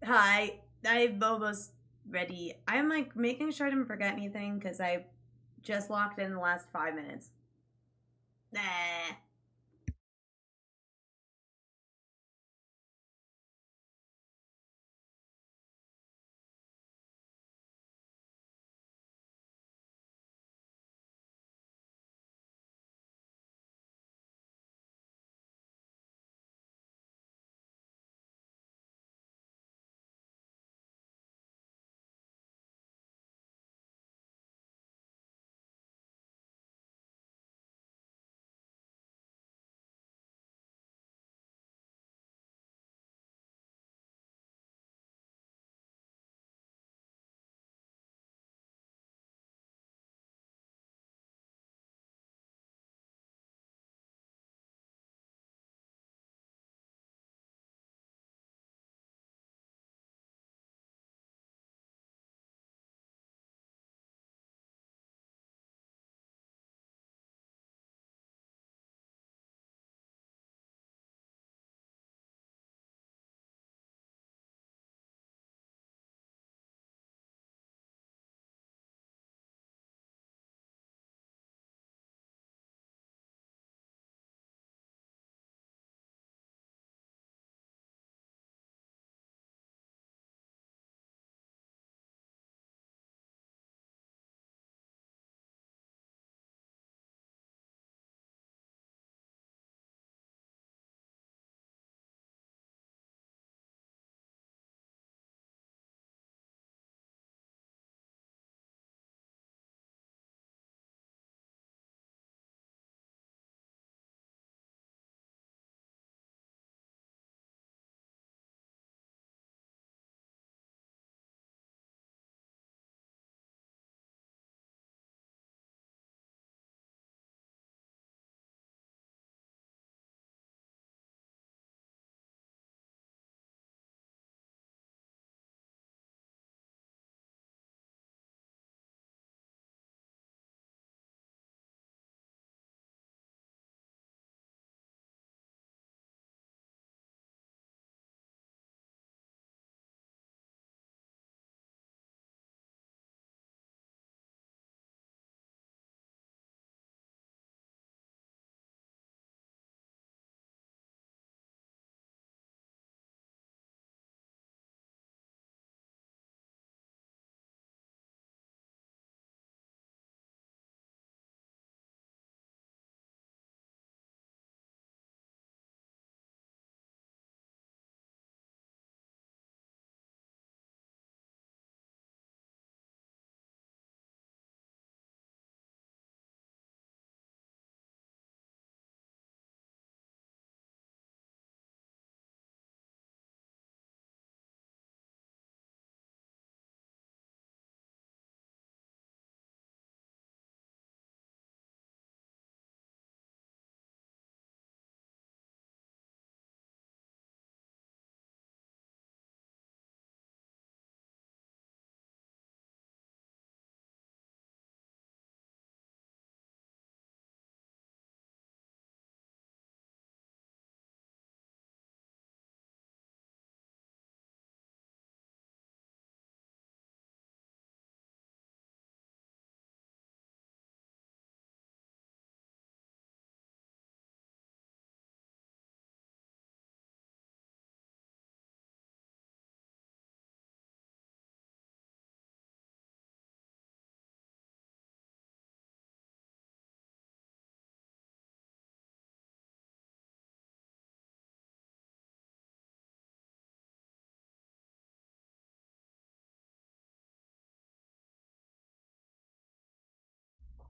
Hi, I'm almost ready. I'm like making sure I didn't forget anything because I just locked in the last 5 minutes. Nah.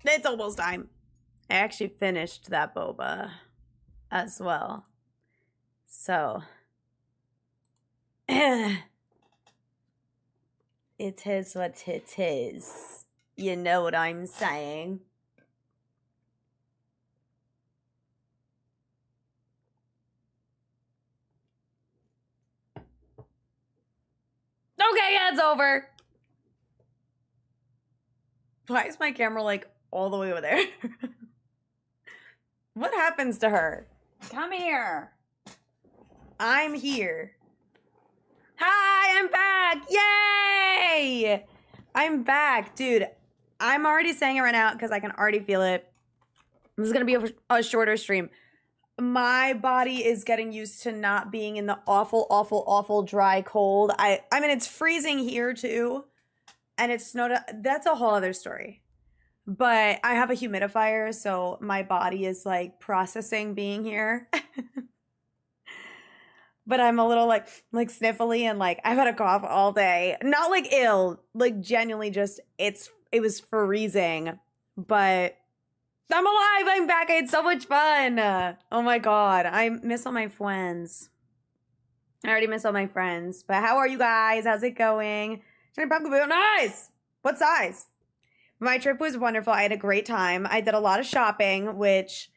It's almost time. I actually finished that boba as well. So, it is what it is. You know what I'm saying. Okay, yeah, it's over. Why is my camera like all the way over there? What happens to her? Come here. I'm here. Hi, I'm back. Yay! I'm back, dude. I'm already saying it right now because I can already feel it. This is going to be a shorter stream. My body is getting used to not being in the awful, awful, awful dry cold. I mean, it's freezing here too. And it snowed. That's a whole other story. But I have a humidifier, so my body is like processing being here. But I'm a little like sniffly and like I've had a cough all day. Not like ill, like genuinely just it was freezing. But I'm alive. I'm back. I had so much fun. Oh my god. I miss all my friends. I already miss all my friends. But how are you guys? How's it going? Nice. What size? My trip was wonderful. I had a great time. I did a lot of shopping, which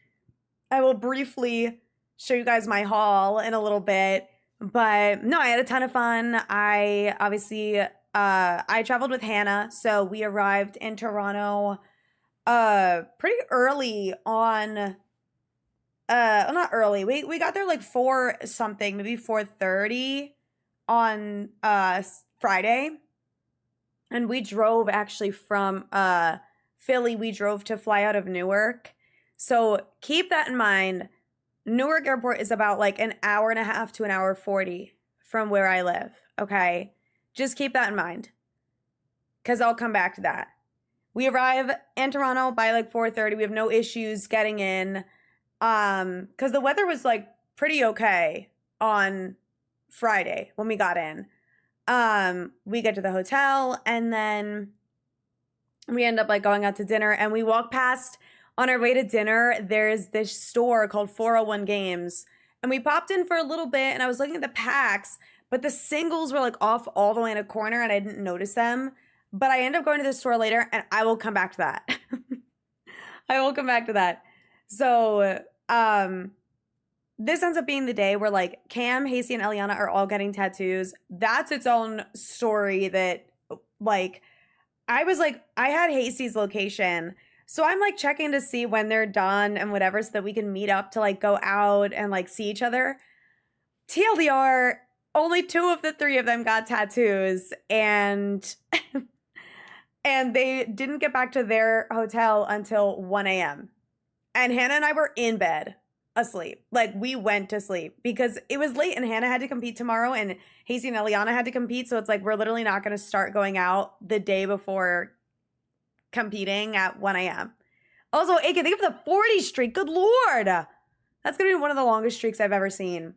I will briefly show you guys my haul in a little bit. But no, I had a ton of fun. I obviously I traveled with Hannah, so we arrived in Toronto pretty early on well, not early. We got there like 4 something, maybe 4:30 on Friday. And we drove actually from Philly. We drove to fly out of Newark. So keep that in mind. Newark Airport is about like an hour and a half to an hour 40 from where I live. Okay. Just keep that in mind. Because I'll come back to that. We arrive in Toronto by like 4:30. We have no issues getting in. Because the weather was like pretty okay on Friday when we got in. We get to the hotel and then we end up like going out to dinner, and we walk past on our way to dinner. There's this store called 401 Games, and we popped in for a little bit, and I was looking at the packs, but the singles were like off all the way in a corner and I didn't notice them. But I end up going to the store later, and I will come back to that. I will come back to that. So, this ends up being the day where like Cam, Hasty, and Eliana are all getting tattoos. That's its own story that like, I had Hasty's location. So I'm like checking to see when they're done and whatever so that we can meet up to like go out and like see each other. TLDR, only 2 of the 3 of them got tattoos, and and they didn't get back to their hotel until 1 a.m. And Hannah and I were in bed asleep. Like, we went to sleep because it was late and Hannah had to compete tomorrow and Hasty and Eliana had to compete. So it's like, we're literally not going to start going out the day before competing at 1 a.m. Also, AK, think of the 40 streak. Good Lord. That's going to be one of the longest streaks I've ever seen.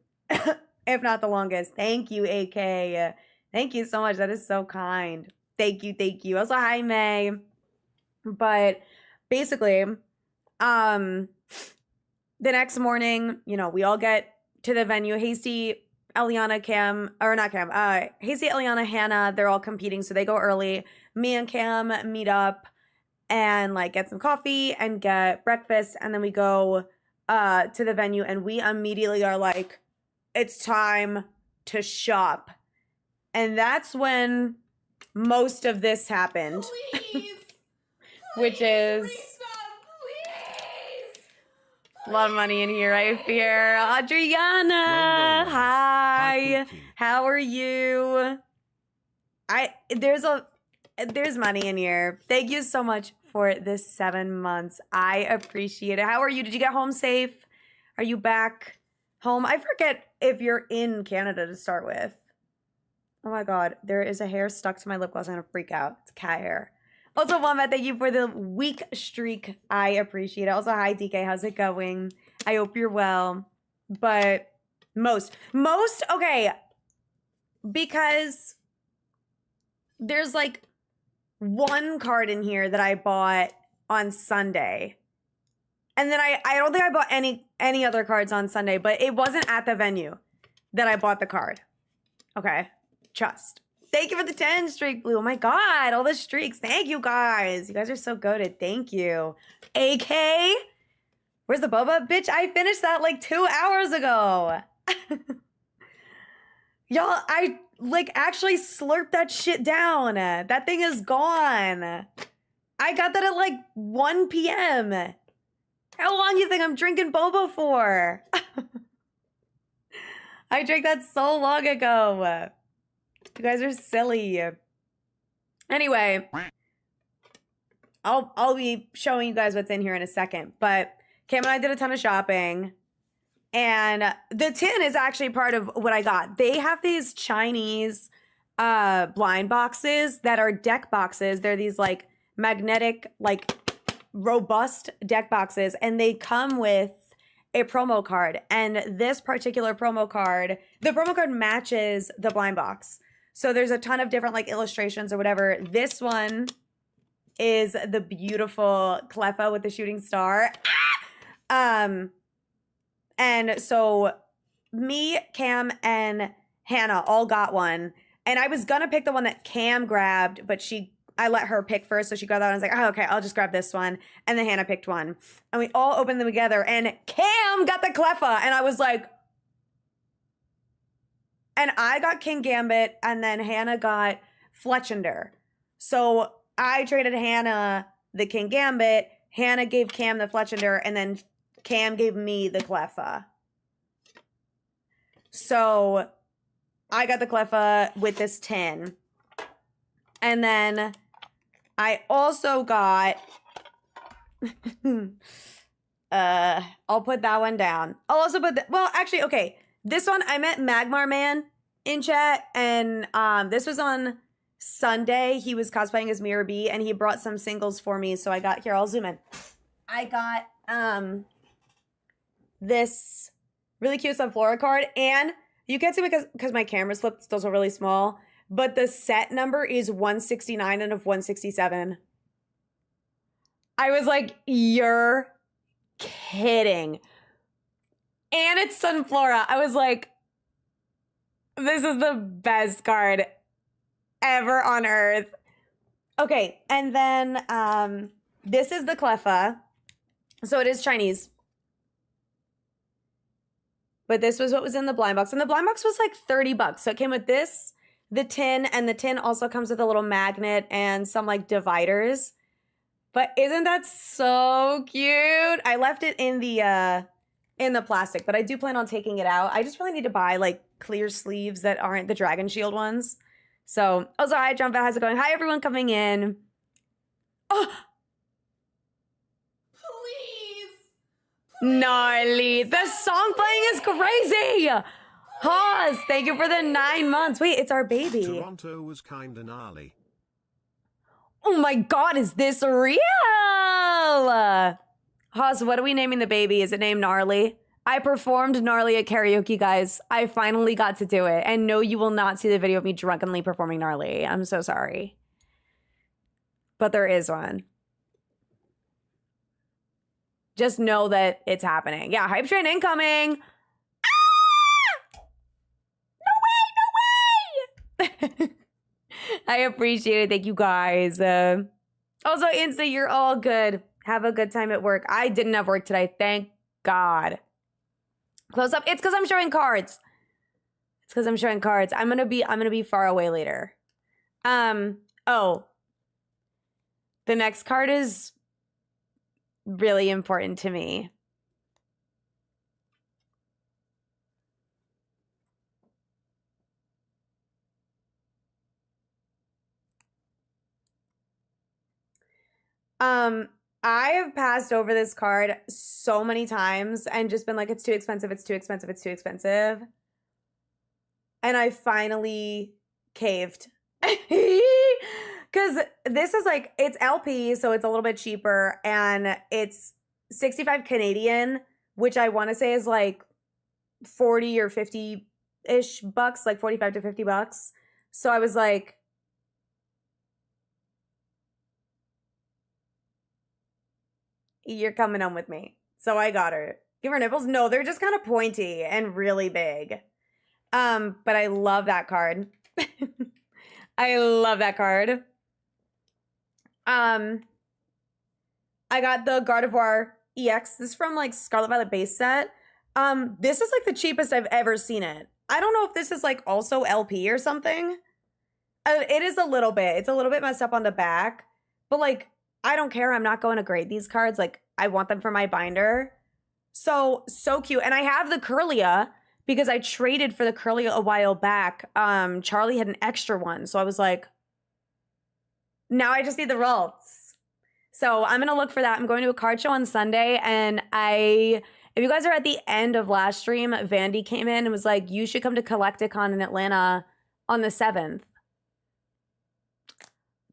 If not the longest. Thank you, AK. Thank you so much. That is so kind. Thank you. Thank you. Also, hi, May. But basically, the next morning, you know, we all get to the venue. Hasty, Eliana, Cam, or not Cam, Hasty, Eliana, Hannah, they're all competing, so they go early. Me and Cam meet up and like get some coffee and get breakfast, and then we go to the venue, and we immediately are like, it's time to shop. And that's when most of this happened. Please. Which is a lot of money in here, I fear. Adriana, hi. How are you? There's money in here. Thank you so much for this 7 months. I appreciate it. How are you? Did you get home safe? Are you back home? I forget if you're in Canada to start with. Oh my god, there is a hair stuck to my lip gloss. I'm gonna freak out. It's cat hair. Also, Wombat, thank you for the week streak. I appreciate it. Also, hi, DK. How's it going? I hope you're well. But most, okay. Because there's like 1 card in here that I bought on Sunday. And then I don't think I bought any other cards on Sunday, but it wasn't at the venue that I bought the card. Okay. Trust. Thank you for the 10 streak, Blue. Oh my god, all the streaks. Thank you, guys. You guys are so goated. Thank you. AK? Where's the boba? Bitch, I finished that like 2 hours ago. Y'all, I like actually slurped that shit down. That thing is gone. I got that at like 1 p.m. How long do you think I'm drinking boba for? I drank that so long ago. You guys are silly. Anyway, I'll be showing you guys what's in here in a second. But Cam and I did a ton of shopping. And the tin is actually part of what I got. They have these Chinese blind boxes that are deck boxes. They're these like magnetic, like robust deck boxes. And they come with a promo card. And this particular promo card, the promo card matches the blind box. So there's a ton of different like illustrations or whatever. This one is the beautiful Cleffa with the shooting star. And so me, Cam, and Hannah all got one. And I was gonna pick the one that Cam grabbed, but I let her pick first. So she got that one. I was like, oh, okay, I'll just grab this one. And then Hannah picked one. And we all opened them together. And Cam got the Cleffa. And I was like, and I got King Gambit. And then Hannah got Fletchender. So I traded Hannah the King Gambit. Hannah gave Cam the Fletchender. And then Cam gave me the Cleffa. So I got the Cleffa with this tin. And then I also got I'll put that one down. I'll also put actually, okay. This one I met Magmar Man in chat, and this was on Sunday. He was cosplaying as Mirror B, and he brought some singles for me. So I got I'll zoom in. I got this really cute Sunflora card, and you can't see because my camera's flipped, still so really small, but the set number is 169 and of 167. I was like, you're kidding. And it's Sunflora. I was like, this is the best card ever on earth. Okay, and then this is the Cleffa. So it is Chinese. But this was what was in the blind box. And the blind box was like $30. So it came with this, the tin, and the tin also comes with a little magnet and some like dividers. But isn't that so cute? I left it in the plastic, but I do plan on taking it out. I just really need to buy like clear sleeves that aren't the Dragon Shield ones. So, also, hi, Jump Out. How's it going? Hi, everyone coming in. Oh, gnarly. The song playing is crazy. Haas, thank you for the 9 months. Wait, it's our baby. Toronto was kinda gnarly. Oh my God, is this real? Haas, what are we naming the baby? Is it named Gnarly? I performed Gnarly at karaoke, guys. I finally got to do it. And no, you will not see the video of me drunkenly performing Gnarly. I'm so sorry. But there is one. Just know that it's happening. Yeah, hype train incoming. Ah! No way! I appreciate it. Thank you guys. Also, Insta, you're all good. Have a good time at work. I didn't have work today. Thank God. Close up. It's because I'm showing cards. It's because I'm showing cards. I'm gonna be far away later. Oh. The next card is really important to me. I have passed over this card so many times and just been like, it's too expensive, it's too expensive, it's too expensive. And I finally caved. Because this is like, it's LP, so it's a little bit cheaper, and it's 65 Canadian, which I want to say is like 40 or 50-ish bucks, like 45 to 50 bucks. So I was like, you're coming home with me. So I got her. Give her nipples? No, they're just kind of pointy and really big. But I love that card. I love that card. I got the Gardevoir EX. This is from like Scarlet Violet base set. This is like the cheapest I've ever seen it. I don't know if this is like also LP or something. It is a little bit. It's a little bit messed up on the back. But like, I don't care. I'm not going to grade these cards. Like, I want them for my binder. So cute. And I have the Curlia because I traded for the curly a while back. Charlie had an extra one. So I was like, now I just need the Ralts. So I'm going to look for that. I'm going to a card show on Sunday. And if you guys are at the end of last stream, Vandy came in and was like, you should come to Collecticon in Atlanta on the 7th.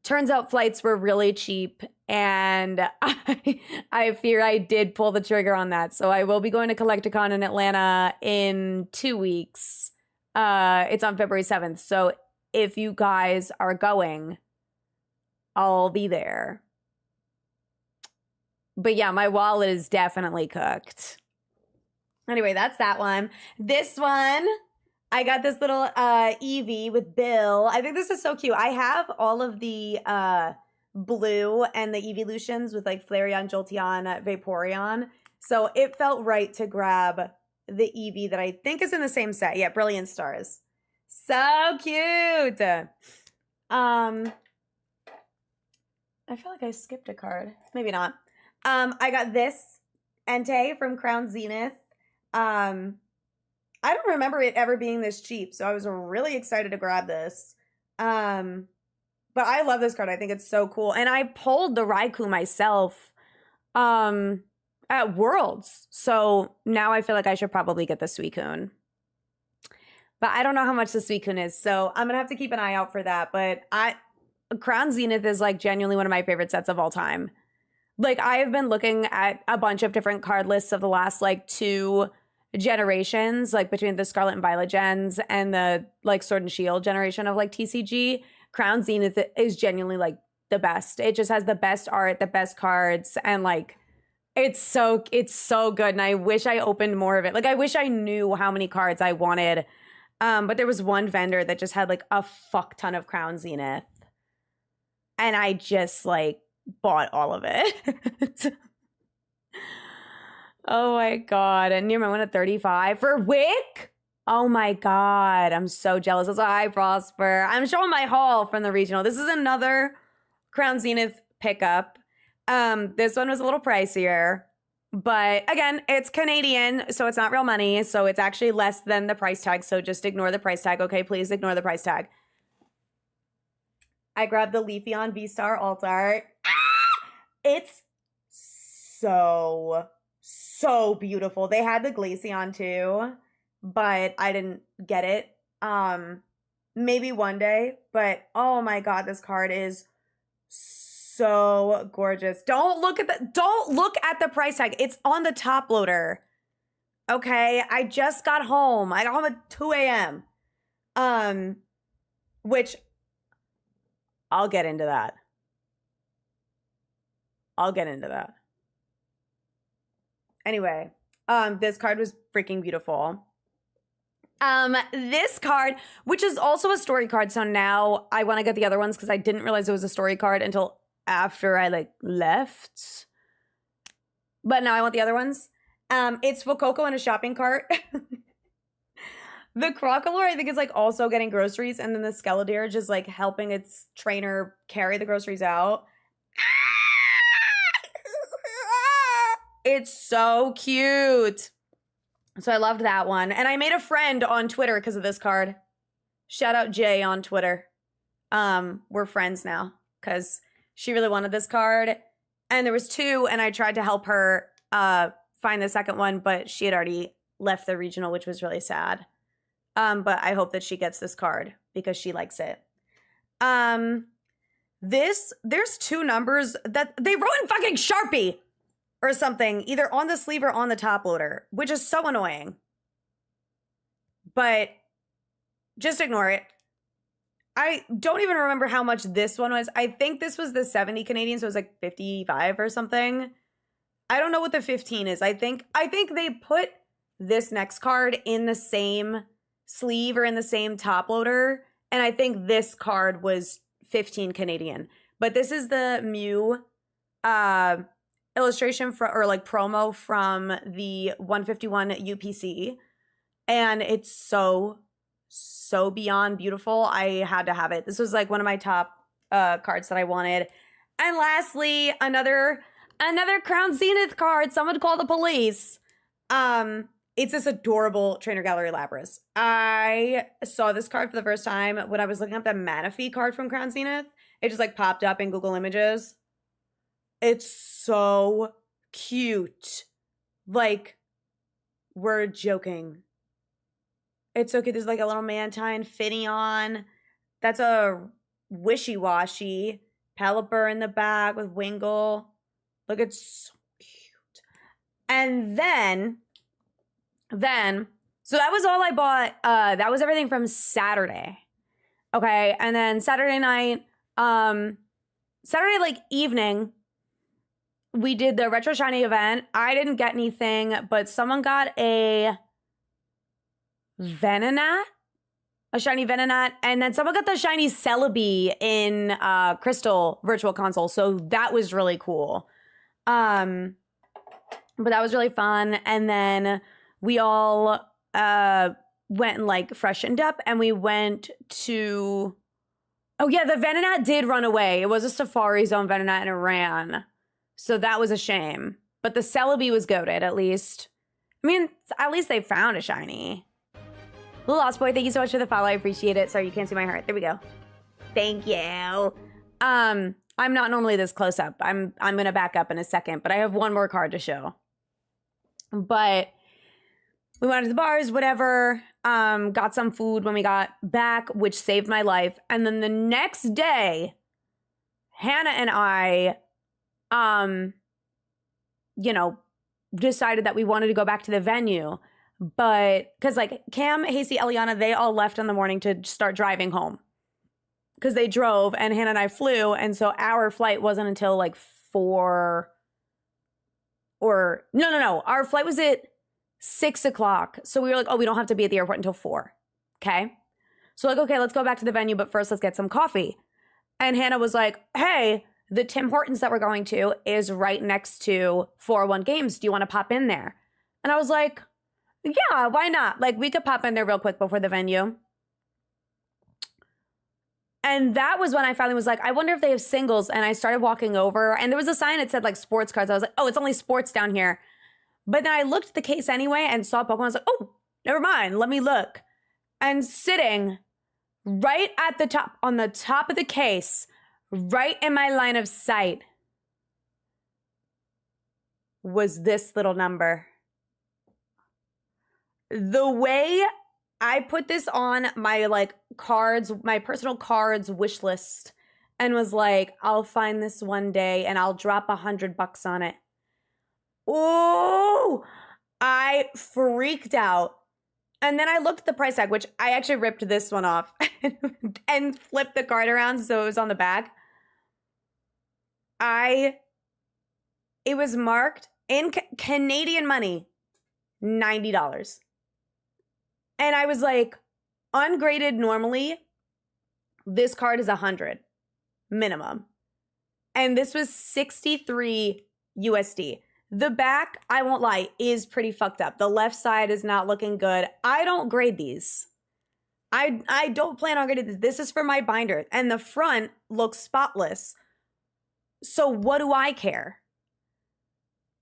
Turns out flights were really cheap, and I fear I did pull the trigger on that. So I will be going to Collecticon in Atlanta in 2 weeks. It's on February 7th. So if you guys are going, I'll be there. But yeah, my wallet is definitely cooked. Anyway, that's that one. This one, I got this little Eevee with Bill. I think this is so cute. I have all of the blue and the Eeveelutions with like Flareon, Jolteon, Vaporeon. So it felt right to grab the Eevee that I think is in the same set. Yeah, Brilliant Stars. So cute. I feel like I skipped a card. Maybe not. I got this Entei from Crown Zenith. I don't remember it ever being this cheap, so I was really excited to grab this. But I love this card. I think it's so cool. And I pulled the Raikou myself at Worlds. So now I feel like I should probably get the Suicune. But I don't know how much the Suicune is, so I'm going to have to keep an eye out for that. But Crown Zenith is like genuinely one of my favorite sets of all time. Like, I have been looking at a bunch of different card lists of the last like 2 generations, like between the Scarlet and Violet gens and the like Sword and Shield generation of like TCG. Crown Zenith is genuinely like the best. It just has the best art, the best cards, and like it's so good. And I wish I opened more of it. Like, I wish I knew how many cards I wanted. But there was one vendor that just had like a fuck ton of Crown Zenith, and I just like bought all of it. Oh my God. And near my one at 35 for Wick. Oh my God. I'm so jealous. That's why I prosper. I'm showing my haul from the regional. This is another Crown Zenith pickup. This one was a little pricier, but again, it's Canadian, so it's not real money. So it's actually less than the price tag. So just ignore the price tag. Okay, please ignore the price tag. I grabbed the Leafeon V-Star Alt Art. It's so beautiful. They had the Glaceon too, but I didn't get it. Maybe one day, but oh my God, this card is so gorgeous. Don't look at the price tag. It's on the top loader. Okay, I just got home. I got home at 2 a.m. Which I'll get into that. Anyway, this card was freaking beautiful. This card, which is also a story card, so now I want to get the other ones because I didn't realize it was a story card until after I like left. But now I want the other ones. It's Fuecoco in a shopping cart. The Crocodile, I think, is like also getting groceries, and then the Skeledir just like helping its trainer carry the groceries out. It's so cute. So I loved that one. And I made a friend on Twitter because of this card. Shout out Jay on Twitter. We're friends now because she really wanted this card. And there was 2, and I tried to help her find the second one, but she had already left the regional, which was really sad. But I hope that she gets this card because she likes it. There's 2 numbers that they wrote in fucking Sharpie or something, either on the sleeve or on the top loader, which is so annoying. But just ignore it. I don't even remember how much this one was. I think this was the 70 Canadian, so it was like 55 or something. I don't know what the 15 is. I think they put this next card in the same sleeve or in the same top loader, and I think this card was 15 Canadian. But this is the Mew illustration or like promo from the 151 UPC, and it's so beyond beautiful. I had to have it. This was like one of my top cards that I wanted. And lastly, another Crown Zenith card. Someone call the police. It's this adorable Trainer Gallery Lapras. I saw this card for the first time when I was looking up the Manaphy card from Crown Zenith. It just like popped up in Google Images. It's so cute. Like, we're joking. It's so cute. There's like a little Mantine Finneon. That's a Wishy-Washy. Pelipper in the back with Wingull. Look, it's so cute. And then, so that was all I bought. That was everything from Saturday. Okay, and then Saturday night, Saturday like evening, we did the Retro Shiny event. I didn't get anything, but someone got a Venonat, a shiny Venonat, and then someone got the shiny Celebi in Crystal Virtual Console, so that was really cool. But that was really fun, and then we all went and like freshened up, and we went to... Oh yeah, the Venonat did run away. It was a Safari Zone Venonat and it ran. So that was a shame. But the Celebi was goated, at least. I mean, at least they found a shiny. Little Lost Boy, thank you so much for the follow. I appreciate it. Sorry, you can't see my heart. There we go. Thank you. I'm not normally this close up. I'm gonna back up in a second, but I have one more card to show. But we went to the bars, whatever. Got some food when we got back, which saved my life. And then the next day, Hannah and I, decided that we wanted to go back to the venue. But, because like Cam, Hasty, Eliana, they all left in the morning to start driving home. Because they drove and Hannah and I flew. And so our flight wasn't until like 4 or, no. Our flight was at 6 o'clock. So we were like, oh, we don't have to be at the airport until 4. Okay. So like, okay, let's go back to the venue, but first let's get some coffee. And Hannah was like, hey, the Tim Hortons that we're going to is right next to 401 Games. Do you want to pop in there? And I was like, yeah, why not? Like, we could pop in there real quick before the venue. And that was when I finally was like, I wonder if they have singles. And I started walking over, and there was a sign that said like sports cards. I was like, oh, it's only sports down here. But then I looked at the case anyway and saw Pokemon. I was like, oh, never mind. Let me look. And sitting right at the top, on the top of the case, right in my line of sight, was this little number. The way I put this on my like cards, my personal cards wish list, and was like, I'll find this one day and I'll drop $100 on it. Oh, I freaked out. And then I looked at the price tag, which I actually ripped this one off and flipped the card around so it was on the back. It was marked in Canadian money, $90. And I was like, ungraded normally, this card is $100 minimum. And this was 63 USD. The back, I won't lie, is pretty fucked up. The left side is not looking good. I don't grade these. I don't plan on grading this. This is for my binder. And the front looks spotless. So what do I care?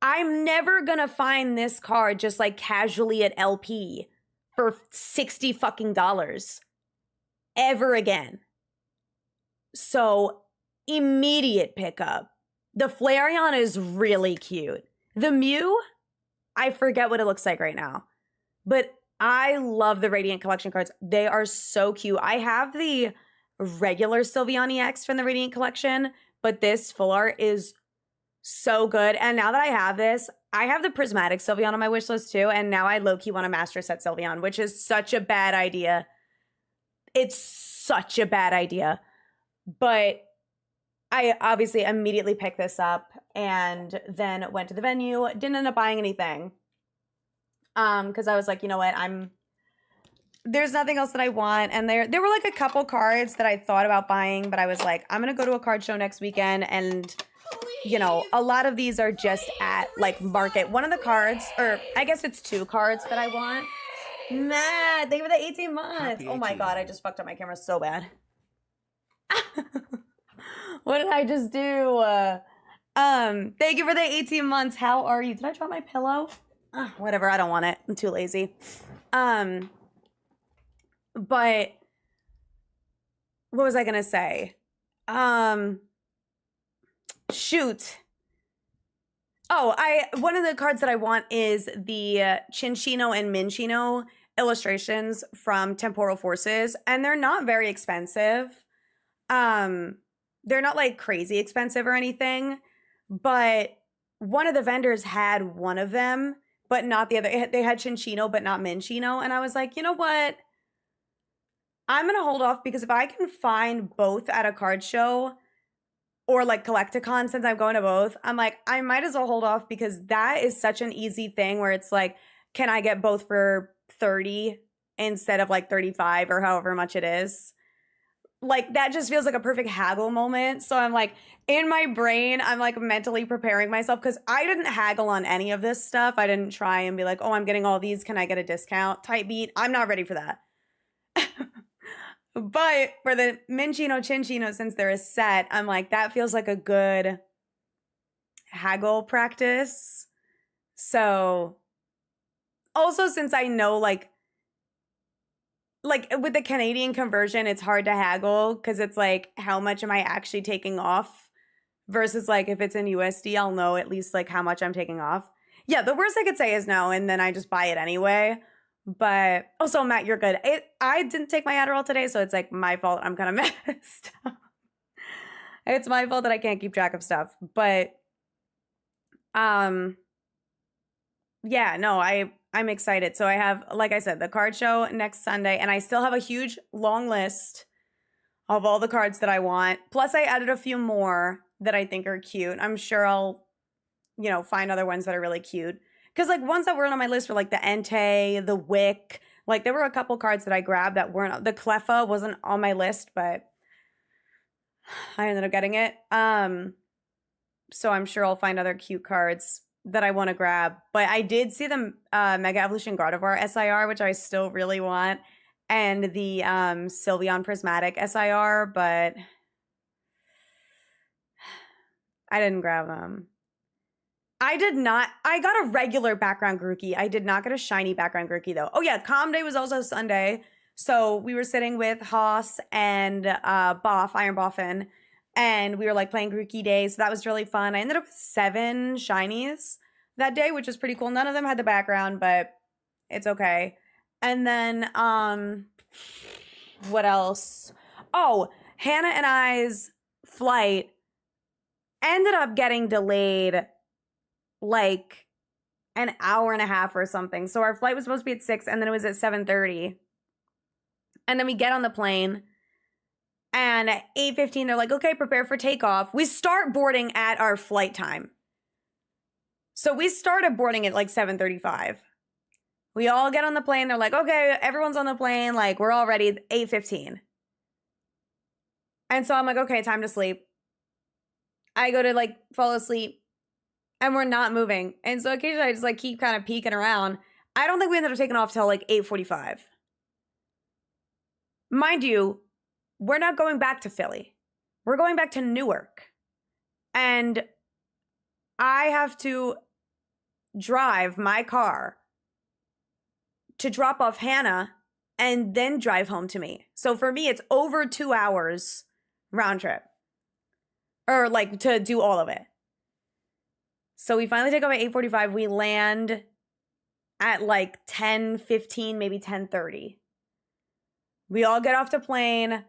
I'm never gonna find this card just like casually at LP for $60 fucking dollars ever again. So immediate pickup. The Flareon is really cute. The Mew, I forget what it looks like right now, but I love the Radiant Collection cards. They are so cute. I have the regular Sylveon EX from the Radiant Collection, but this full art is so good. And now that I have this, I have the Prismatic Sylveon on my wish list too. And now I low-key want a Master Set Sylveon, which is such a bad idea. It's such a bad idea. But I obviously immediately picked this up and then went to the venue. Didn't end up buying anything. Because I was like, you know what? There's nothing else that I want. And there were like a couple cards that I thought about buying, but I was like, I'm going to go to a card show next weekend. And, you know, a lot of these are just at like market. One of the cards, or I guess it's 2 cards that I want. Matt, thank you for the 18 months. Happy Oh my 18. God, I just fucked up my camera so bad. What did I just do? Thank you for the 18 months. How are you? Did I drop my pillow? Whatever, I don't want it. I'm too lazy. But what was I gonna say? Shoot. Oh, one of the cards that I want is the Cinccino and Mincino illustrations from Temporal Forces, and they're not very expensive. They're not like crazy expensive or anything, but one of the vendors had one of them, but not the other. They had Cinccino, but not Mincino, and I was like, you know what? I'm gonna hold off because if I can find both at a card show or like Collecticon, since I'm going to both, I'm like, I might as well hold off because that is such an easy thing where it's like, can I get both for 30 instead of like 35 or however much it is? Like that just feels like a perfect haggle moment. So I'm like, in my brain, I'm like mentally preparing myself because I didn't haggle on any of this stuff. I didn't try and be like, oh, I'm getting all these. Can I get a discount type beat? I'm not ready for that. But for the Mincino Cinccino, since they're a set, I'm like, that feels like a good haggle practice. So also since I know like with the Canadian conversion, it's hard to haggle because it's like, how much am I actually taking off? Versus like if it's in USD, I'll know at least like how much I'm taking off. Yeah, the worst I could say is no, and then I just buy it anyway. But also, Matt, you're good. I didn't take my Adderall today, so it's like my fault. I'm kind of messed up. It's my fault that I can't keep track of stuff. But yeah, no, I'm excited. So I have, like I said, the card show next Sunday, and I still have a huge long list of all the cards that I want. Plus, I added a few more that I think are cute. I'm sure I'll, find other ones that are really cute. Because, like, ones that weren't on my list were, like, the Entei, the Wick. Like, there were a couple cards that I grabbed that weren't... The Cleffa wasn't on my list, but I ended up getting it. So I'm sure I'll find other cute cards that I want to grab. But I did see the Mega Evolution Gardevoir SIR, which I still really want. And the Sylveon Prismatic SIR, but I didn't grab them. I got a regular background Grookey. I did not get a shiny background Grookey though. Oh yeah, Calm Day was also Sunday. So we were sitting with Haas and Iron Boffin, and we were like playing Grookey Day. So that was really fun. I ended up with 7 shinies that day, which was pretty cool. None of them had the background, but it's okay. And then what else? Oh, Hannah and I's flight ended up getting delayed like an hour and a half or something. So our flight was supposed to be at 6 and then it was at 7:30. And then we get on the plane and at 8:15 they're like, okay, prepare for takeoff. We start boarding at our flight time. So we started boarding at like 7:35. We all get on the plane. They're like, okay, everyone's on the plane. Like, we're all ready. 8:15. And so I'm like, okay, time to sleep. I go to like fall asleep. And we're not moving. And so occasionally I just like keep kind of peeking around. I don't think we ended up taking off till like 8:45. Mind you, we're not going back to Philly. We're going back to Newark. And I have to drive my car to drop off Hannah and then drive home to me. So for me, it's over 2 hours round trip. Or like to do all of it. So we finally take off at 8:45. We land at like 10:15, maybe 10:30. We all get off the plane.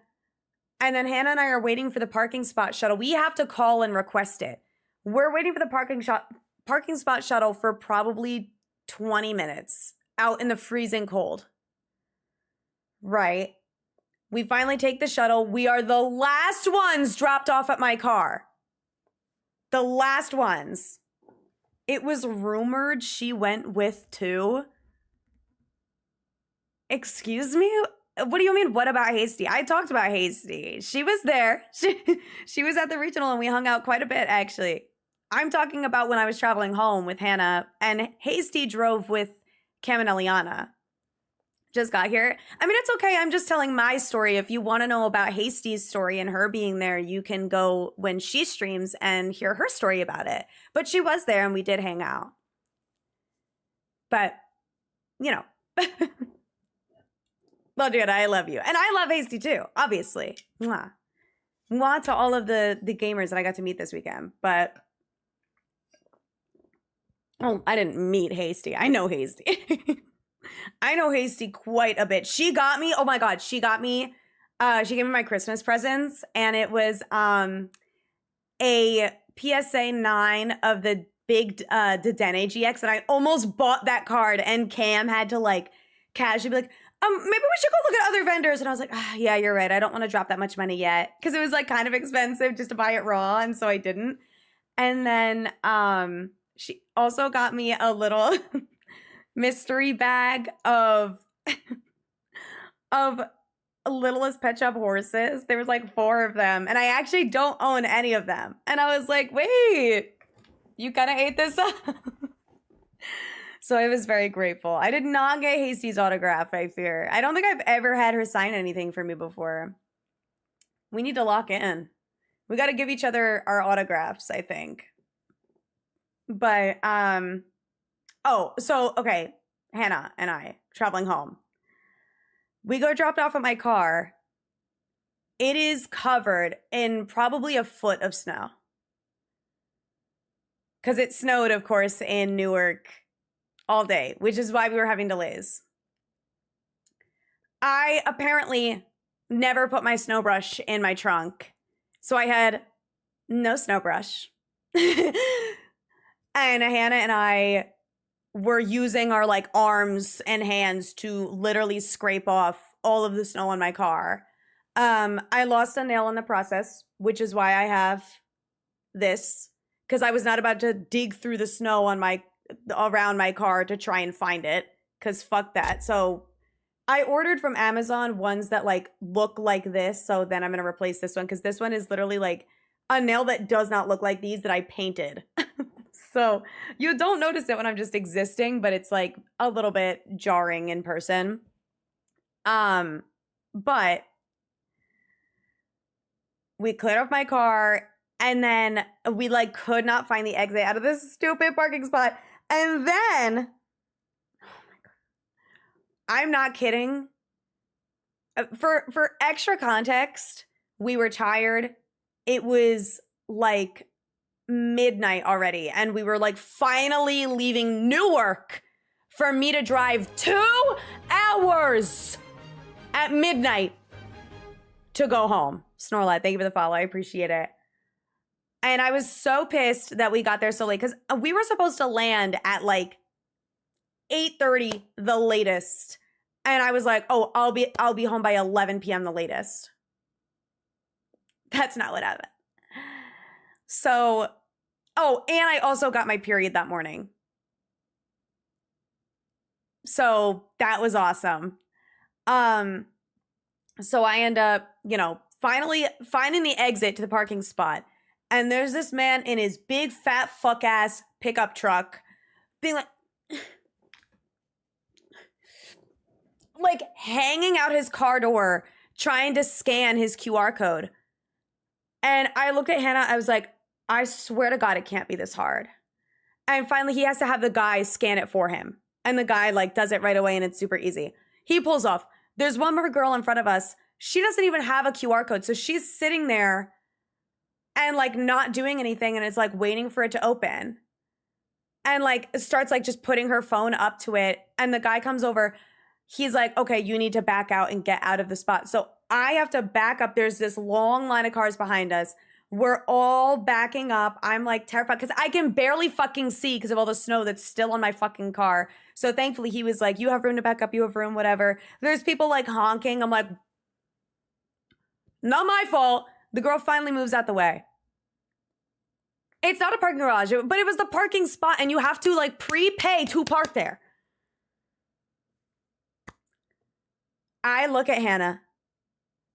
And then Hannah and I are waiting for the parking spot shuttle. We have to call and request it. We're waiting for the parking spot shuttle for probably 20 minutes out in the freezing cold. Right. We finally take the shuttle. We are the last ones dropped off at my car. The last ones. It was rumored she went with too. Excuse me? What do you mean, what about Hasty? I talked about Hasty. She was there. She was at the regional and we hung out quite a bit, actually. I'm talking about when I was traveling home with Hannah and Hasty drove with Cam and Eliana. Just got here. I mean, it's okay. I'm just telling my story. If you want to know about Hasty's story and her being there, you can go when she streams and hear her story about it. But she was there and we did hang out. But, you know. Well, dude, I love you. And I love Hasty too, obviously. Mwah. Mwah to all of the gamers that I got to meet this weekend. But, oh, I didn't meet Hasty. I know Hasty. I know Hasty quite a bit. She got me, oh my God, she gave me my Christmas presents, and it was a PSA 9 of the big Dedenne GX, and I almost bought that card, and Cam had to like casually be like, maybe we should go look at other vendors. And I was like, yeah, you're right. I don't want to drop that much money yet. Because it was like kind of expensive just to buy it raw. And so I didn't. And then she also got me a little mystery bag of Littlest Pet Shop horses. There was like 4 of them. And I actually don't own any of them. And I was like, wait, you kind of ate this up. So I was very grateful. I did not get Hasty's autograph, I fear. I don't think I've ever had her sign anything for me before. We need to lock in. We got to give each other our autographs, I think. But, okay. Hannah and I, traveling home. We go dropped off at my car. It is covered in probably a foot of snow. Because it snowed, of course, in Newark all day, which is why we were having delays. I apparently never put my snow brush in my trunk. So I had no snow brush. And Hannah and I were using our like arms and hands to literally scrape off all of the snow on my car. I lost a nail in the process, which is why I have this, because I was not about to dig through the snow on around my car to try and find it, because fuck that. So I ordered from Amazon ones that like look like this. So then I'm going to replace this one, because this one is literally like a nail that does not look like these that I painted. So you don't notice it when I'm just existing, but it's like a little bit jarring in person. But we cleared off my car, and then we like could not find the exit out of this stupid parking spot. And then, oh my God, I'm not kidding. For extra context, we were tired. It was like midnight already, and we were like finally leaving Newark for me to drive 2 hours at midnight to go home. Snorladt, thank you for the follow. I appreciate it. And I was so pissed that we got there so late, because we were supposed to land at like 8:30 the latest. And I was like, oh, I'll be home by 11 p.m. the latest. That's not what happened. So, oh, and I also got my period that morning. So that was awesome. So I end up, finally finding the exit to the parking spot. And there's this man in his big fat fuck ass pickup truck being like hanging out his car door, trying to scan his QR code. And I look at Hannah, I was like, I swear to God, it can't be this hard. And finally, he has to have the guy scan it for him. And the guy like does it right away, and it's super easy. He pulls off. There's one more girl in front of us. She doesn't even have a QR code. So she's sitting there and like not doing anything, and it's like waiting for it to open. And like starts like just putting her phone up to it. And the guy comes over. He's like, okay, you need to back out and get out of the spot. So I have to back up. There's this long line of cars behind us. We're all backing up. I'm like terrified because I can barely fucking see because of all the snow that's still on my fucking car. So thankfully he was like, you have room to back up. You have room, whatever. There's people like honking. I'm like, not my fault. The girl finally moves out the way. It's not a parking garage, but it was the parking spot, and you have to like prepay to park there. I look at Hannah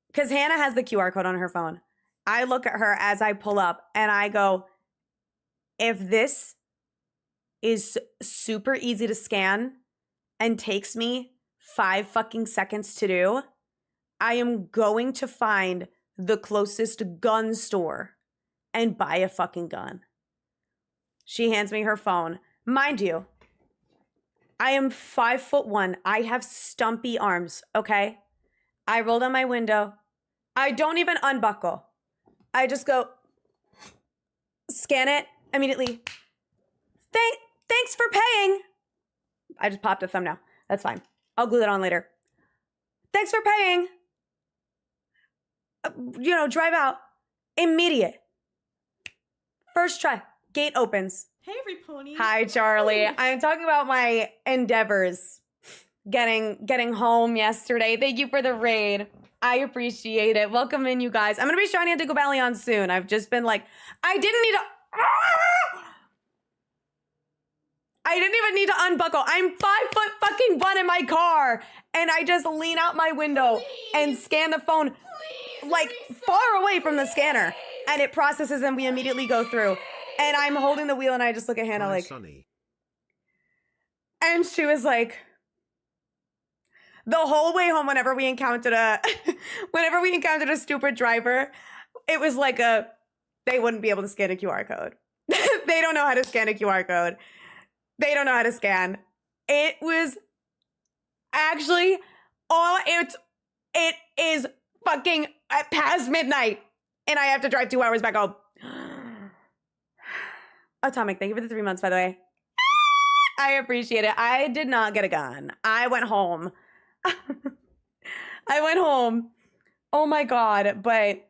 because Hannah has the QR code on her phone. I look at her as I pull up and I go, if this is super easy to scan and takes me 5 fucking seconds to do, I am going to find the closest gun store and buy a fucking gun. She hands me her phone. Mind you, I am 5'1". I have stumpy arms, okay? I roll down my window. I don't even unbuckle. I just go, scan it immediately. Thanks for paying. I just popped a thumbnail. That's fine. I'll glue that on later. Thanks for paying. Drive out. Immediate. First try. Gate opens. Hey, every pony. Hi, Charlie. I'm talking about my endeavors getting home yesterday. Thank you for the raid. I appreciate it. Welcome in, you guys. I'm going to be shiny into Cobalion soon. I've just been like, I didn't even need to unbuckle. I'm 5'1" in my car. And I just lean out my window and scan the phone like far away from the scanner. And it processes and we immediately go through. And I'm holding the wheel and I just look at Hannah like, Sunny. And she was like, the whole way home, whenever we encountered a stupid driver, it was like they wouldn't be able to scan a QR code. They don't know how to scan a QR code. They don't know how to scan. It was actually it is fucking past midnight and I have to drive 2 hours back home. Atomic, thank you for the 3 months, by the way. I appreciate it. I did not get a gun. I went home. Oh my God. But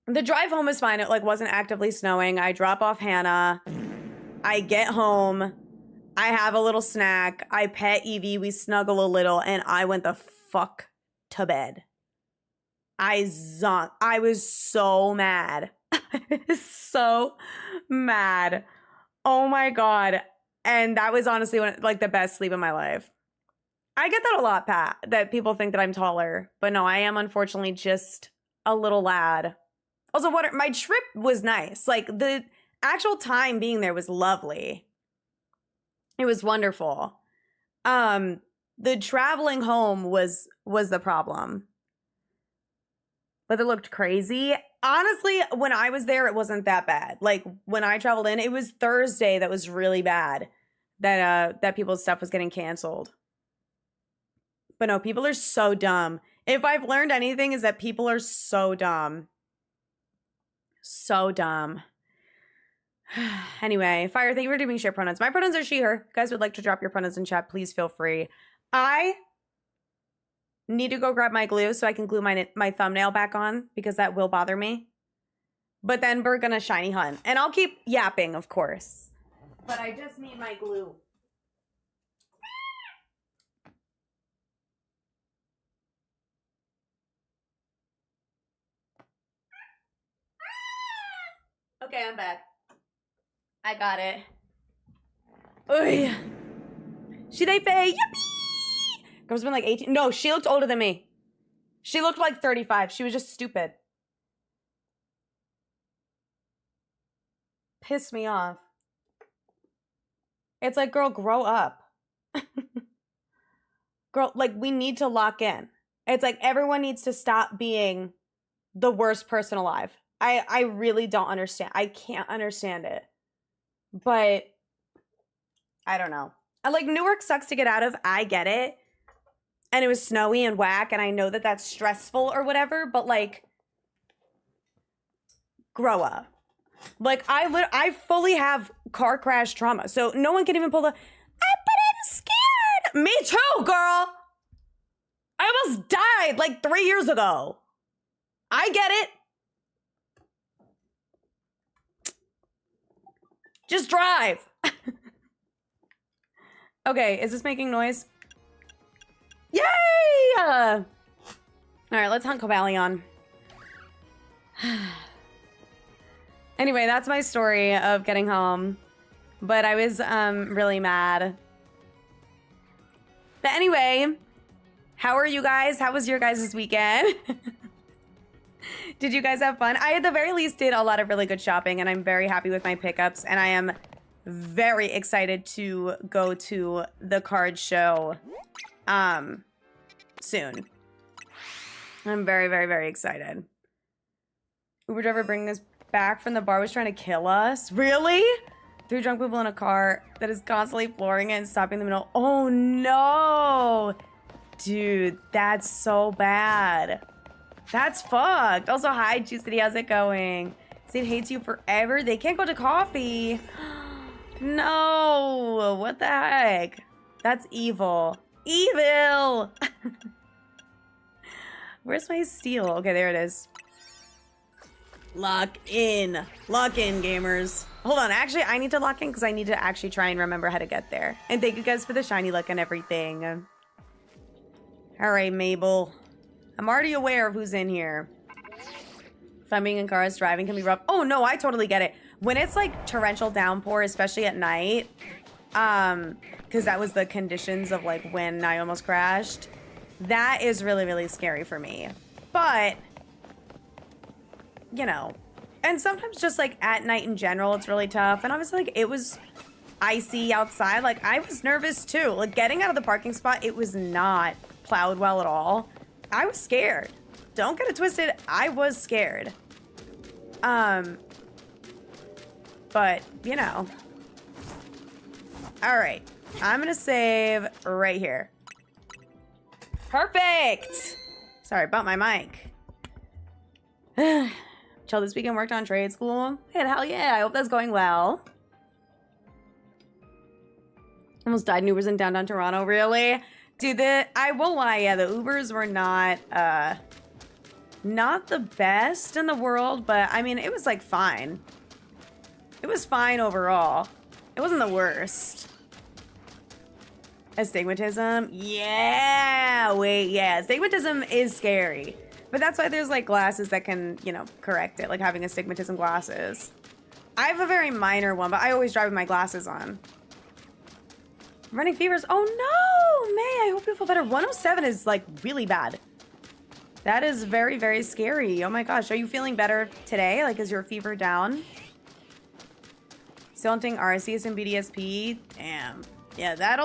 the drive home was fine. It wasn't actively snowing. I drop off Hannah. I get home. I have a little snack. I pet Evie. We snuggle a little and I went the fuck to bed. I was so mad. So mad. Oh my God. And that was honestly the best sleep of my life. I get that a lot, Pat, that people think that I'm taller. But no, I am unfortunately just a little lad. Also, my trip was nice. The actual time being there was lovely. It was wonderful. The traveling home was the problem. But it looked crazy. Honestly, when I was there, it wasn't that bad. When I traveled in, it was Thursday that was really bad. That people's stuff was getting canceled. But no, people are so dumb. If I've learned anything, is that people are so dumb. So dumb. Anyway, Fire, thank you for doing share pronouns. My pronouns are she, her. If you guys would like to drop your pronouns in chat, please feel free. I need to go grab my glue so I can glue my thumbnail back on because that will bother me. But then we're gonna shiny hunt. And I'll keep yapping, of course. But I just need my glue. Okay, I'm back. I got it. Oy. Shide Faye, yippee! Girl's been 18. No, she looked older than me. She looked 35. She was just stupid. Pissed me off. It's girl, grow up. Girl, we need to lock in. It's everyone needs to stop being the worst person alive. I really don't understand. I can't understand it. But I don't know. Newark sucks to get out of. I get it. And it was snowy and whack. And I know that that's stressful or whatever. But grow up. I fully have car crash trauma. So no one can even pull the, but I'm scared. Me too, girl. I almost died 3 years ago. I get it. Just drive. Okay, is this making noise? Yay! All right, let's hunt Cobalion. Anyway, that's my story of getting home. But I was really mad. But anyway, how are you guys? How was your guys' weekend? Did you guys have fun? I, at the very least, did a lot of really good shopping, and I'm very happy with my pickups, and I am very excited to go to the card show soon. I'm very, very, very excited. Uber driver bringing us back from the bar was trying to kill us? Really? Three drunk people in a car that is constantly flooring it and stopping in the middle. Oh no! Dude, that's so bad. That's fucked. Also, hi, Juicy, how's it going? Sid hates you forever. They can't go to coffee. No, what the heck? That's evil. Evil! Where's my steel? Okay, there it is. Lock in. Lock in, gamers. Hold on, actually, I need to lock in because I need to actually try and remember how to get there. And thank you guys for the shiny look and everything. All right, Mabel. I'm already aware of who's in here. If I'm being in cars, driving can be rough. Oh, no, I totally get it. When it's like torrential downpour, especially at night, because that was the conditions of like when I almost crashed, that is really, really scary for me. But, you know, and sometimes just like at night in general, it's really tough. And obviously, like, it was icy outside. Like, I was nervous too. Like, getting out of the parking spot, it was not plowed well at all. I was scared. Don't get it twisted. I was scared. But, you know. All right. I'm going to save right here. Perfect. Sorry, bumped my mic. Chill this weekend, worked on trade school. Hey, hell yeah. I hope that's going well. Almost died in Ubers in downtown Toronto. Really? Dude, I won't lie. Yeah, the Ubers were not the best in the world, but I mean, it was like fine. It was fine overall. It wasn't the worst. Astigmatism? Yeah! Wait, yeah. Astigmatism is scary. But that's why there's like glasses that can, you know, correct it. Like having astigmatism glasses. I have a very minor one, but I always drive with my glasses on. Running fevers? Oh no! May, I hope you feel better. 107 is like really bad. That is very, very scary. Oh my gosh, are you feeling better today? Like, is your fever down? Still hunting RCS and BDSP? Damn. Yeah, that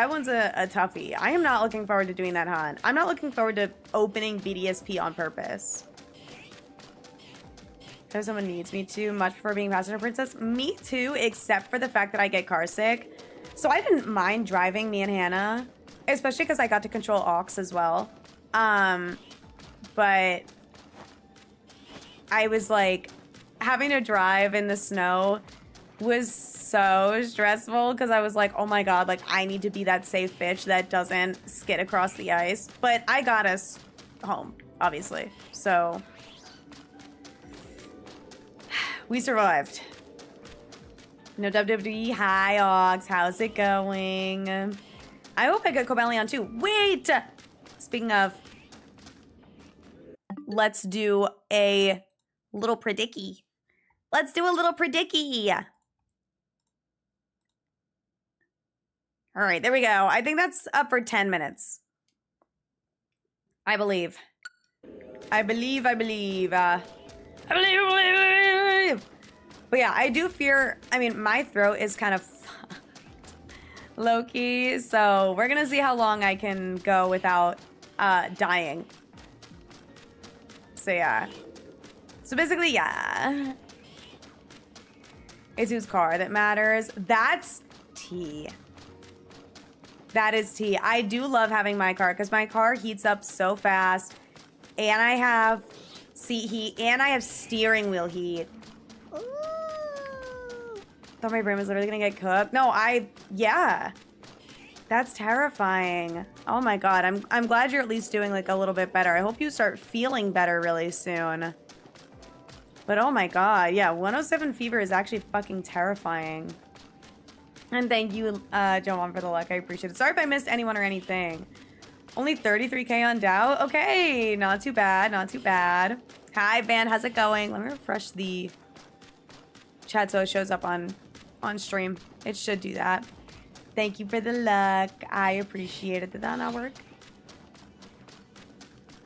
one's a toughie. I am not looking forward to doing that hunt. I'm not looking forward to opening BDSP on purpose. If someone needs me to, much prefer being passenger princess. Me too, except for the fact that I get car sick. So I didn't mind driving, me and Hannah, especially because I got to control aux as well. But I was like, having to drive in the snow was so stressful because I was like, oh my god, like I need to be that safe bitch that doesn't skid across the ice. But I got us home, obviously. So we survived. No WWE. Hi, Ox. How's it going? I hope I get Cobalion too. Wait! Speaking of, let's do a little predicky. Let's do a little predicky. All right, there we go. I think that's up for 10 minutes. I believe. I believe. But yeah, I do fear, I mean, my throat is kind of fucked, low-key, so we're gonna see how long I can go without dying. So yeah. So basically, yeah. It's whose car that matters. That's tea. That is tea. I do love having my car because my car heats up so fast. And I have seat heat and I have steering wheel heat. Thought my brain was literally gonna get cooked. No, yeah. That's terrifying. Oh my god, I'm glad you're at least doing like a little bit better. I hope you start feeling better really soon. But oh my god, yeah, 107 fever is actually fucking terrifying. And thank you, Joan, for the luck. I appreciate it. Sorry if I missed anyone or anything. Only 33k on Dow? Okay, not too bad, not too bad. Hi, Van, how's it going? Let me refresh the chat so it shows up on stream. It should do that. Thank you for the luck. I appreciate it. Did that not work?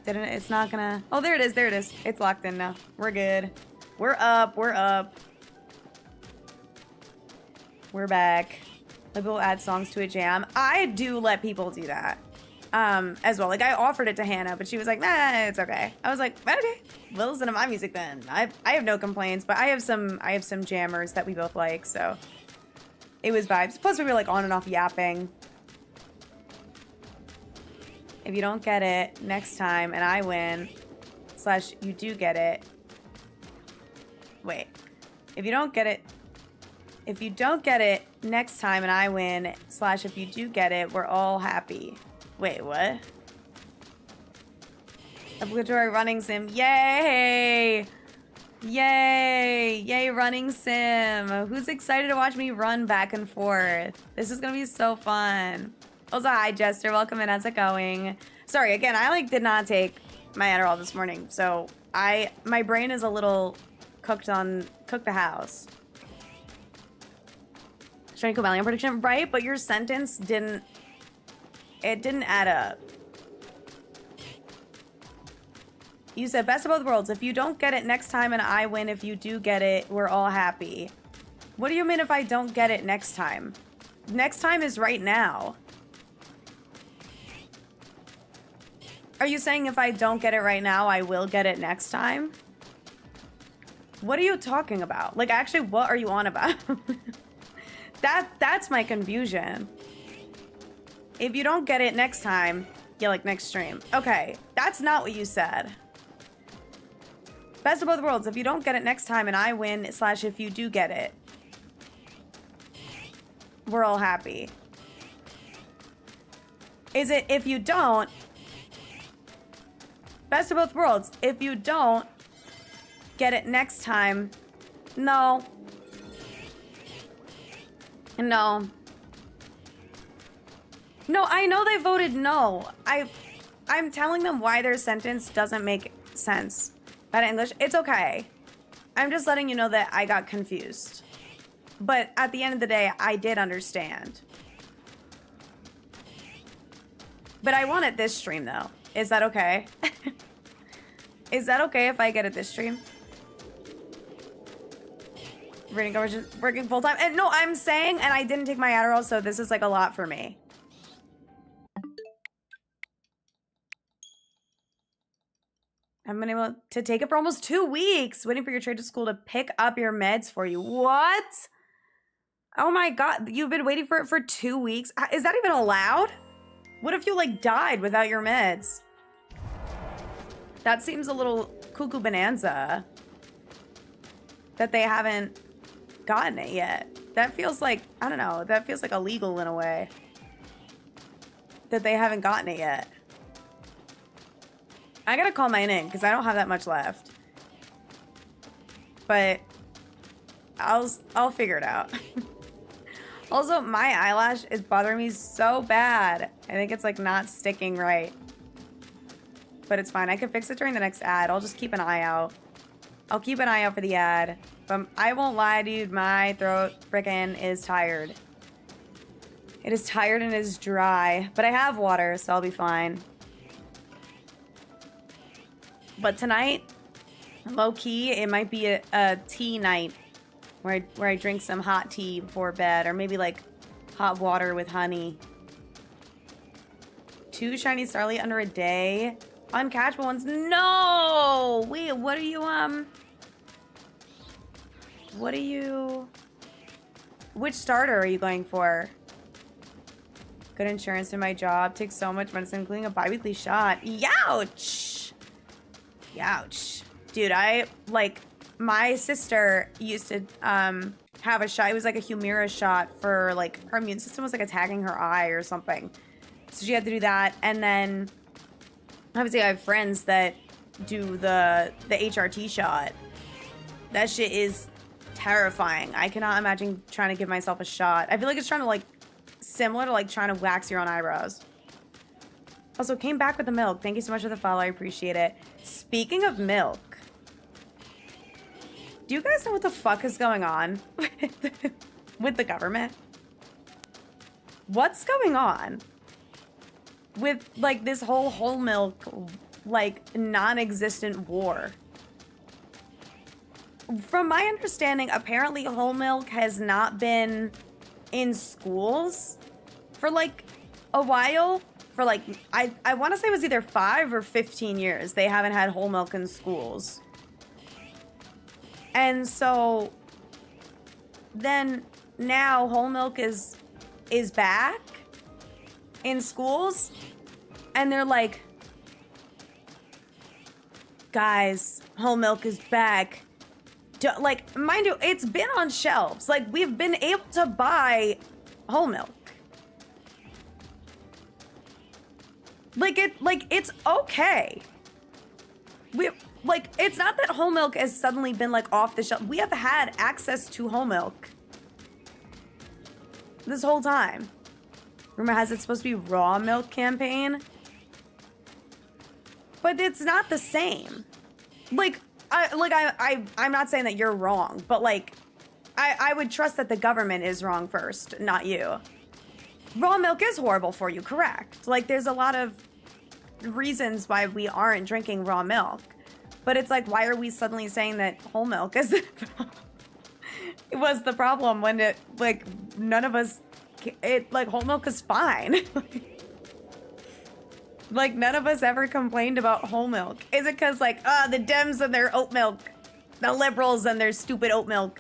Didn't it? It's not gonna... Oh, there it is. There it is. It's locked in now. We're good. We're up. We're up. We're back. Let people add songs to a jam. I do let people do that. As well. Like, I offered it to Hannah, but she was like, nah, it's okay. I was like, okay, we'll listen to my music then. I have no complaints, but I have some jammers that we both like, so It was vibes. Plus, we were like on and off yapping. If you don't get it next time and I win, slash you do get it. Wait. If you don't get it next time and I win, slash if you do get it, we're all happy. Wait, what? Obligatory running sim. Yay! Yay! Yay, running sim. Who's excited to watch me run back and forth? This is gonna be so fun. Also, hi, Jester. Welcome in. How's it going? Sorry, again, I like did not take my Adderall this morning, so my brain is a little cooked the house. Shiny Cobalion prediction, right? But your sentence didn't add up. You said best of both worlds. If you don't get it next time and I win, if you do get it, we're all happy. What do you mean if I don't get it next time? Next time is right now. Are you saying if I don't get it right now, I will get it next time? What are you talking about? Like, actually, what are you on about? That's my confusion. If you don't get it next time, yeah, like next stream. Okay, that's not what you said. Best of both worlds. If you don't get it next time and I win, slash if you do get it, we're all happy. Is it if you don't? Best of both worlds. If you don't get it next time, no. No. No, I know they voted no. I'm telling them why their sentence doesn't make sense. Bad English, it's okay. I'm just letting you know that I got confused. But at the end of the day, I did understand. But I want it this stream, though. Is that okay? Is that okay if I get it this stream? Reading conversion, working full time. And no, I'm saying, and I didn't take my Adderall, so this is like a lot for me. I haven't been able to take it for almost 2 weeks. Waiting for your trade to school to pick up your meds for you. What? Oh my God. You've been waiting for it for 2 weeks? Is that even allowed? What if you like died without your meds? That seems a little cuckoo bonanza. That they haven't gotten it yet. That feels like, I don't know. That feels like illegal in a way. That they haven't gotten it yet. I gotta call mine in because I don't have that much left. But I'll figure it out. Also, my eyelash is bothering me so bad. I think it's like not sticking right. But it's fine. I can fix it during the next ad. I'll just keep an eye out. I'll keep an eye out for the ad. But I won't lie, dude. My throat frickin' is tired. It is tired and it is dry. But I have water, so I'll be fine. But tonight, low-key, it might be a tea night where I drink some hot tea before bed, or maybe like hot water with honey. 2 shiny Starly under a day. Uncatchable ones. No! Wait, what are you, which starter are you going for? Good insurance in my job. Takes so much medicine, including a bi-weekly shot. Youch! Ouch. Dude, my sister used to have a shot. It was like a Humira shot for like her immune system was like attacking her eye or something. So she had to do that. And then obviously I have friends that do the HRT shot. That shit is terrifying. I cannot imagine trying to give myself a shot. I feel like it's trying to like similar to like trying to wax your own eyebrows. Also, came back with the milk. Thank you so much for the follow. I appreciate it. Speaking of milk, do you guys know what the fuck is going on with the government? What's going on with, like, this whole milk, like, non-existent war? From my understanding, apparently whole milk has not been in schools for, like, a while. For like, I want to say it was either 5 or 15 years they haven't had whole milk in schools. And so then now whole milk is back in schools, and they're like, guys, whole milk is back. Like, mind you, it's been on shelves. Like, we've been able to buy whole milk. It's okay. It's not that whole milk has suddenly been, like, off the shelf. We have had access to whole milk this whole time. Rumor has it's supposed to be raw milk campaign. But it's not the same. I'm not saying that you're wrong, but, like, I would trust that the government is wrong first, not you. Raw milk is horrible for you, correct. Like, there's a lot of reasons why we aren't drinking raw milk. But it's like, why are we suddenly saying that whole milk is it was the problem when it, like, none of us, whole milk is fine. Like, none of us ever complained about whole milk. Is it because, like, the Dems and their oat milk, the liberals and their stupid oat milk?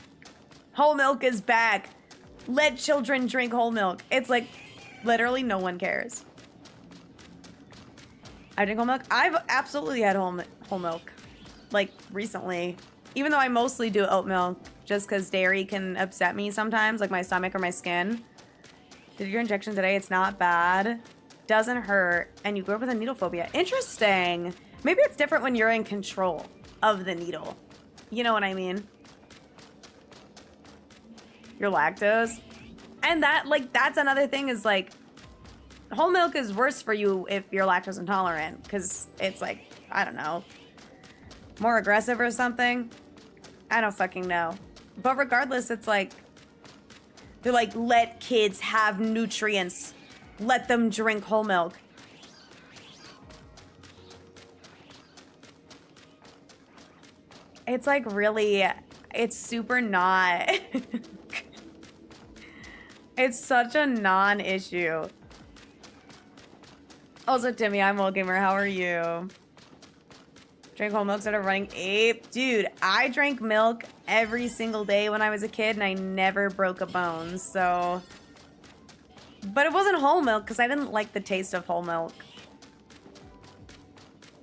Whole milk is back. Let children drink whole milk. It's like, literally no one cares. I drink whole milk. I've absolutely had whole milk, like, recently. Even though I mostly do oat milk, just because dairy can upset me sometimes, like my stomach or my skin. Did your injection today? It's not bad. Doesn't hurt. And you grew up with a needle phobia. Interesting. Maybe it's different when you're in control of the needle. You know what I mean? Your lactose. And that's another thing is, like, whole milk is worse for you if you're lactose intolerant, because it's, like, I don't know, more aggressive or something. I don't fucking know. But regardless, it's like, they're like, let kids have nutrients. Let them drink whole milk. It's like, really, it's super not. It's such a non-issue. Also, Timmy, I'm Will Gamer. How are you? Drink whole milk instead of running ape. Dude, I drank milk every single day when I was a kid, and I never broke a bone, so... But it wasn't whole milk, because I didn't like the taste of whole milk.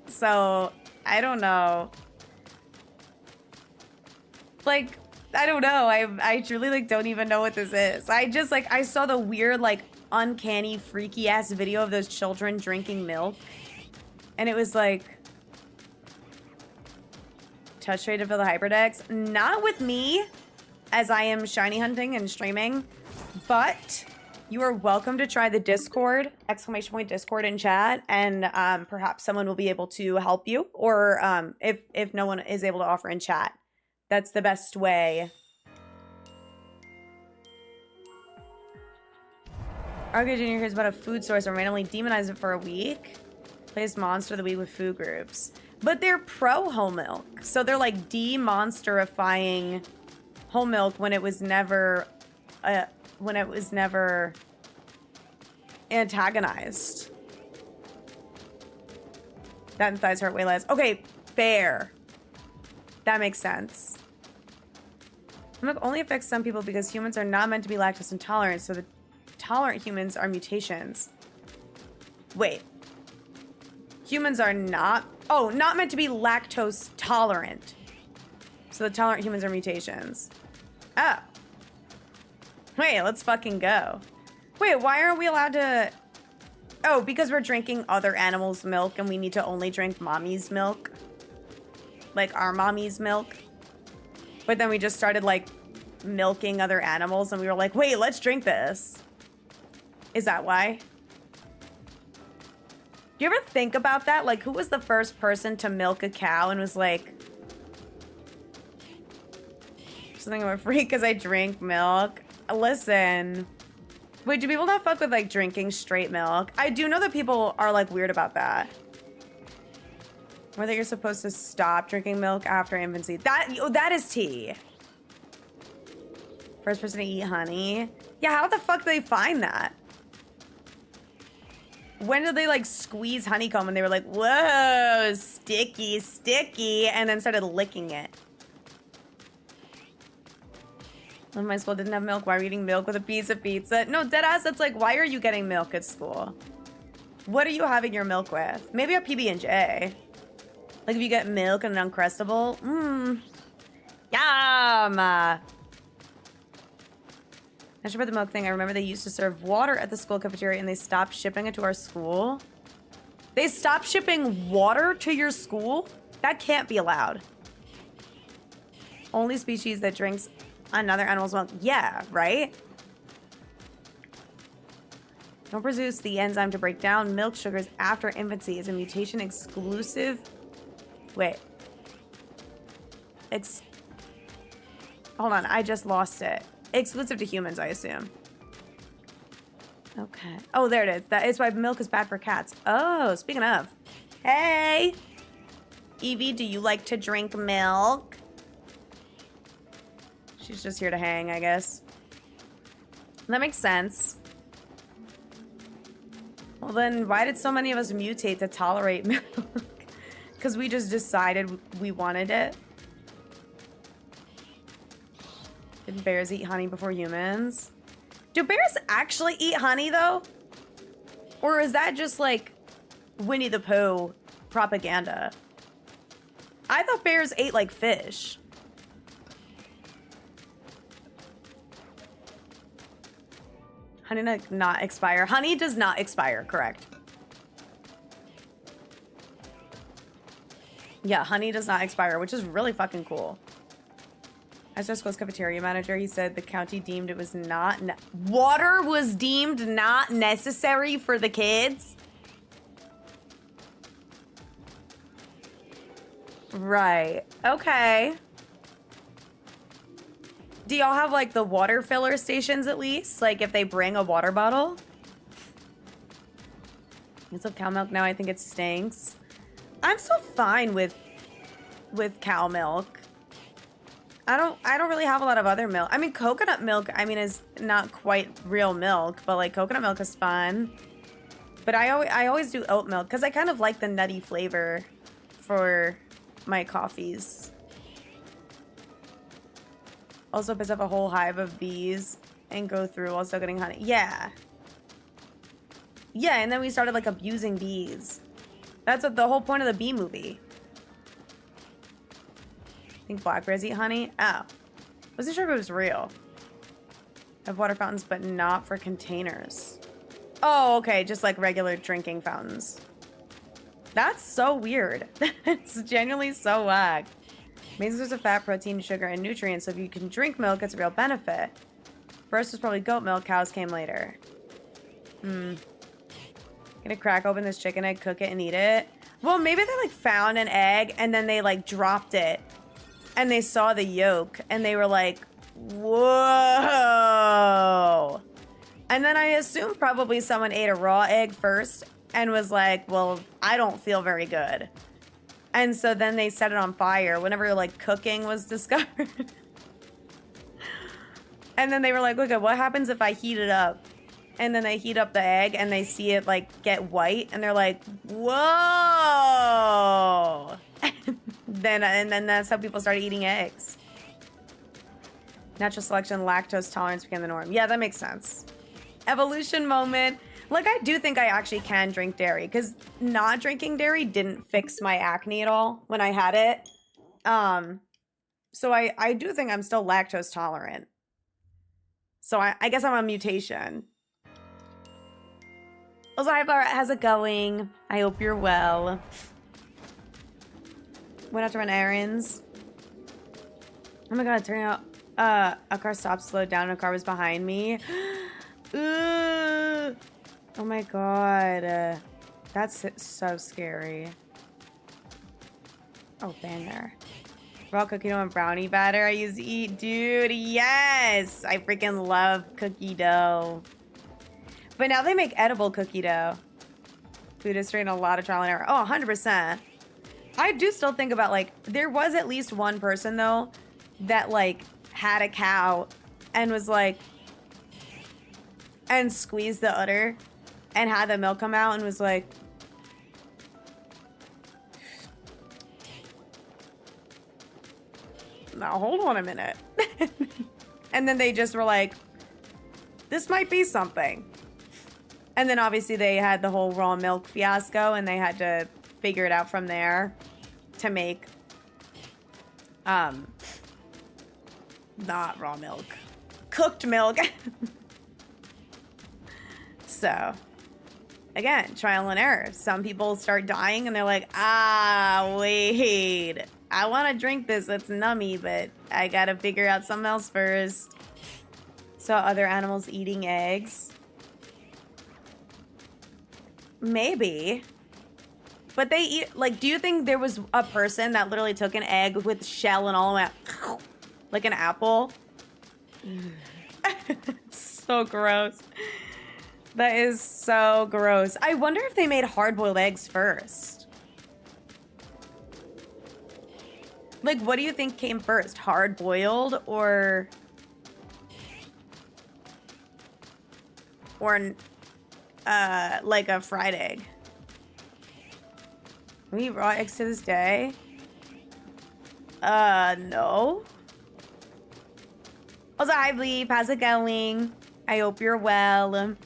So, I don't know. Like, I don't know. I truly, like, don't even know what this is. I just, like, I saw the weird, like, uncanny, freaky-ass video of those children drinking milk. And it was, like... touch rate to fill the hyperdex. Not with me, as I am shiny hunting and streaming. But... you are welcome to try the Discord, ! Discord in chat, and perhaps someone will be able to help you, or if no one is able to offer in chat. That's the best way. RK Jr. hears about a food source and randomly demonize it for a week. Plays Monster of the Week with food groups. But they're pro whole milk, so they're like de-monsterifying whole milk when it was never... antagonized. That and thighs hurt way less. Okay, fair. That makes sense. Milk only affects some people because humans are not meant to be lactose intolerant, so the tolerant humans are mutations. Wait. Humans are not... oh, not meant to be lactose tolerant. So the tolerant humans are mutations. Oh. Wait, let's fucking go. Wait, why aren't we allowed to... oh, because we're drinking other animals' milk and we need to only drink mommy's milk? Like, our mommy's milk? But then we just started, like, milking other animals and we were like, wait, let's drink this. Is that why? Do you ever think about that? Like, who was the first person to milk a cow and was like... something I'm a freak because I drink milk? Listen. Wait, do people not fuck with, like, drinking straight milk? I do know that people are, like, weird about that. Or that you're supposed to stop drinking milk after infancy. That is tea. First person to eat honey. Yeah, how the fuck do they find that? When did they, like, squeeze honeycomb and they were like, whoa, sticky, sticky, and then started licking it? When my school didn't have milk, why are we eating milk with a piece of pizza? No, deadass, it's like, why are you getting milk at school? What are you having your milk with? Maybe a PB&J. Like if you get milk and an Uncrustable. Yum! I should put the milk thing. I remember they used to serve water at the school cafeteria and they stopped shipping it to our school. They stopped shipping water to your school? That can't be allowed. Only species that drinks another animal's milk. Yeah, right? Don't produce the enzyme to break down milk sugars after infancy is a mutation exclusive. Wait. Hold on, I just lost it. Exclusive to humans, I assume. Okay. Oh, there it is. That is why milk is bad for cats. Oh, speaking of. Hey! Evie, do you like to drink milk? She's just here to hang, I guess. That makes sense. Well then, why did so many of us mutate to tolerate milk? Because we just decided we wanted it. Did bears eat honey before humans? Do bears actually eat honey, though? Or is that just, like, Winnie the Pooh propaganda? I thought bears ate, like, fish. Honey not expire. Honey does not expire, correct. Yeah, honey does not expire, which is really fucking cool. As our school's cafeteria manager, he said the county deemed it was not... Water was deemed not necessary for the kids? Right. Okay. Do y'all have, like, the water filler stations at least? Like, if they bring a water bottle? It's of cow milk now. I think it stinks. I'm still fine with cow milk. I don't really have a lot of other milk. I mean, coconut milk, I mean, is not quite real milk, but like coconut milk is fun. But I always do oat milk because I kind of like the nutty flavor for my coffees. Also piss up a whole hive of bees and go through while still getting honey. Yeah. Yeah, and then we started like abusing bees. That's what the whole point of the bee movie. I think blackberries eat honey. Oh. Wasn't sure if it was real. I have water fountains, but not for containers. Oh, okay. Just like regular drinking fountains. That's so weird. It's genuinely so whack. Amazing source of fat, protein, sugar, and nutrients. So if you can drink milk, it's a real benefit. First was probably goat milk. Cows came later. Gonna crack open this chicken egg, cook it, and eat it. Well, maybe they like found an egg and then they like dropped it. And they saw the yolk and they were like, whoa. And then I assume probably someone ate a raw egg first and was like, well, I don't feel very good. And so then they set it on fire whenever like cooking was discovered. And then they were like, okay, what happens if I heat it up? And then they heat up the egg and they see it like get white and they're like, whoa. And then that's how people started eating eggs. Natural selection, lactose tolerance became the norm. Yeah, that makes sense. Evolution moment. Like, I do think I actually can drink dairy because not drinking dairy didn't fix my acne at all when I had it. So I do think I'm still lactose tolerant. So I guess I'm a mutation. Also, hi, Flora. How's it going? I hope you're well. Went out to run errands. Oh my god, turning out a car stopped, slowed down, and a car was behind me. Ooh. Oh my god. That's so scary. Oh, banger. Raw cookie dough and brownie batter I used to eat. Dude, yes! I freaking love cookie dough. But now they make edible cookie dough. Food history and a lot of trial and error. Oh, 100%. I do still think about, like, there was at least one person, though, that, like, had a cow and was, like, and squeezed the udder and had the milk come out and was like, now hold on a minute. And then they just were like, this might be something. And then obviously they had the whole raw milk fiasco and they had to figure it out from there to make not raw milk, cooked milk. So again, trial and error. Some people start dying and they're like, wait, I want to drink this. It's nummy, but I got to figure out something else first. Saw other animals eating eggs. Maybe. But they eat, like, do you think there was a person that literally took an egg with shell and all went, like an apple? It's so gross. That is so gross. I wonder if they made hard-boiled eggs first. Like, what do you think came first? Hard-boiled or like a fried egg? We eat raw eggs to this day? No. Also, hi, Bleep. How's it going? I hope you're well.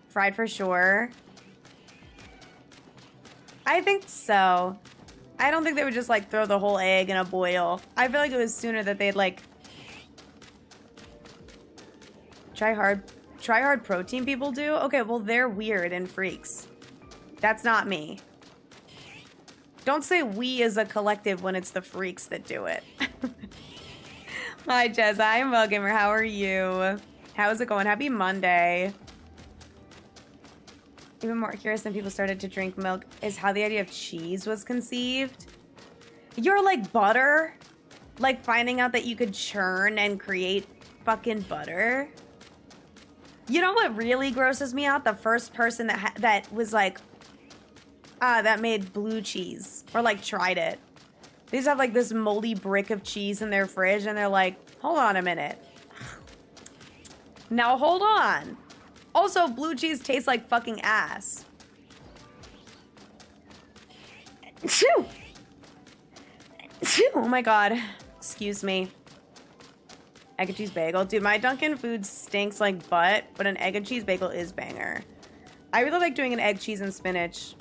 Fried for sure. I think so. I don't think they would just, like, throw the whole egg in a boil. I feel like it was sooner that they'd, like... Try hard protein people do? Okay, well, they're weird and freaks. That's not me. Don't say we as a collective when it's the freaks that do it. Hi, Jez. I'm Gamer. How are you? How's it going? Happy Monday. Even more curious than people started to drink milk is how the idea of cheese was conceived. You're like butter? Like finding out that you could churn and create fucking butter? You know what really grosses me out? The first person that was like, that made blue cheese or like tried it. They just have like this moldy brick of cheese in their fridge and they're like, hold on a minute. Now hold on. Also, blue cheese tastes like fucking ass. Phew. Phew. Oh my god. Excuse me. Egg and cheese bagel. Dude, my Dunkin' food stinks like butt, but an egg and cheese bagel is banger. I really like doing an egg, cheese, and spinach.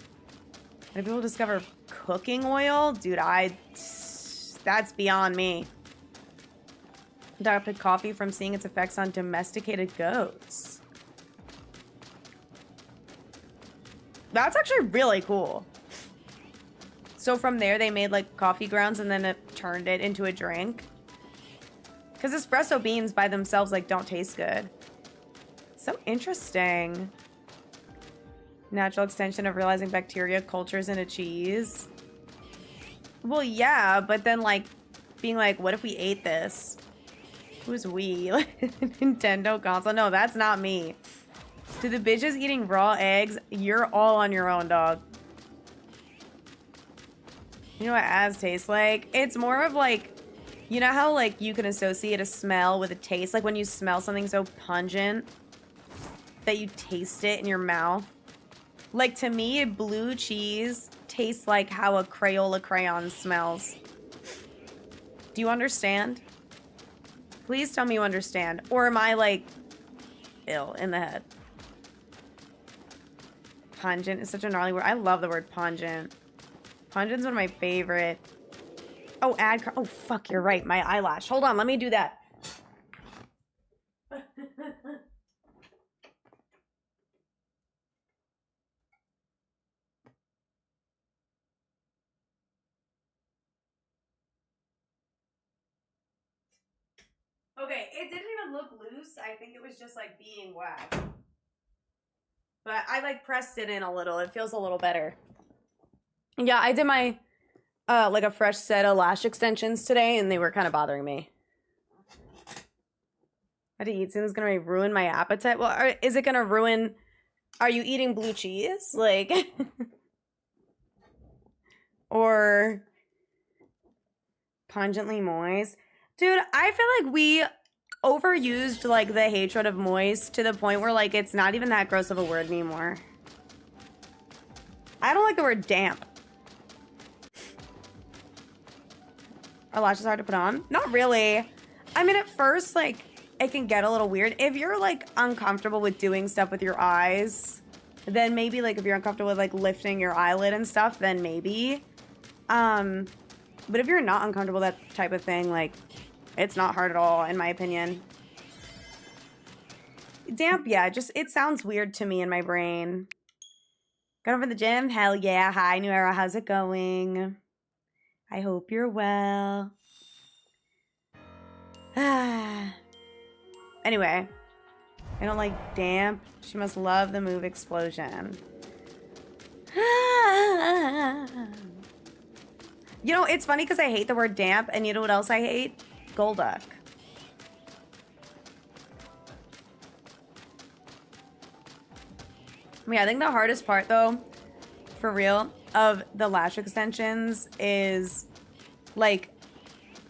And if people discover cooking oil, dude, that's beyond me. Adopted coffee from seeing its effects on domesticated goats. That's actually really cool. So from there, they made like coffee grounds and then it turned it into a drink. Because espresso beans by themselves like don't taste good. So interesting. Natural extension of realizing bacteria cultures into cheese. Well, yeah, but then like being like, what if we ate this? Who's we? Nintendo console? No, that's not me. To the bitches eating raw eggs, you're all on your own, dog. You know what ass tastes like? It's more of like, you know how like you can associate a smell with a taste? Like when you smell something so pungent that you taste it in your mouth. Like to me, blue cheese tastes like how a Crayola crayon smells. Do you understand? Please tell me you understand. Or am I like ill in the head? Pungent is such a gnarly word. I love the word pungent. Pungent's one of my favorite. Oh, oh, fuck, you're right. My eyelash. Hold on, let me do that. Okay, it didn't even look loose. I think it was just like being whacked. But I like pressed it in a little. It feels a little better. Yeah, I did my like a fresh set of lash extensions today and they were kind of bothering me. I had to eat soon. It's gonna ruin my appetite. Well, is it gonna ruin? Are you eating blue cheese? Like, or pungently moist? Dude, I feel like we overused like the hatred of moist to the point where like it's not even that gross of a word anymore. I don't like the word damp. Are lashes hard to put on? Not really. I mean, at first, like, it can get a little weird. If you're like uncomfortable with doing stuff with your eyes, then maybe like if you're uncomfortable with like lifting your eyelid and stuff, then maybe. But if you're not uncomfortable with that type of thing, like it's not hard at all, in my opinion. Damp, yeah, just it sounds weird to me in my brain. Got over the gym? Hell yeah. Hi, New Era. How's it going? I hope you're well. Anyway, I don't like damp. She must love the move explosion. You know, it's funny because I hate the word damp, and you know what else I hate? Golduck. Yeah, I think the hardest part, though, for real, of the lash extensions is, like,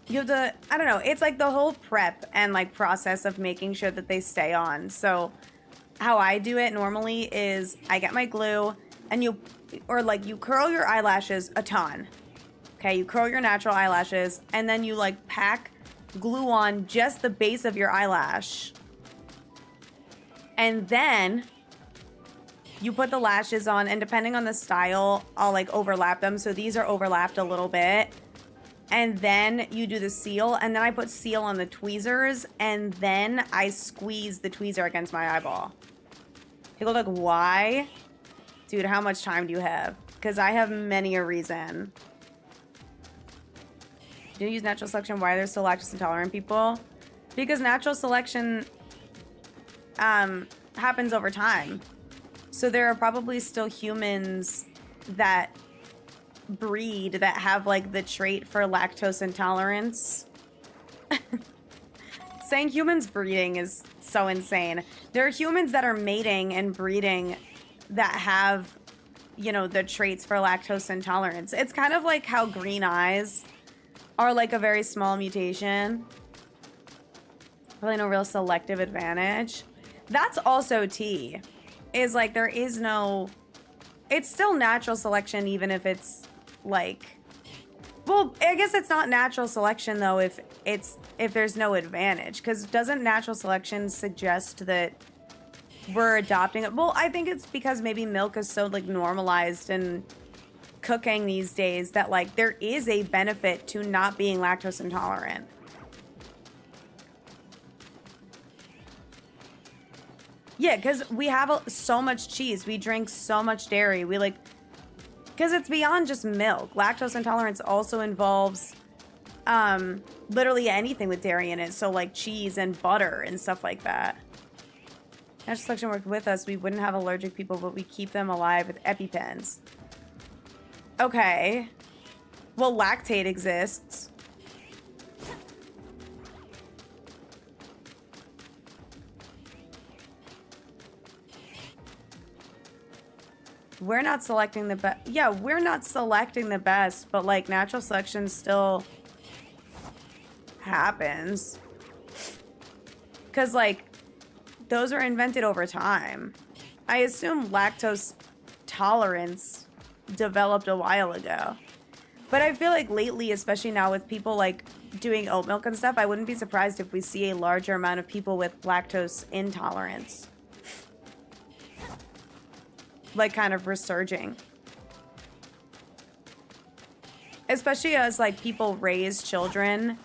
you have to, I don't know, it's like the whole prep and, like, process of making sure that they stay on. So, how I do it normally is I get my glue, and you curl your eyelashes a ton. Okay, you curl your natural eyelashes, and then you, like, pack glue on just the base of your eyelash. And then you put the lashes on, and depending on the style, I'll like overlap them. So these are overlapped a little bit. And then you do the seal, and then I put seal on the tweezers, and then I squeeze the tweezer against my eyeball. People are like, why? Dude, how much time do you have? Because I have many a reason. You use natural selection. Why are there still lactose intolerant people? Because natural selection happens over time. So there are probably still humans that breed that have like the trait for lactose intolerance. Saying humans breeding is so insane. There are humans that are mating and breeding that have, you know, the traits for lactose intolerance. It's kind of like how green eyes are like a very small mutation. Really no real selective advantage. That's also T. Is like there is no, it's still natural selection even if it's like, well, I guess it's not natural selection though if there's no advantage, because doesn't natural selection suggest that we're adopting it? Well, I think it's because maybe milk is so like normalized in cooking these days that like there is a benefit to not being lactose intolerant. Yeah, because we have so much cheese. We drink so much dairy. We like, because it's beyond just milk. Lactose intolerance also involves literally anything with dairy in it. So like cheese and butter and stuff like that. Natural selection worked with us. We wouldn't have allergic people, but we keep them alive with EpiPens. Okay. Well, lactate exists. We're not selecting the best. Yeah, we're not selecting the best, but like natural selection still happens. Because like those were invented over time. I assume lactose tolerance developed a while ago. But I feel like lately, especially now with people like doing oat milk and stuff, I wouldn't be surprised if we see a larger amount of people with lactose intolerance. Like kind of resurging. Especially as like people raise children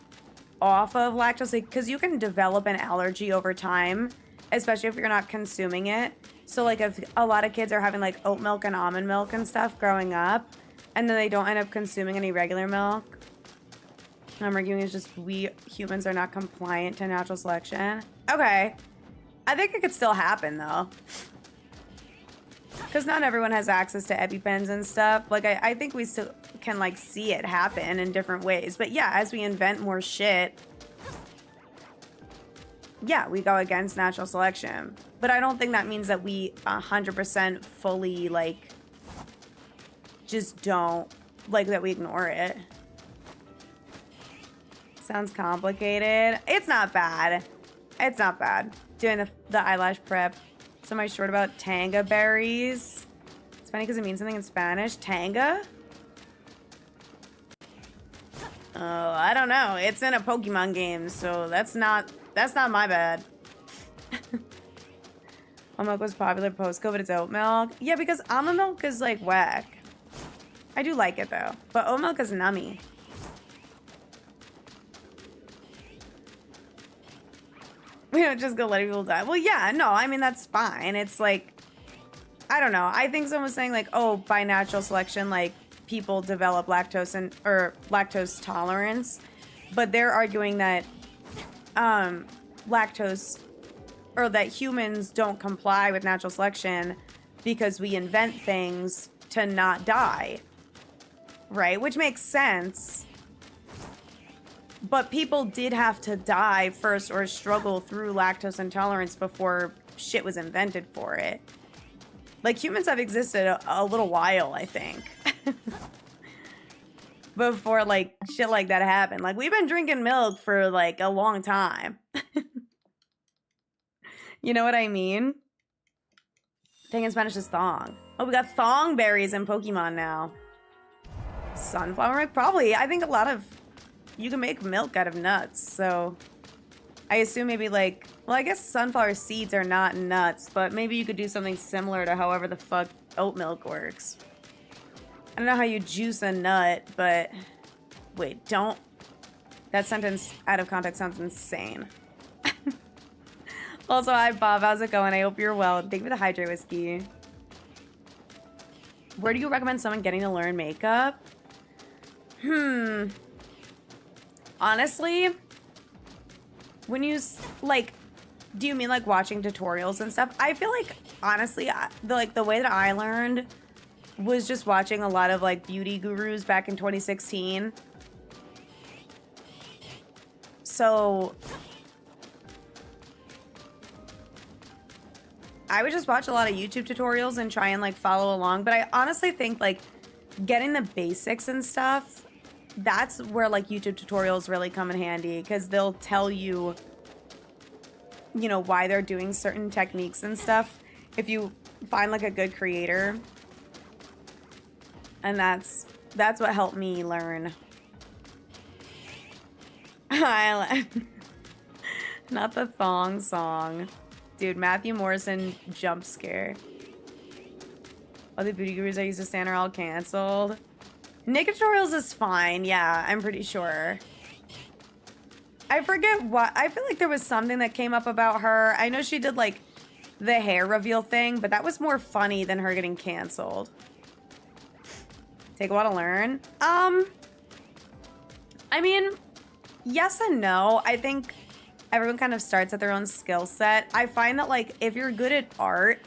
off of lactose, like, because you can develop an allergy over time, especially if you're not consuming it. So like if a lot of kids are having like oat milk and almond milk and stuff growing up, and then they don't end up consuming any regular milk, I'm arguing it's just we humans are not compliant to natural selection. Okay. I think it could still happen though. Because not everyone has access to EpiPens and stuff. Like, I think we still can, like, see it happen in different ways. But, yeah, as we invent more shit, yeah, we go against natural selection. But I don't think that means that we 100% fully, like, just don't, like, that we ignore it. Sounds complicated. It's not bad. It's not bad. Doing the eyelash prep. Somebody short about tanga berries. It's funny because it means something in Spanish. Tanga? Oh, I don't know. It's in a Pokemon game, so that's not That's not my bad. Almond milk was popular post-COVID. It's oat milk. Yeah, because almond milk is like whack. I do like it though, but oat milk is nummy. We don't just go letting people die. Well, yeah, no, I mean, that's fine. It's like, I don't know. I think someone was saying like, oh, by natural selection, like people develop lactose or lactose tolerance, but they're arguing that lactose or that humans don't comply with natural selection because we invent things to not die, right? Which makes sense. But people did have to die first or struggle through lactose intolerance before shit was invented for it. Like, humans have existed a little while, I think. Before, like, shit like that happened. Like, we've been drinking milk for, like, a long time. You know what I mean? Thing in Spanish is thong. Oh, we got thong berries in Pokemon now. Sunflower milk? Probably. I think a lot of... You can make milk out of nuts, so... I assume maybe like... Well, I guess sunflower seeds are not nuts, but maybe you could do something similar to however the fuck oat milk works. I don't know how you juice a nut, but... Wait, don't... That sentence out of context sounds insane. Also, hi Bob, how's it going? I hope you're well. Thank you for the hydrate whiskey. Where do you recommend someone getting to learn makeup? Honestly, when you, like, do you mean, like, watching tutorials and stuff? I feel like, honestly, the way that I learned was just watching a lot of, like, beauty gurus back in 2016. So, I would just watch a lot of YouTube tutorials and try and, like, follow along. But I honestly think, like, getting the basics and stuff... That's where, like, YouTube tutorials really come in handy, because they'll tell you, you know, why they're doing certain techniques and stuff. If you find, like, a good creator. And that's what helped me learn. Not the thong song. Dude, Matthew Morrison jump scare. All the beauty gurus I used to stand are all canceled. Naked tutorials is fine, yeah, I'm pretty sure. I forget what, I feel like there was something that came up about her. I know she did, like, the hair reveal thing, but that was more funny than her getting canceled. Take a while to learn? I mean, yes and no. I think everyone kind of starts at their own skill set. I find that, like, if you're good at art,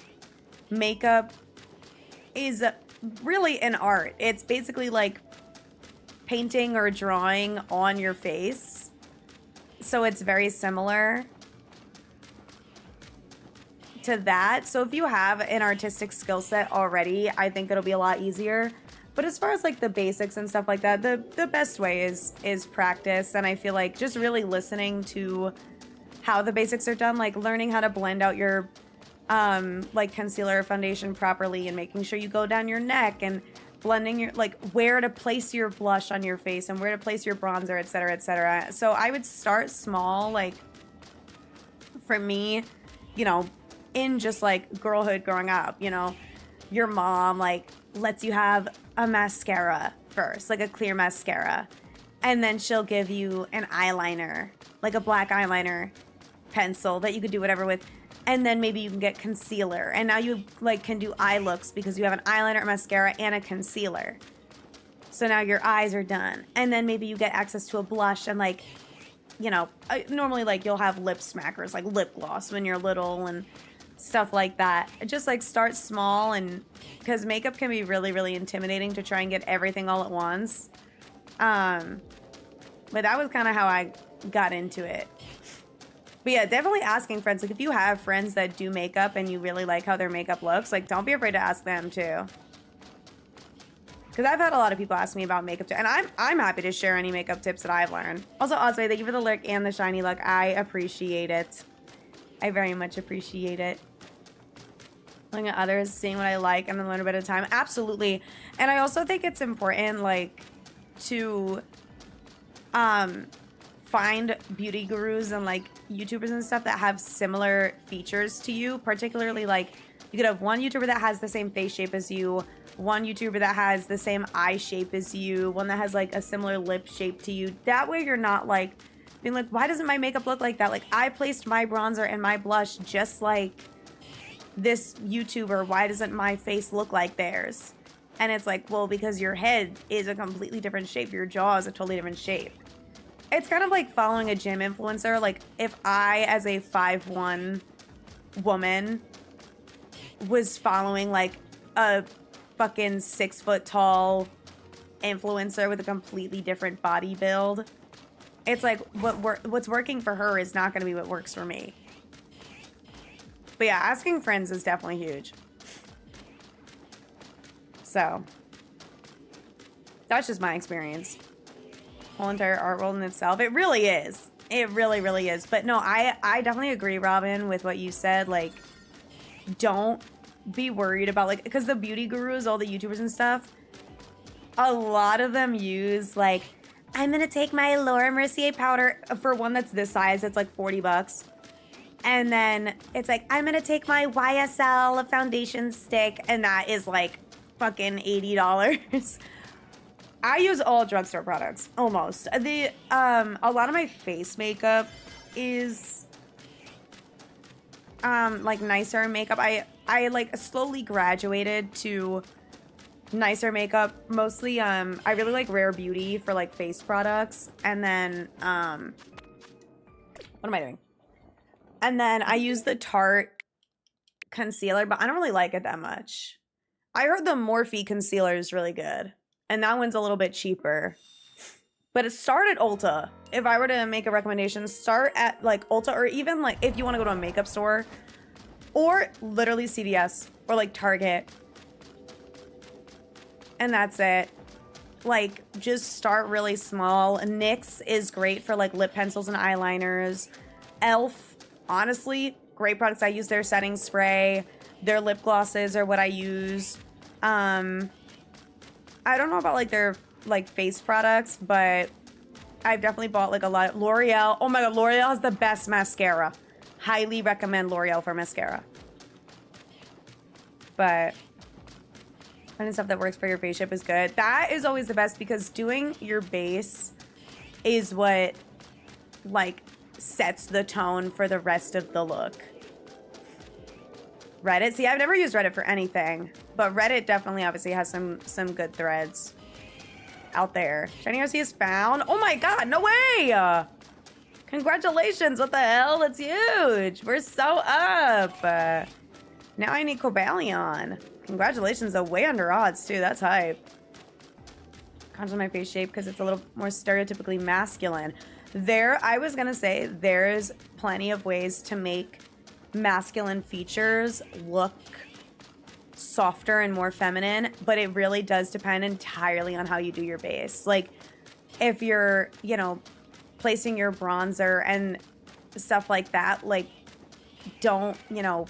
makeup is really an art. It's basically like painting or drawing on your face. So it's very similar to that. So if you have an artistic skill set already, I think it'll be a lot easier. But as far as like the basics and stuff like that, the best way is practice. And I feel like just really listening to how the basics are done, like learning how to blend out your like concealer or foundation properly, and making sure you go down your neck, and blending your, like, where to place your blush on your face and where to place your bronzer, etc., etc. So I would start small, like, for me, you know, in just like girlhood growing up, you know, your mom like lets you have a mascara first, like a clear mascara, and then she'll give you an eyeliner, like a black eyeliner pencil that you could do whatever with. And then maybe you can get concealer. And now you, like, can do eye looks because you have an eyeliner, a mascara, and a concealer. So now your eyes are done. And then maybe you get access to a blush and, like, you know, normally, like, you'll have lip smackers, like lip gloss when you're little and stuff like that. Just, like, start small, and because makeup can be really, really intimidating to try and get everything all at once. But that was kind of how I got into it. But yeah, definitely asking friends. Like, if you have friends that do makeup and you really like how their makeup looks, like, don't be afraid to ask them too. Because I've had a lot of people ask me about makeup too. And I'm happy to share any makeup tips that I've learned. Also, Osway, thank you for the lurk and the shiny look. I appreciate it. I very much appreciate it. Looking at others, seeing what I like, and then learn a bit of time. Absolutely. And I also think it's important, like, to find beauty gurus and like YouTubers and stuff that have similar features to you. Particularly, like, you could have one YouTuber that has the same face shape as you, one YouTuber that has the same eye shape as you, one that has like a similar lip shape to you. That way you're not like being like, why doesn't my makeup look like that? Like, I placed my bronzer and my blush just like this YouTuber. Why doesn't my face look like theirs? And it's like, well, because your head is a completely different shape. Your jaw is a totally different shape. It's kind of like following a gym influencer. Like, if I, as a 5'1" woman, was following like a fucking 6 foot tall influencer with a completely different body build, it's like what's working for her is not going to be what works for me. But yeah, asking friends is definitely huge. So that's just my experience. Whole entire art world in itself. It really is. It really, really is. But no, I definitely agree, Robin, with what you said. Like, don't be worried about, like, because the beauty gurus, all the YouTubers and stuff, a lot of them use like, I'm gonna take my Laura Mercier powder for one that's this size. It's like $40. And then it's like, I'm gonna take my YSL foundation stick, and that is like fucking $80. I use all drugstore products, almost. A lot of my face makeup is like nicer makeup. I like slowly graduated to nicer makeup. Mostly I really like Rare Beauty for like face products. And then what am I doing? And then I use the Tarte concealer, but I don't really like it that much. I heard the Morphe concealer is really good, and that one's a little bit cheaper. But it start at Ulta. If I were to make a recommendation, start at like Ulta, or even like if you want to go to a makeup store, or literally CVS or like Target. And that's it. Like, just start really small. NYX is great for like lip pencils and eyeliners. ELF, honestly, great products. I use their setting spray. Their lip glosses are what I use. I don't know about like their like face products, but I've definitely bought like a lot of L'Oreal. Oh my god, L'Oreal has the best mascara. Highly recommend L'Oreal for mascara. But finding stuff that works for your face shape is good. That is always the best, because doing your base is what like sets the tone for the rest of the look. Reddit. See, I've never used Reddit for anything, but Reddit definitely obviously has some good threads out there. Shiny RC is found. Oh my god, no way! Congratulations, what the hell? That's huge. We're so up. Now I need Cobalion. Congratulations, though. Way under odds, too. That's hype. Contour my face shape because it's a little more stereotypically masculine. I was going to say, there's plenty of ways to make masculine features look softer and more feminine, but it really does depend entirely on how you do your base. Like, if you're, you know, placing your bronzer and stuff like that, like, don't, you know,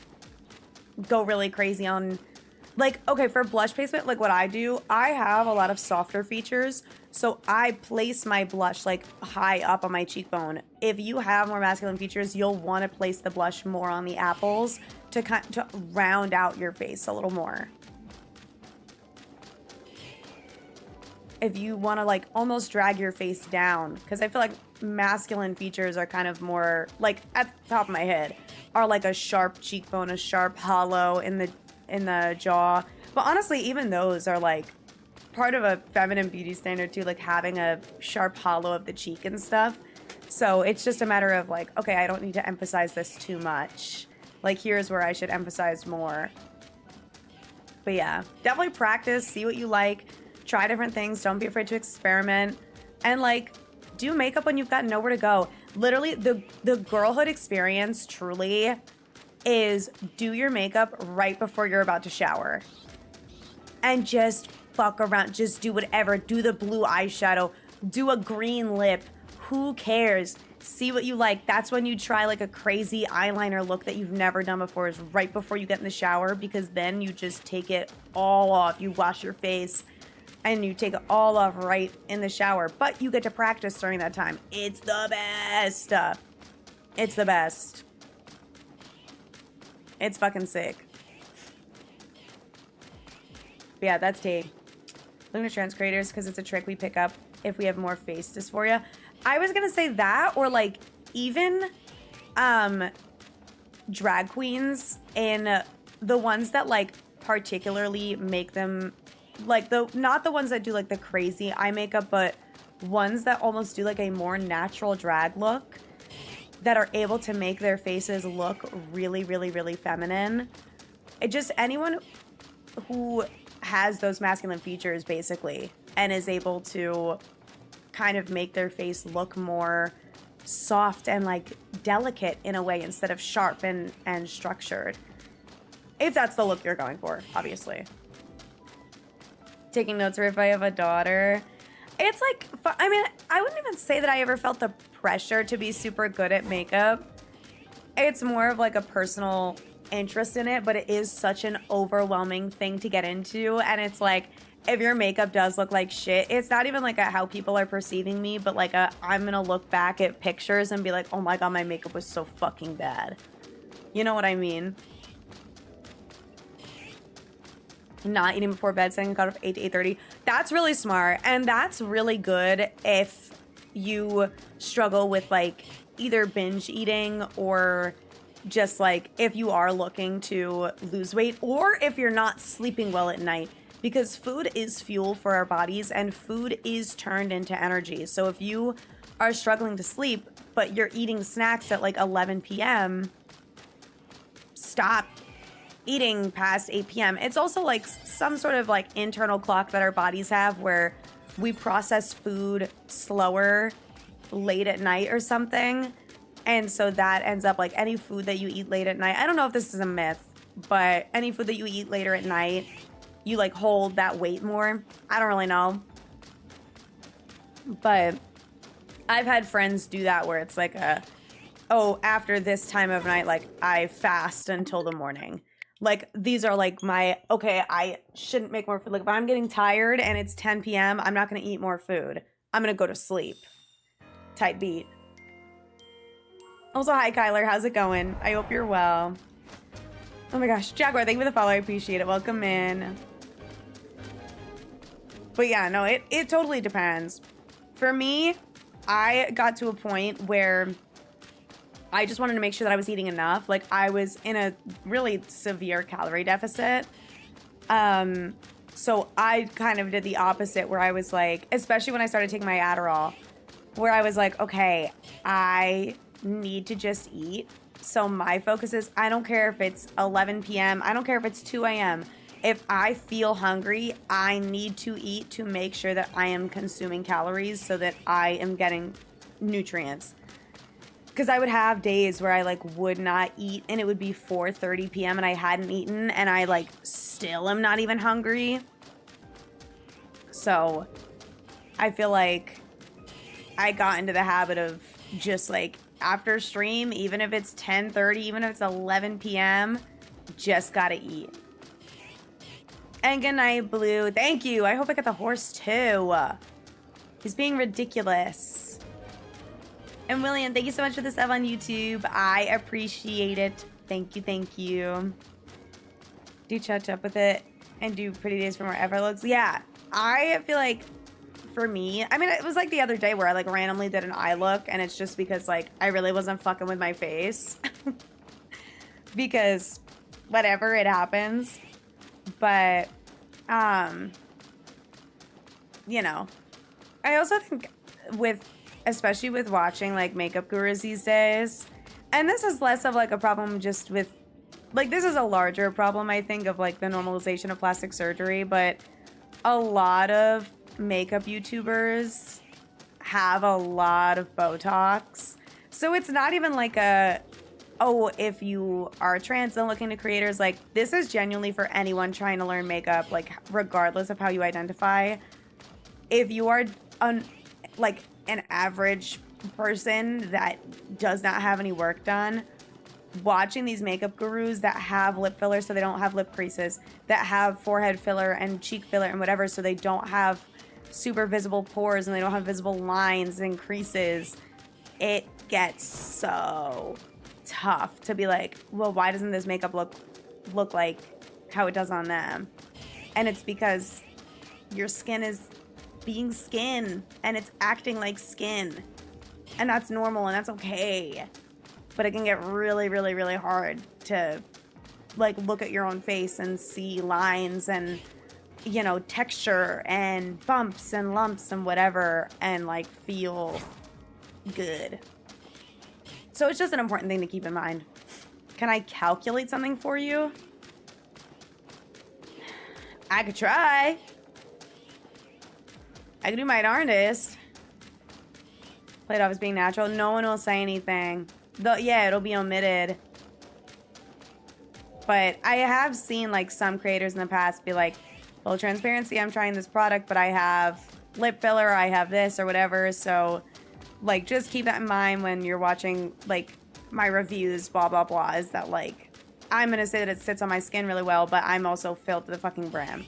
go really crazy on, like, okay, for blush placement, like what I do, I have a lot of softer features, so I place my blush like high up on my cheekbone. If you have more masculine features, you'll want to place the blush more on the apples to round out your face a little more. If you want to like almost drag your face down, because I feel like masculine features are kind of more like, at the top of my head, are like a sharp cheekbone, a sharp hollow in the jaw. But honestly, even those are like part of a feminine beauty standard too, like having a sharp hollow of the cheek and stuff. So it's just a matter of like, okay, I don't need to emphasize this too much. Like, here's where I should emphasize more. But yeah, definitely practice, see what you like, try different things, don't be afraid to experiment, and like, do makeup when you've got nowhere to go. Literally, the girlhood experience truly is do your makeup right before you're about to shower. And just fuck around, just do whatever. Do the blue eyeshadow, do a green lip, who cares? See what you like. That's when you try like a crazy eyeliner look that you've never done before, is right before you get in the shower, because then you just take it all off. You wash your face, and you take it all off right in the shower, but you get to practice during that time. It's the best. It's the best. It's fucking sick. But yeah, that's tea. Lunar Trans creators, because it's a trick we pick up if we have more face dysphoria. I was gonna say that, or like even drag queens, and the ones that like particularly make them like not the ones that do like the crazy eye makeup, but ones that almost do like a more natural drag look, that are able to make their faces look really, really, really feminine. It just, anyone who has those masculine features basically and is able to kind of make their face look more soft and like delicate in a way instead of sharp and structured. If that's the look you're going for, obviously. Taking notes, or if I have a daughter. It's like, I mean, I wouldn't even say that I ever felt the pressure to be super good at makeup. It's more of like a personal interest in it, but it is such an overwhelming thing to get into. And it's like, if your makeup does look like shit, it's not even like how people are perceiving me, but like I'm gonna look back at pictures and be like, oh my god, my makeup was so fucking bad. You know what I mean? Not eating before bed, setting a cutoff 8 to 8:30. That's really smart, and that's really good if you struggle with like either binge eating, or just like if you are looking to lose weight, or if you're not sleeping well at night, because food is fuel for our bodies and food is turned into energy. So if you are struggling to sleep but you're eating snacks at like 11 p.m., stop eating past 8 p.m. It's also like some sort of like internal clock that our bodies have where we process food slower late at night or something. And so that ends up like any food that you eat late at night. I don't know if this is a myth, but any food that you eat later at night, you like hold that weight more. I don't really know. But I've had friends do that where it's like after this time of night, like I fast until the morning. Like, these are like I shouldn't make more food. Like, if I'm getting tired and it's 10 p.m., I'm not going to eat more food. I'm going to go to sleep. Tight beat. Also, hi, Kyler. How's it going? I hope you're well. Oh my gosh. Jaguar, thank you for the follow. I appreciate it. Welcome in. But yeah, no, it totally depends. For me, I got to a point where I just wanted to make sure that I was eating enough. Like, I was in a really severe calorie deficit. So I kind of did the opposite, where I was like, especially when I started taking my Adderall, where I was like, okay, I need to just eat. So my focus is, I don't care if it's 11 p.m. I don't care if it's 2 a.m. If I feel hungry, I need to eat to make sure that I am consuming calories so that I am getting nutrients. Because I would have days where I like would not eat and it would be 4:30 p.m. and I hadn't eaten and I like still am not even hungry. So I feel like I got into the habit of just like after stream, even if it's 10:30, even if it's 11 p.m., just gotta eat. And good night, Blue. Thank you. I hope I get the horse too. He's being ridiculous. And William, thank you so much for the sub on YouTube. I appreciate it. Thank you, thank you. Do catch up with it and do pretty days for more Everlooks. Yeah, I feel like for me, I mean, it was like the other day where I like randomly did an eye look, and it's just because like I really wasn't fucking with my face. Because whatever, it happens. But, you know, I also think especially with watching like makeup gurus these days, and this is less of like a problem just with, like, this is a larger problem, I think, of like the normalization of plastic surgery, but a lot of makeup YouTubers have a lot of Botox. So it's not even like if you are trans and looking to creators, like, this is genuinely for anyone trying to learn makeup, like, regardless of how you identify. If you are an average person that does not have any work done, watching these makeup gurus that have lip filler so they don't have lip creases, that have forehead filler and cheek filler and whatever so they don't have super visible pores and they don't have visible lines and creases, it gets so tough to be like, well, why doesn't this makeup look like how it does on them? And it's because your skin is being skin and it's acting like skin, and that's normal and that's okay. But it can get really, really, really hard to like look at your own face and see lines and, you know, texture and bumps and lumps and whatever and like feel good. So it's just an important thing to keep in mind. Can I calculate something for you? I could try. I could do my darndest. Play it off as being natural. No one will say anything. Though, yeah, it'll be omitted. But I have seen like some creators in the past be like, full transparency, I'm trying this product, but I have lip filler, I have this or whatever. So like, just keep that in mind when you're watching like my reviews, blah, blah, blah, is that like, I'm going to say that it sits on my skin really well, but I'm also filled to the fucking brim.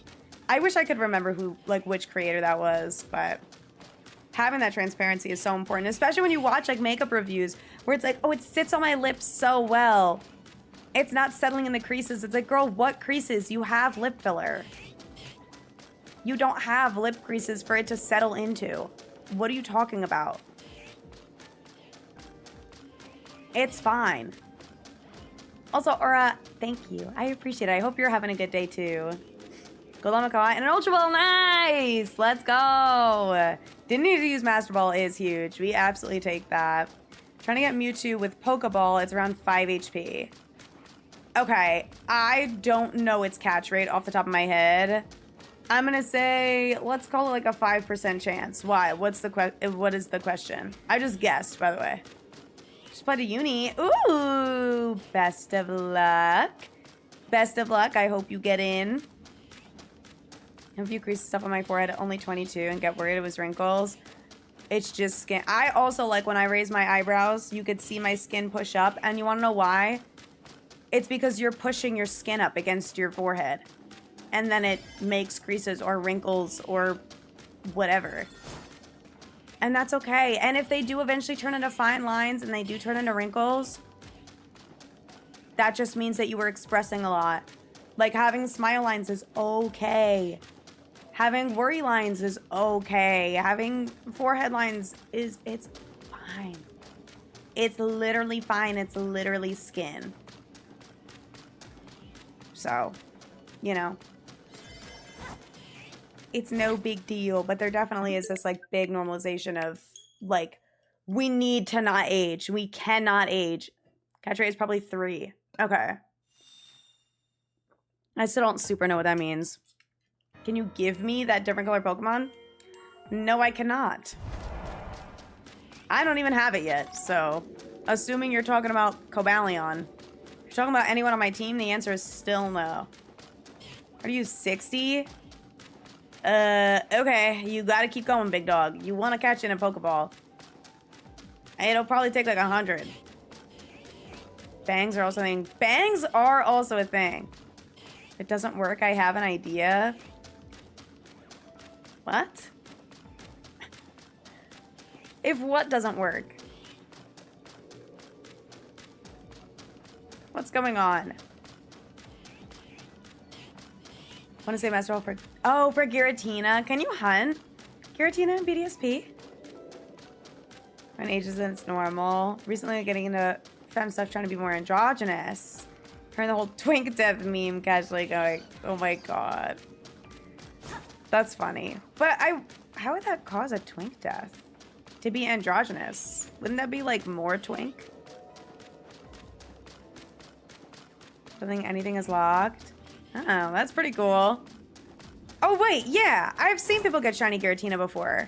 I wish I could remember who, like which creator that was, but having that transparency is so important, especially when you watch like makeup reviews where it's like, oh, it sits on my lips so well. It's not settling in the creases. It's like, girl, what creases? You have lip filler. You don't have lip creases for it to settle into. What are you talking about? It's fine. Also, Aura, thank you. I appreciate it. I hope you're having a good day too. Golamakai and an Ultra Ball. Nice! Let's go! Didn't need to use Master Ball is huge. We absolutely take that. Trying to get Mewtwo with Pokeball. It's around 5 HP. Okay, I don't know its catch rate off the top of my head. I'm gonna say, let's call it like a 5% chance. Why? What is the question? I just guessed, by the way. Just played a uni. Ooh, best of luck. Best of luck. I hope you get in. I have a few creases stuff on my forehead, only 22, and get worried it was wrinkles. It's just skin. I also like when I raise my eyebrows, you could see my skin push up, and you want to know why? It's because you're pushing your skin up against your forehead, and then it makes creases or wrinkles or whatever. And that's okay. And if they do eventually turn into fine lines and they do turn into wrinkles, that just means that you were expressing a lot. Like having smile lines is okay. Having worry lines is okay. Having forehead lines it's fine. It's literally fine. It's literally skin. So, you know, it's no big deal, but there definitely is this like big normalization of like, we need to not age. We cannot age. Catch rate is probably 3. Okay. I still don't super know what that means. Can you give me that different color Pokemon? No, I cannot. I don't even have it yet, so assuming you're talking about Cobalion. If you're talking about anyone on my team, the answer is still no. Are you 60? Okay. You gotta keep going, big dog. You want to catch in a Pokeball. It'll probably take like 100. Bangs are also a thing. Bangs are also a thing. If it doesn't work, I have an idea. What? If what doesn't work? What's going on? Want to say Master Ball for... Oh, for Giratina. Can you hunt? Giratina and BDSP? When age isn't normal. Recently getting into femme stuff, trying to be more androgynous. Hearing the whole twink death meme casually going, oh my god. That's funny. But how would that cause a twink death? To be androgynous? Wouldn't that be like more twink? Don't think anything is locked. Oh, that's pretty cool. Oh wait, yeah. I've seen people get shiny Giratina before.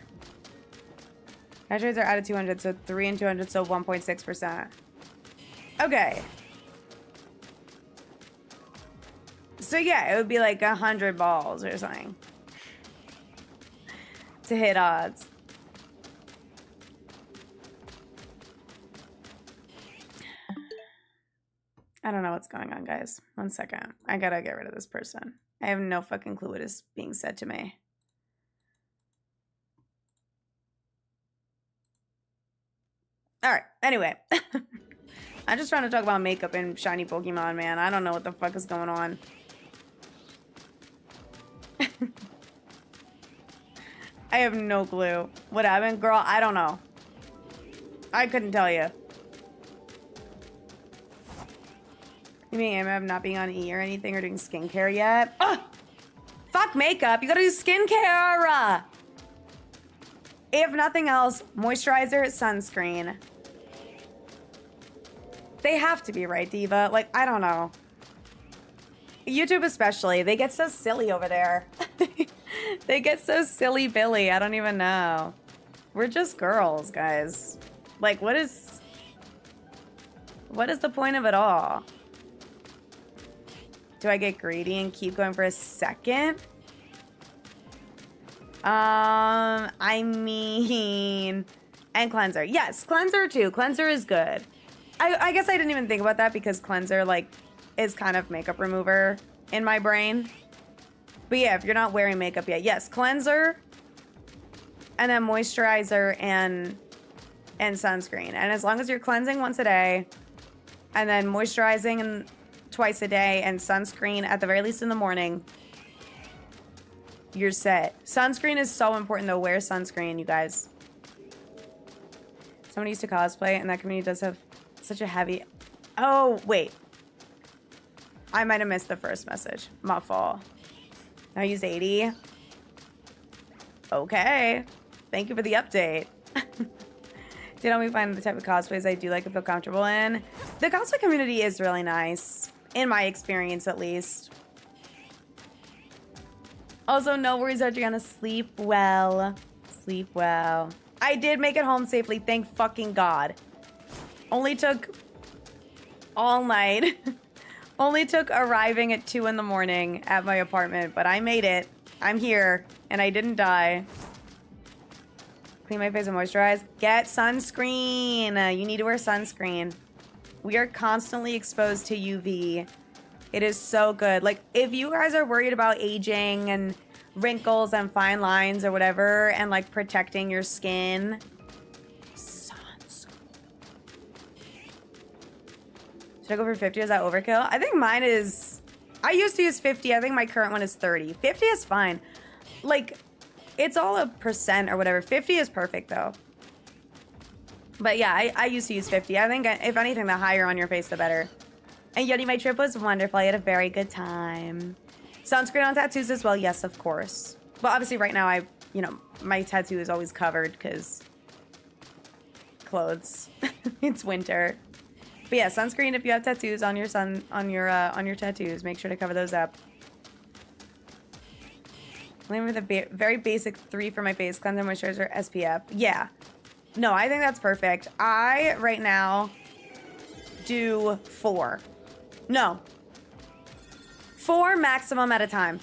Catch rates are out of 200, so 3 and 200, so 1.6%. Okay. So yeah, it would be like 100 balls or something. To hit odds. I don't know what's going on, guys. 1 second. I gotta get rid of this person. I have no fucking clue what is being said to me. All right. Anyway. I'm just trying to talk about makeup and shiny Pokemon, man. I don't know what the fuck is going on. I have no clue. What happened? Girl, I don't know. I couldn't tell you. You mean I'm not being on E or anything or doing skincare yet? Ugh! Fuck makeup. You gotta do skincare. If nothing else, moisturizer, sunscreen. They have to be, right, Diva? Like, I don't know. YouTube especially. They get so silly over there. They get so silly Billy. I don't even know. We're just girls, guys. Like, what is the point of it all? Do I get greedy and keep going for a second? I mean... And cleanser. Yes, cleanser too. Cleanser is good. I guess I didn't even think about that because cleanser, like, is kind of makeup remover in my brain. But yeah, if you're not wearing makeup yet, yes, cleanser, and then moisturizer and sunscreen. And as long as you're cleansing once a day, and then moisturizing and twice a day, and sunscreen at the very least in the morning, you're set. Sunscreen is so important though. Wear sunscreen, you guys. Somebody used to cosplay, and that community does have such a heavy... Oh, wait. I might have missed the first message. My fault. I use 80. Okay. Thank you for the update. Did help me find the type of cosplays I do like and feel comfortable in. The cosplay community is really nice. In my experience, at least. Also, no worries, Adriana. Sleep well. Sleep well. I did make it home safely. Thank fucking God. Only took all night. Only took arriving at 2 in the morning at my apartment, but I made it. I'm here, and I didn't die. Clean my face and moisturize. Get sunscreen. You need to wear sunscreen. We are constantly exposed to UV. It is so good. Like, if you guys are worried about aging and wrinkles and fine lines or whatever, and, like, protecting your skin... Should I go for 50? Is that overkill? I think mine is... I used to use 50. I think my current one is 30. 50 is fine. Like, it's all a percent or whatever. 50 is perfect, though. But yeah, I used to use 50. I think, if anything, the higher on your face, the better. And Yeti, my trip was wonderful. I had a very good time. Sunscreen on tattoos as well. Yes, of course. But obviously right now, my tattoo is always covered because clothes. It's winter. But yeah, sunscreen if you have tattoos on your tattoos. Make sure to cover those up. Only with a very basic 3 for my face. Cleanser, moisturizer, SPF. Yeah. No, I think that's perfect. I, right now, do 4. No. 4 maximum at a time.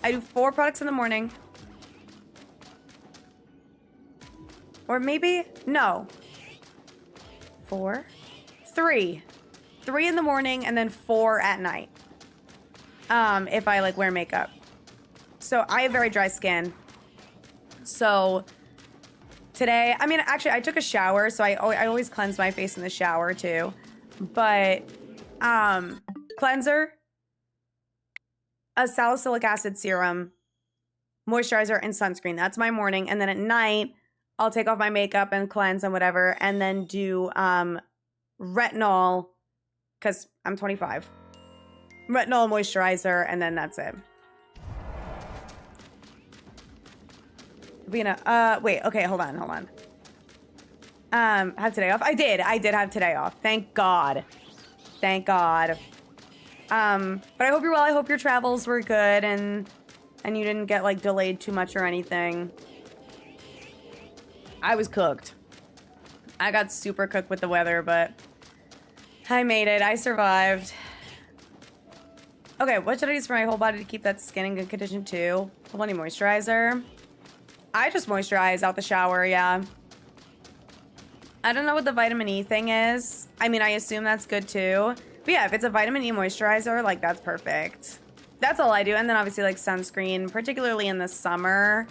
I do 4 products in the morning. Or maybe, no. 4? 3. 3 in the morning and then 4 at night. If I, like, wear makeup. So I have very dry skin. So today, I mean, actually, I took a shower, so I always cleanse my face in the shower, too. But, cleanser, a salicylic acid serum, moisturizer, and sunscreen. That's my morning. And then at night, I'll take off my makeup and cleanse and whatever, and then do retinol, because I'm 25. Retinol, moisturizer, and then that's it. Wait, okay, hold on. Have today off? I did have today off. Thank God. Thank God. But I hope you're well. I hope your travels were good and you didn't get, like, delayed too much or anything. I was cooked. I got super cooked with the weather, but I made it. I survived. Okay, what should I use for my whole body to keep that skin in good condition too? Plenty moisturizer. I just moisturize out the shower, yeah. I don't know what the vitamin E thing is. I mean, I assume that's good too. But yeah, if it's a vitamin E moisturizer, like that's perfect. That's all I do. And then obviously like sunscreen, particularly in the summer.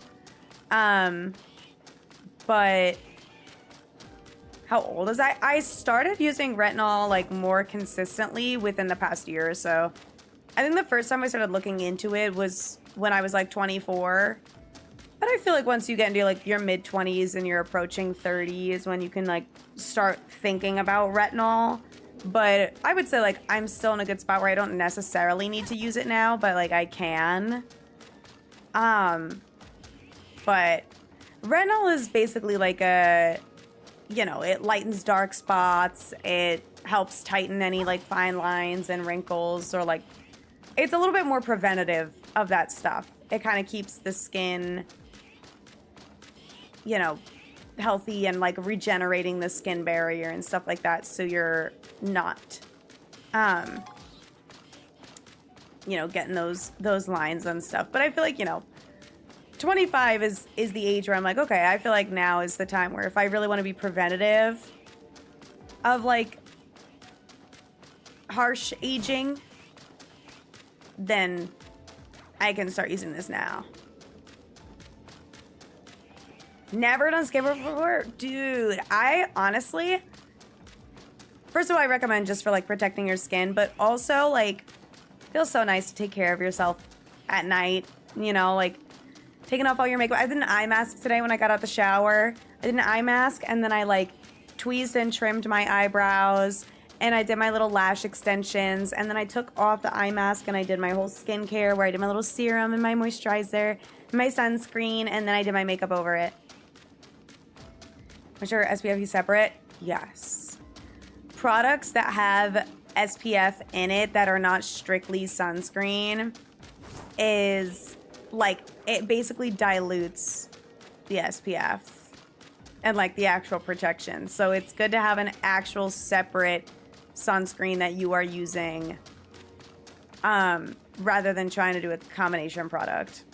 But how old is I? I started using retinol like more consistently within the past year or so. I think the first time I started looking into it was when I was like 24. But I feel like once you get into like your mid 20s and you're approaching 30 is when you can like start thinking about retinol. But I would say like I'm still in a good spot where I don't necessarily need to use it now, but like I can. But retinol is basically like a, you know, it lightens dark spots. It helps tighten any like fine lines and wrinkles, or like it's a little bit more preventative of that stuff. It kind of keeps the skin, you know, healthy and like regenerating the skin barrier and stuff like that, so you're not you know, getting those lines and stuff. But I feel like, you know, 25 is the age where I'm like, okay, I feel like now is the time where if I really want to be preventative of like harsh aging, then I can start using this now. Never done skincare before? Dude, I honestly, first of all, I recommend just for like protecting your skin, but also like feels so nice to take care of yourself at night, you know, like taking off all your makeup. I did an eye mask today when I got out the shower. I did an eye mask and then I like tweezed and trimmed my eyebrows and I did my little lash extensions, and then I took off the eye mask and I did my whole skincare where I did my little serum and my moisturizer and my sunscreen, and then I did my makeup over it. I'm sure SPF is separate. Yes. Products that have SPF in it that are not strictly sunscreen is like, it basically dilutes the SPF and like the actual protection. So it's good to have an actual separate sunscreen that you are using rather than trying to do a combination product.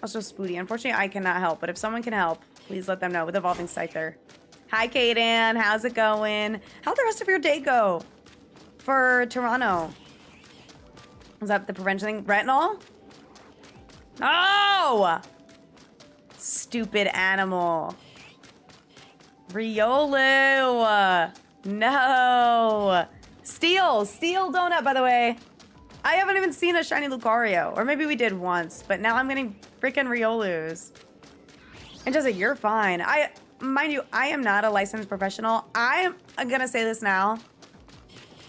Also Spoody. Unfortunately, I cannot help, but if someone can help, please let them know with Evolving Scyther. Hi, Kaden. How's it going? How'd the rest of your day go for Toronto? Was that the prevention thing? Retinol? Oh! Stupid animal. Riolu. No. Steel donut, by the way. I haven't even seen a shiny Lucario. Or maybe we did once, but now I'm getting freaking Riolus. And just like, you're fine. Mind you, I am not a licensed professional. I'm gonna say this now.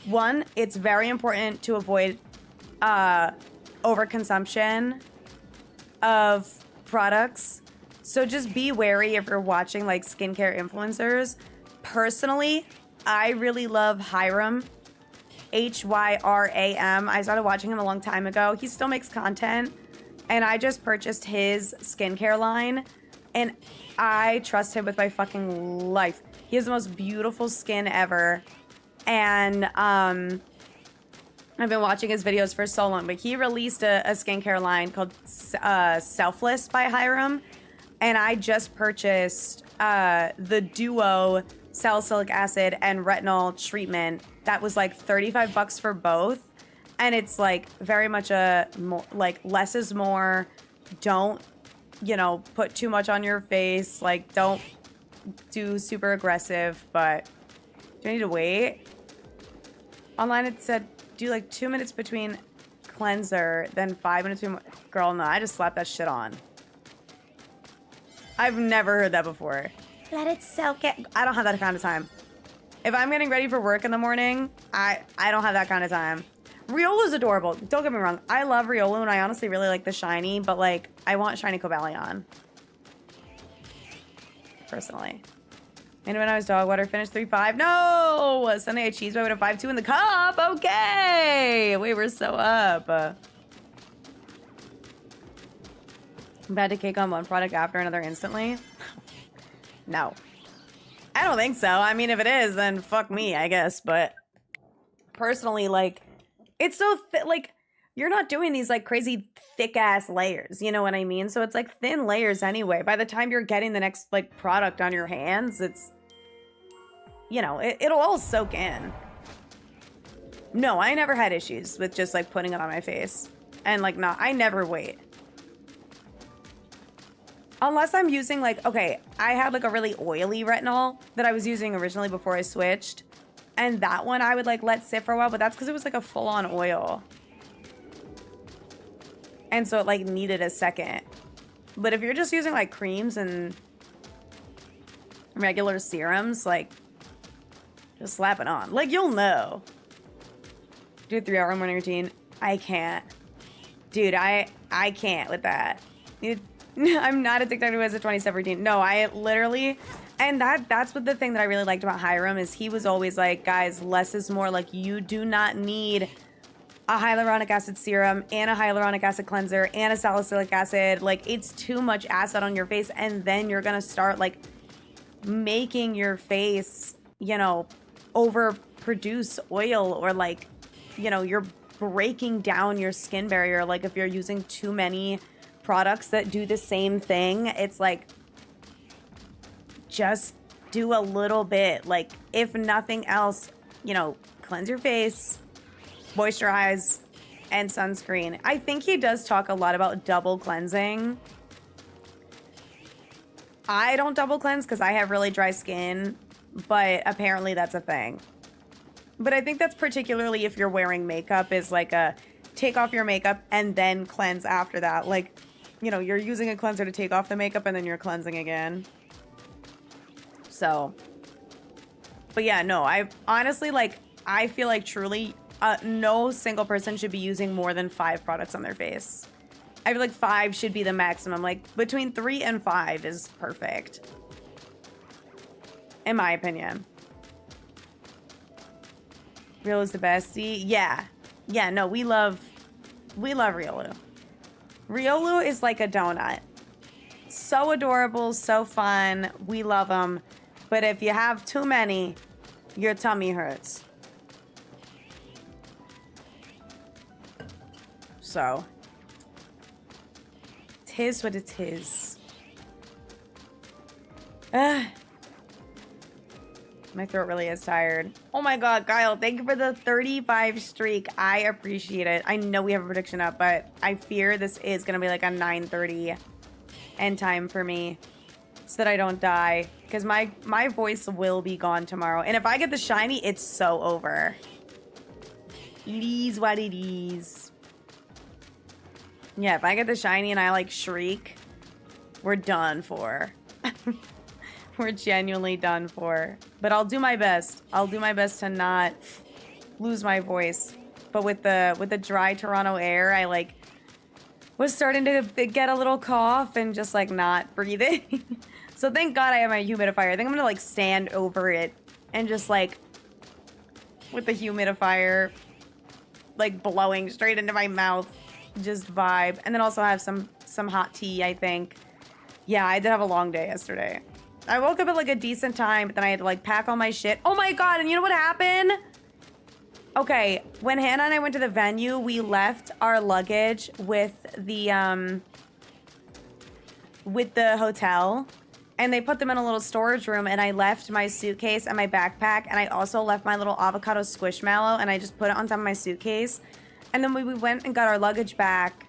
One, it's very important to avoid overconsumption of products. So just be wary if you're watching like skincare influencers. Personally, I really love Hyram. Hyram. I started watching him a long time ago. He still makes content. And I just purchased his skincare line. And I trust him with my fucking life. He has the most beautiful skin ever. And I've been watching his videos for so long. But he released a skincare line called Selfless by Hyram. And I just purchased the Duo salicylic acid and retinol treatment. That was like $35 for both. And it's like very much a more, like less is more. Don't, you know, put too much on your face. Like don't do super aggressive. But do I need to wait? Online it said do like 2 minutes between cleanser, then 5 minutes between. Girl, no, I just slapped that shit on. I've never heard that before. Let it soak it. I don't have that kind of time. If I'm getting ready for work in the morning, I don't have that kind of time. Riolu's adorable. Don't get me wrong. I love Riolu, and I honestly really like the shiny, but like, I want shiny Cobalion. Personally. And when I was dog water, finished 3-5. No! Sunday I cheese with a 5-2 in the cup. Okay! Wait, we're so up. I'm about to cake on one product after another instantly. No. I don't think so. I mean, if it is, then fuck me, I guess. But personally, like, it's so like you're not doing these like crazy thick ass layers, you know what I mean? So it's like thin layers anyway. By the time you're getting the next like product on your hands, it's, you know, it'll all soak in. No, I never had issues with just like putting it on my face. And like I never wait. Unless I'm using like, okay, I had like a really oily retinol that I was using originally before I switched. And that one I would like let sit for a while, but that's because it was like a full-on oil. And so it like needed a second. But if you're just using like creams and regular serums, like just slap it on. Like you'll know. Do a 3-hour morning routine. I can't. Dude, I can't with that. I'm not addicted to it as a 20-step routine. No, I literally, and that's what the thing that I really liked about Hiram is he was always like, guys, less is more. Like you do not need a hyaluronic acid serum and a hyaluronic acid cleanser and a salicylic acid. Like it's too much acid on your face, and then you're gonna start like making your face, you know, overproduce oil, or like, you know, you're breaking down your skin barrier. Like if you're using too many products that do the same thing, it's like just do a little bit. Like if nothing else, you know, cleanse your face, moisturize, and sunscreen. I think he does talk a lot about double cleansing. I don't double cleanse because I have really dry skin, but apparently that's a thing. But I think that's particularly if you're wearing makeup, is like a take off your makeup and then cleanse after that. Like, you know, you're using a cleanser to take off the makeup and then you're cleansing again. So, but yeah, no, I honestly, like, I feel like truly no single person should be using more than 5 products on their face. I feel like 5 should be the maximum. Like between 3 and 5 is perfect, in my opinion. Real is the bestie. Yeah. Yeah, no, we love Riolu. Riolu is like a donut. So adorable, so fun. We love them. But if you have too many, your tummy hurts. So, tis what it is. My throat really is tired. Oh my god, Kyle, thank you for the 35 streak. I appreciate it. I know we have a prediction up, but I fear this is going to be like a 9:30 end time for me so that I don't die. Because my voice will be gone tomorrow. And if I get the shiny, it's so over. It is what it is. Yeah, if I get the shiny and I like shriek, we're done for. We're genuinely done for. But I'll do my best. I'll do my best to not lose my voice. But with the dry Toronto air, I like was starting to get a little cough and just like not breathing. So thank God I have my humidifier. I think I'm gonna like stand over it and just like with the humidifier like blowing straight into my mouth, just vibe. And then also have some hot tea, I think. Yeah, I did have a long day yesterday. I woke up at like a decent time, but then I had to like pack all my shit. Oh my god, and you know what happened? Okay, when Hannah and I went to the venue, we left our luggage with the hotel, and they put them in a little storage room, and I left my suitcase and my backpack, and I also left my little avocado squishmallow, and I just put it on top of my suitcase. And then when we went and got our luggage back,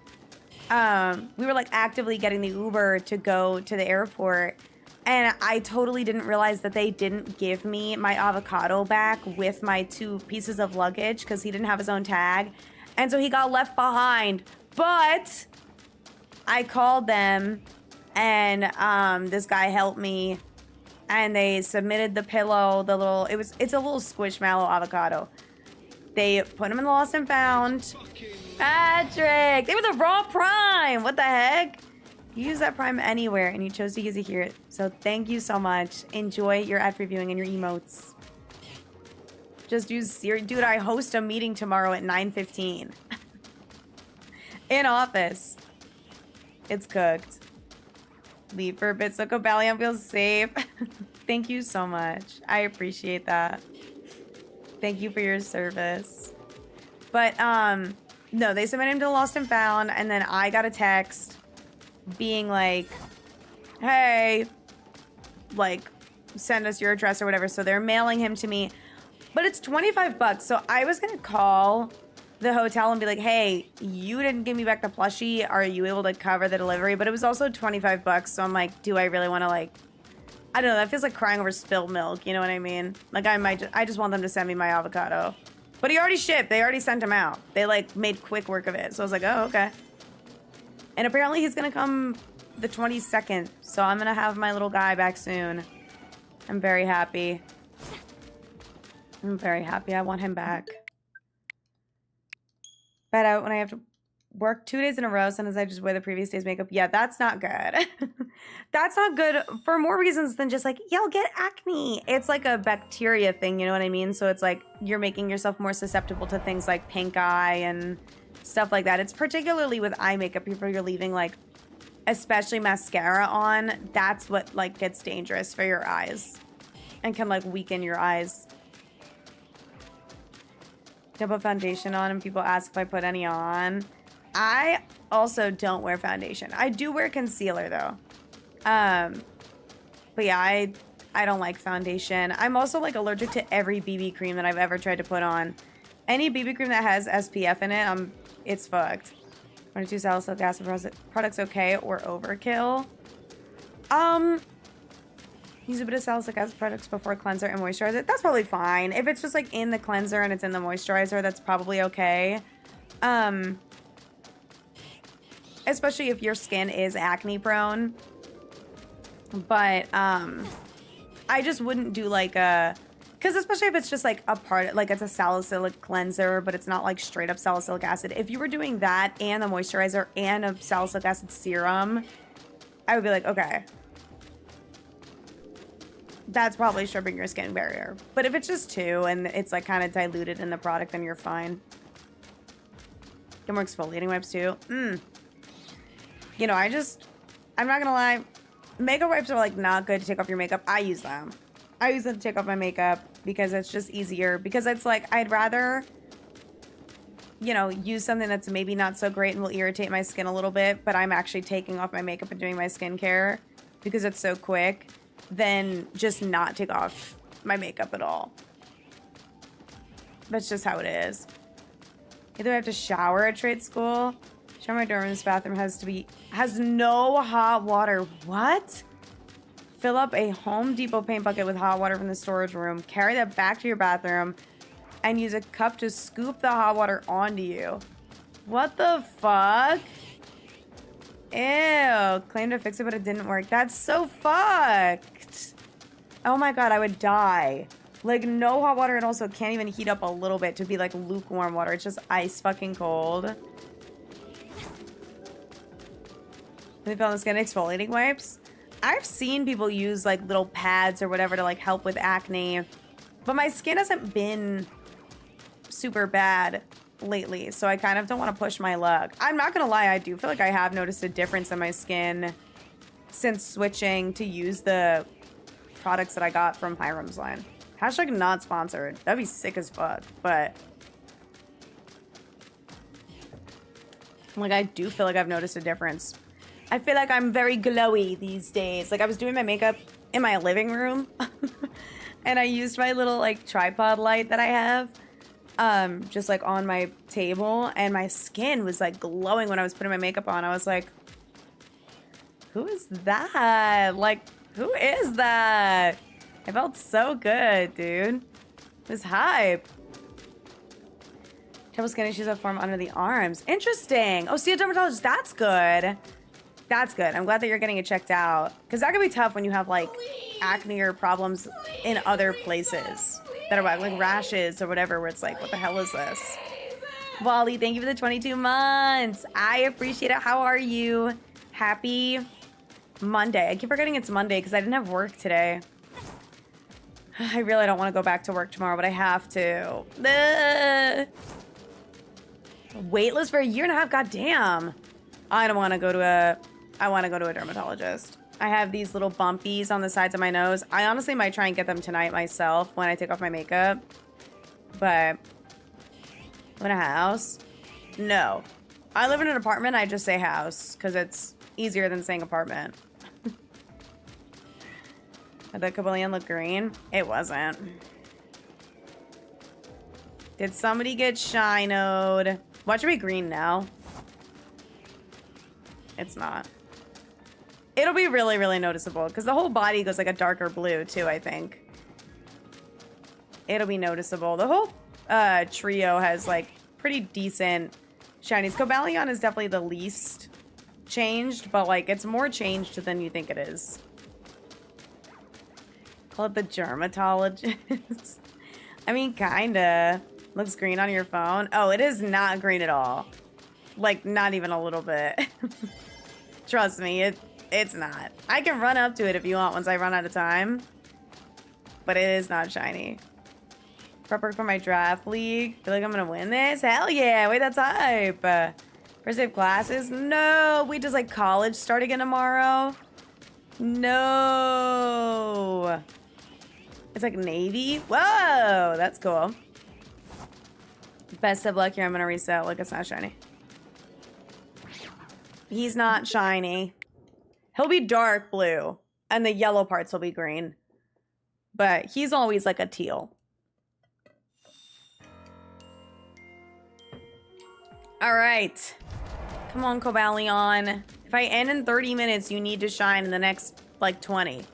we were like actively getting the Uber to go to the airport. And I totally didn't realize that they didn't give me my avocado back with my 2 pieces of luggage because he didn't have his own tag. And so he got left behind. But I called them and this guy helped me. And they submitted the pillow, it's a little squishmallow avocado. They put him in the lost and found. Patrick! They were the raw prime! What the heck? You use that prime anywhere, and you chose to use it here. So thank you so much. Enjoy your ad reviewing and your emotes. Just use Siri. Dude, I host a meeting tomorrow at 9:15. In office. It's cooked. Leave for a bit so Cobalion feels safe. Thank you so much. I appreciate that. Thank you for your service. But, No, they submitted him to Lost and Found, and then I got a text being like, hey, like, send us your address or whatever. So they're mailing him to me. But it's $25. So I was going to call the hotel and be like, hey, you didn't give me back the plushie. Are you able to cover the delivery? But it was also $25. So I'm like, do I really want to, like, I don't know. That feels like crying over spilled milk. You know what I mean? Like, I just want them to send me my avocado. But he already shipped. They already sent him out. They, like, made quick work of it. So I was like, oh, okay. And apparently he's going to come the 22nd. So I'm going to have my little guy back soon. I'm very happy. I'm very happy. I want him back. Bed out when I have to work 2 days in a row. Sometimes I just wear the previous day's makeup. Yeah, that's not good. That's not good for more reasons than just like, you'll get acne. It's like a bacteria thing, you know what I mean? So it's like you're making yourself more susceptible to things like pink eye and stuff like that. It's particularly with eye makeup, people you're leaving like, especially mascara on. That's what like gets dangerous for your eyes and can like weaken your eyes. I put foundation on and people ask if I put any on. I also don't wear foundation. I do wear concealer though. But yeah, I don't like foundation. I'm also like allergic to every BB cream that I've ever tried to put on. Any BB cream that has SPF in it, it's fucked. 1 or 2 salicylic acid products okay or overkill? Use a bit of salicylic acid products before cleanser and moisturizer. That's probably fine. If it's just like in the cleanser and it's in the moisturizer, that's probably okay. Especially if your skin is acne prone. But I just wouldn't do like a, because especially if it's just like a part, like it's a salicylic cleanser, but it's not like straight up salicylic acid. If you were doing that and a moisturizer and a salicylic acid serum, I would be like, okay, that's probably stripping your skin barrier. But if it's just 2 and it's like kind of diluted in the product, then you're fine. Get more exfoliating wipes too. You know, I'm not gonna lie, makeup wipes are like not good to take off your makeup. I use them. I use them to take off my makeup because it's just easier. Because it's like, I'd rather, you know, use something that's maybe not so great and will irritate my skin a little bit, but I'm actually taking off my makeup and doing my skincare because it's so quick, than just not take off my makeup at all. That's just how it is. Either I have to shower at trade school. Shower my dorm room's bathroom has no hot water. What? Fill up a Home Depot paint bucket with hot water from the storage room. Carry that back to your bathroom and use a cup to scoop the hot water onto you. What the fuck? Ew. Claimed to fix it, but it didn't work. That's so fucked. Oh my god, I would die. Like, no hot water, and also can't even heat up a little bit to be like lukewarm water. It's just ice fucking cold. They found the skin exfoliating wipes. I've seen people use like little pads or whatever to like help with acne, but my skin hasn't been super bad lately, so I kind of don't want to push my luck. I'm not gonna lie, I do feel like I have noticed a difference in my skin since switching to use the products that I got from Hiram's line. Hashtag not sponsored. That'd be sick as fuck, but like I do feel like I've noticed a difference. I feel like I'm very glowy these days. Like I was doing my makeup in my living room and I used my little like tripod light that I have just like on my table, and my skin was like glowing when I was putting my makeup on. I was like, who is that? Like, who is that? I felt so good, dude. It was hype. Trouble skin issues that form under the arms. Interesting. Oh, see a dermatologist. That's good. That's good. I'm glad that you're getting it checked out, because that can be tough when you have like acne or problems in other places that are like rashes or whatever, where it's like, what the hell is this? Wally, thank you for the 22 months. I appreciate it. How are you? Happy Monday. I keep forgetting it's Monday because I didn't have work today. I really don't want to go back to work tomorrow, but I have to. Waitlist for a year and a half. Goddamn. I don't want to go to a dermatologist. I have these little bumpies on the sides of my nose. I honestly might try and get them tonight myself when I take off my makeup. But I'm in a house. No. I live in an apartment, I just say house, because it's easier than saying apartment. Did the Cobalion look green? It wasn't. Did somebody get shinoed? Watch it be green now. It's not. It'll be really, really noticeable, because the whole body goes like a darker blue, too, I think. It'll be noticeable. The whole trio has, like, pretty decent shinies. Cobalion is definitely the least changed, but, like, it's more changed than you think it is. Call it the dermatologist. I mean, kinda. Looks green on your phone. Oh, it is not green at all. Like, not even a little bit. Trust me, it's not. I can run up to it if you want once I run out of time. But it is not shiny. Prep for my draft league. Feel like I'm gonna win this? Hell yeah, wait, that's hype. First day of classes? No. Wait, does like college start again tomorrow? No. It's like Navy? Whoa, that's cool. Best of luck here. I'm gonna reset. Look, it's not shiny. He's not shiny. He'll be dark blue, and the yellow parts will be green. But he's always like a teal. All right. Come on, Cobalion. If I end in 30 minutes, you need to shine in the next, like, 20.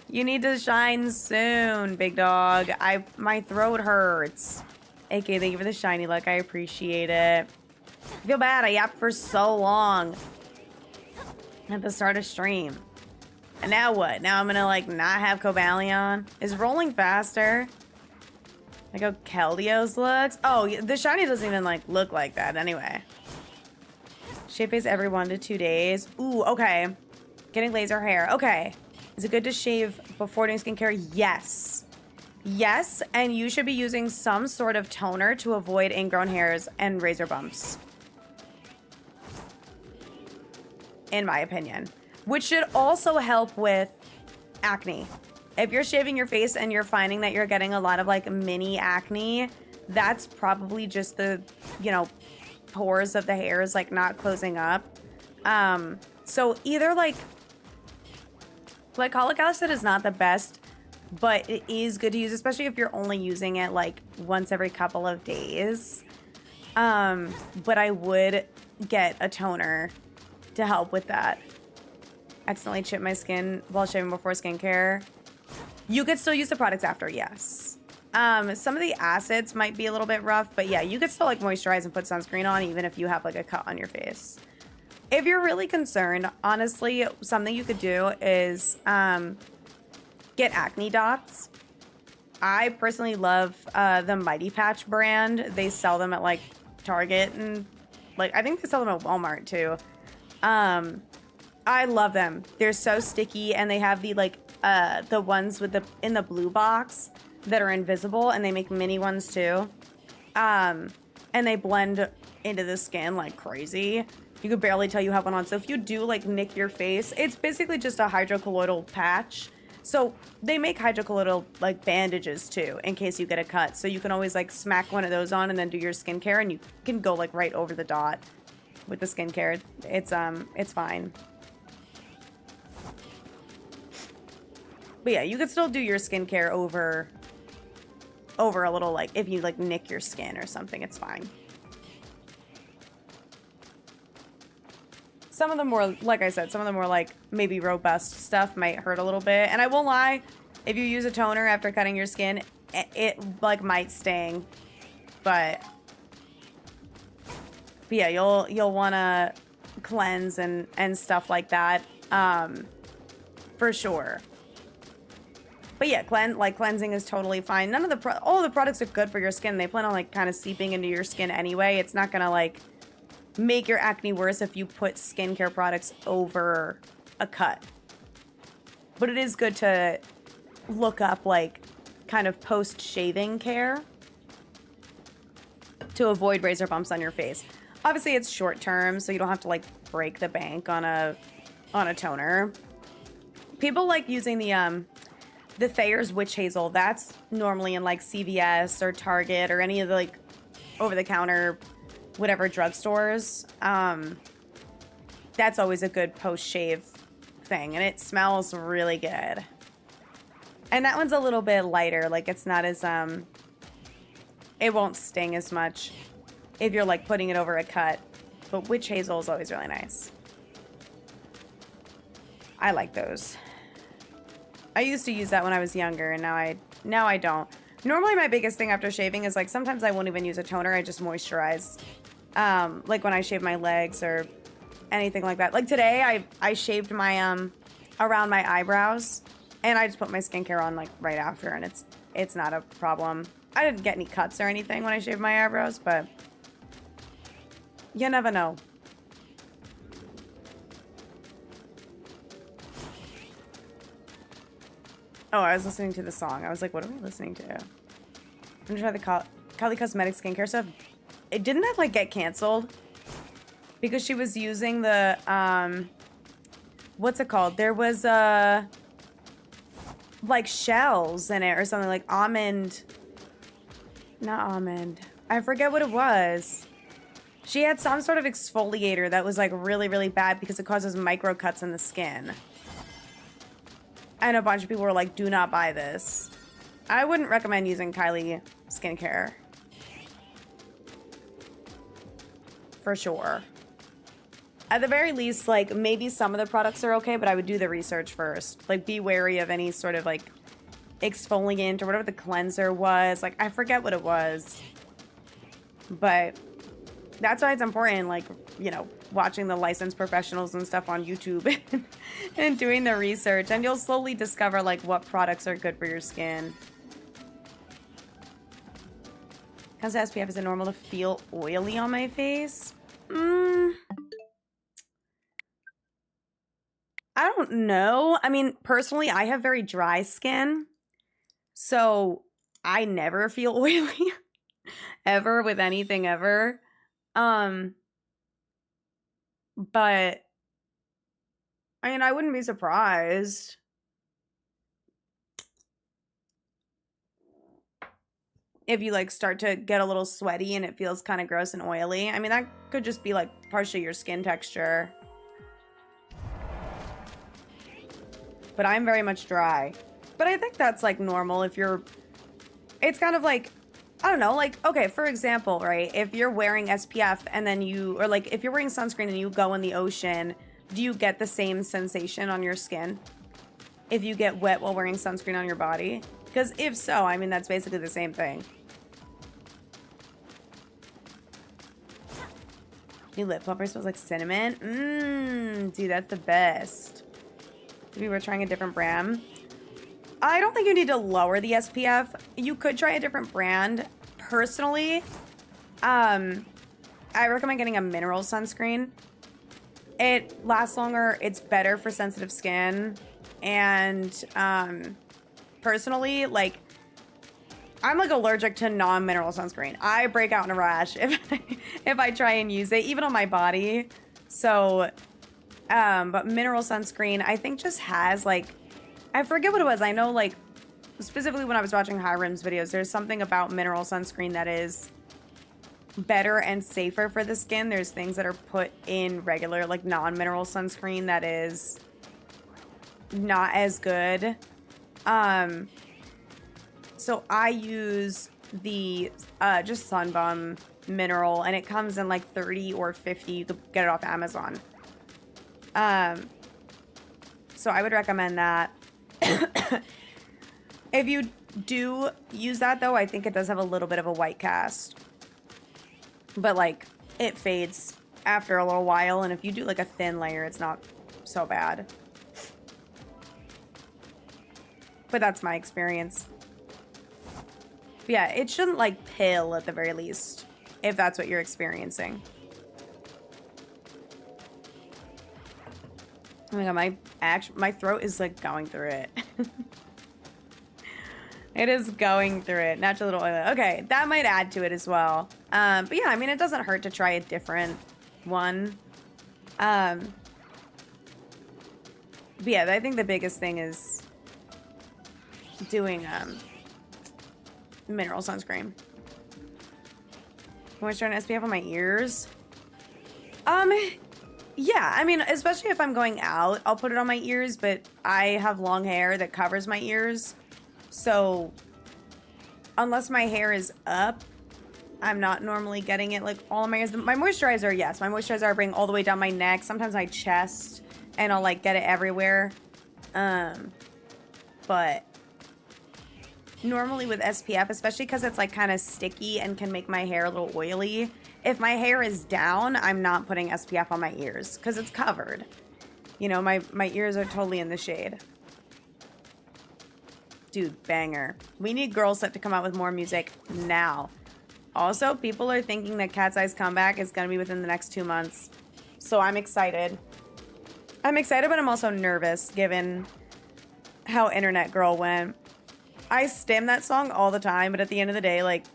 You need to shine soon, big dog. My throat hurts. AK, thank you for the shiny luck. I appreciate it. I feel bad. I yapped for so long at the start of stream. And now what? Now I'm gonna, like, not have Cobalion? Is rolling faster? Like how Keldio's looks? Oh, the shiny doesn't even, like, look like that anyway. Shave face every 1 to 2 days. Ooh, okay. Getting laser hair. Okay. Is it good to shave before doing skincare? Yes. Yes, and you should be using some sort of toner to avoid ingrown hairs and razor bumps. In my opinion. Which should also help with acne. If you're shaving your face and you're finding that you're getting a lot of like mini acne, that's probably just the, you know, pores of the hairs like not closing up. So either like glycolic acid is not the best, but it is good to use, especially if you're only using it like once every couple of days. But I would get a toner to help with that. Accidentally chipped my skin while shaving before skincare. You could still use the products after, yes. Some of the acids might be a little bit rough, but yeah, you could still like moisturize and put sunscreen on even if you have like a cut on your face. If you're really concerned, honestly, something you could do is get acne dots. I personally love the Mighty Patch brand. They sell them at like Target and like I think they sell them at Walmart too. I love them. They're so sticky and they have the like the ones with the in the blue box that are invisible, and they make mini ones too. And they blend into the skin like crazy. You could barely tell you have one on. So if you do like nick your face, it's basically just a hydrocolloidal patch. So they make hydrocolloidal like bandages too in case you get a cut. So you can always like smack one of those on and then do your skincare, and you can go like right over the dot with the skincare. It's fine. But yeah, you could still do your skincare over a little, like, if you, like, nick your skin or something, it's fine. Some of the more, like I said, some of the more, like, maybe robust stuff might hurt a little bit. And I won't lie, if you use a toner after cutting your skin, it like, might sting. But yeah, you'll want to cleanse and stuff like that, for sure. But yeah, cleansing is totally fine. None of the all the products are good for your skin. They plan on like kind of seeping into your skin anyway. It's not gonna like make your acne worse if you put skincare products over a cut. But it is good to look up like kind of post-shaving care to avoid razor bumps on your face. Obviously, it's short term, so you don't have to like break the bank on a toner. People like using the Thayer's Witch Hazel. That's normally in like CVS or Target or any of the like over-the-counter whatever drugstores. That's always a good post-shave thing, and it smells really good. And that one's a little bit lighter, like it's not as it won't sting as much if you're like putting it over a cut. But witch hazel is always really nice. I like those. I used to use that when I was younger, and now I don't. Normally my biggest thing after shaving is like sometimes I won't even use a toner, I just moisturize. Like when I shave my legs or anything like that. Like today I shaved my around my eyebrows, and I just put my skincare on like right after, and it's not a problem. I didn't get any cuts or anything when I shaved my eyebrows, but you never know. Oh, I was listening to the song. I was like, what are we listening to? I'm gonna try the Kylie Cosmetics skincare stuff. It didn't that like get canceled? Because she was using the, what's it called? There was, like shells in it or something, like almond. Not almond. I forget what it was. She had some sort of exfoliator that was like really, really bad because it causes micro cuts in the skin. And a bunch of people were like, do not buy this. I wouldn't recommend using Kylie skincare. For sure. At the very least, like, maybe some of the products are okay, but I would do the research first. Like, be wary of any sort of, like, exfoliant or whatever the cleanser was. Like, I forget what it was. But that's why it's important, like, you know, watching the licensed professionals and stuff on YouTube and doing the research. And you'll slowly discover, like, what products are good for your skin. How's the SPF? Is it normal to feel oily on my face? I don't know. I mean, personally, I have very dry skin. So I never feel oily. Ever with anything ever. But I mean, I wouldn't be surprised. If you like start to get a little sweaty and it feels kind of gross and oily. I mean, that could just be like partially your skin texture. But I'm very much dry. But I think that's like normal if you're, it's kind of like, I don't know, like, okay, for example, right? If you're wearing SPF and then you, or like if you're wearing sunscreen and you go in the ocean, do you get the same sensation on your skin if you get wet while wearing sunscreen on your body? Because if so, I mean, that's basically the same thing. New lip plumper smells like cinnamon. Dude, that's the best. If you were trying a different brand. I don't think you need to lower the SPF. You could try a different brand. Personally, I recommend getting a mineral sunscreen. It lasts longer. It's better for sensitive skin. And personally, like, I'm like allergic to non-mineral sunscreen. I break out in a rash if I try and use it, even on my body. So, but mineral sunscreen, I think just has like, I forget what it was. I know, like, specifically when I was watching Hiram's videos, there's something about mineral sunscreen that is better and safer for the skin. There's things that are put in regular, like, non-mineral sunscreen that is not as good. So I use the just Sunbum mineral, and it comes in like 30 or 50. You could get it off Amazon. So I would recommend that. If you do use that, though, I think it does have a little bit of a white cast. But, like, it fades after a little while. And if you do, like, a thin layer, it's not so bad. But that's my experience. But yeah, it shouldn't, like, pill at the very least, if that's what you're experiencing. Oh my god, my throat is, like, going through it. It is going through it. Natural little oil. Okay, that might add to it as well. But yeah, I mean, it doesn't hurt to try a different one. But yeah, I think the biggest thing is doing mineral sunscreen. Moisture and SPF on my ears. Yeah, I mean, especially if I'm going out, I'll put it on my ears, but I have long hair that covers my ears. So unless my hair is up, I'm not normally getting it like all in my ears. My moisturizer, yes, my moisturizer I bring all the way down my neck, sometimes my chest, and I'll like get it everywhere. But normally with SPF, especially because it's like kind of sticky and can make my hair a little oily, if my hair is down, I'm not putting SPF on my ears because it's covered. You know, my ears are totally in the shade. Dude, banger. We need Girl Set to come out with more music now. Also, people are thinking that Cat's Eye's comeback is going to be within the next 2 months. So I'm excited. I'm excited, but I'm also nervous given how Internet Girl went. I stim that song all the time, but at the end of the day, like,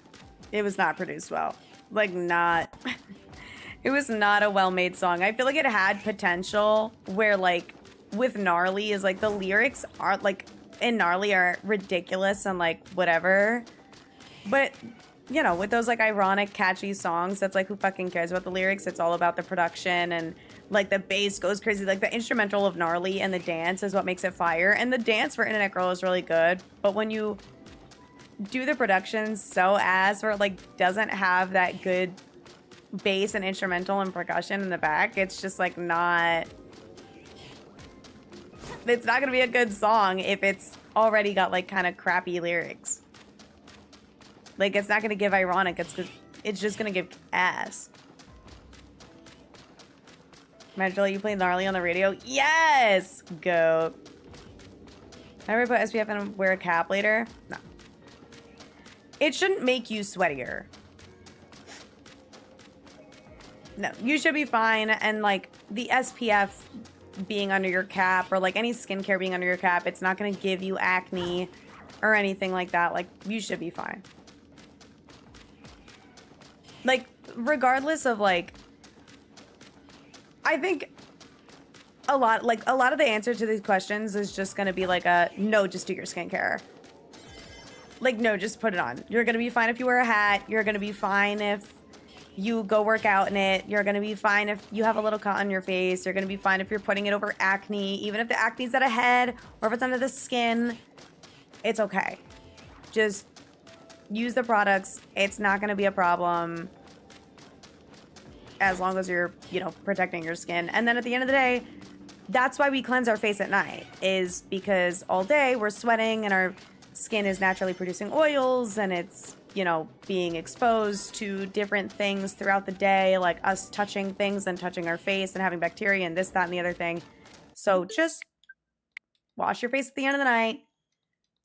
it was not produced well. Like, not... It was not a well-made song. I feel like it had potential where, like, with Gnarly is, like, the lyrics are, like, in Gnarly are ridiculous and, like, whatever. But... you know, with those, like, ironic, catchy songs, that's, like, who fucking cares about the lyrics? It's all about the production and, like, the bass goes crazy. Like, the instrumental of Gnarly and the dance is what makes it fire. And the dance for Internet Girl is really good. But when you do the production so ass where it, like, doesn't have that good bass and instrumental and percussion in the back, it's just, like, not... It's not gonna be a good song if it's already got, like, kind of crappy lyrics. Like, it's not going to give ironic. It's just going to give ass. Imagine you play Gnarly on the radio. Yes! Go. Ever put SPF and wear a cap later? No. It shouldn't make you sweatier. No, you should be fine. And, like, the SPF being under your cap or, like, any skincare being under your cap, it's not going to give you acne or anything like that. Like, you should be fine. Like, regardless of, like, I think a lot of the answer to these questions is just going to be, like, no, just do your skincare. Like, no, just put it on. You're going to be fine if you wear a hat. You're going to be fine if you go work out in it. You're going to be fine if you have a little cut on your face. You're going to be fine if you're putting it over acne. Even if the acne's at a head or if it's under the skin, it's okay. Just... use the products. It's not going to be a problem as long as you're, you know, protecting your skin. And then at the end of the day, that's why we cleanse our face at night, is because all day we're sweating and our skin is naturally producing oils and it's, you know, being exposed to different things throughout the day, like us touching things and touching our face and having bacteria and this, that, and the other thing. So just wash your face at the end of the night.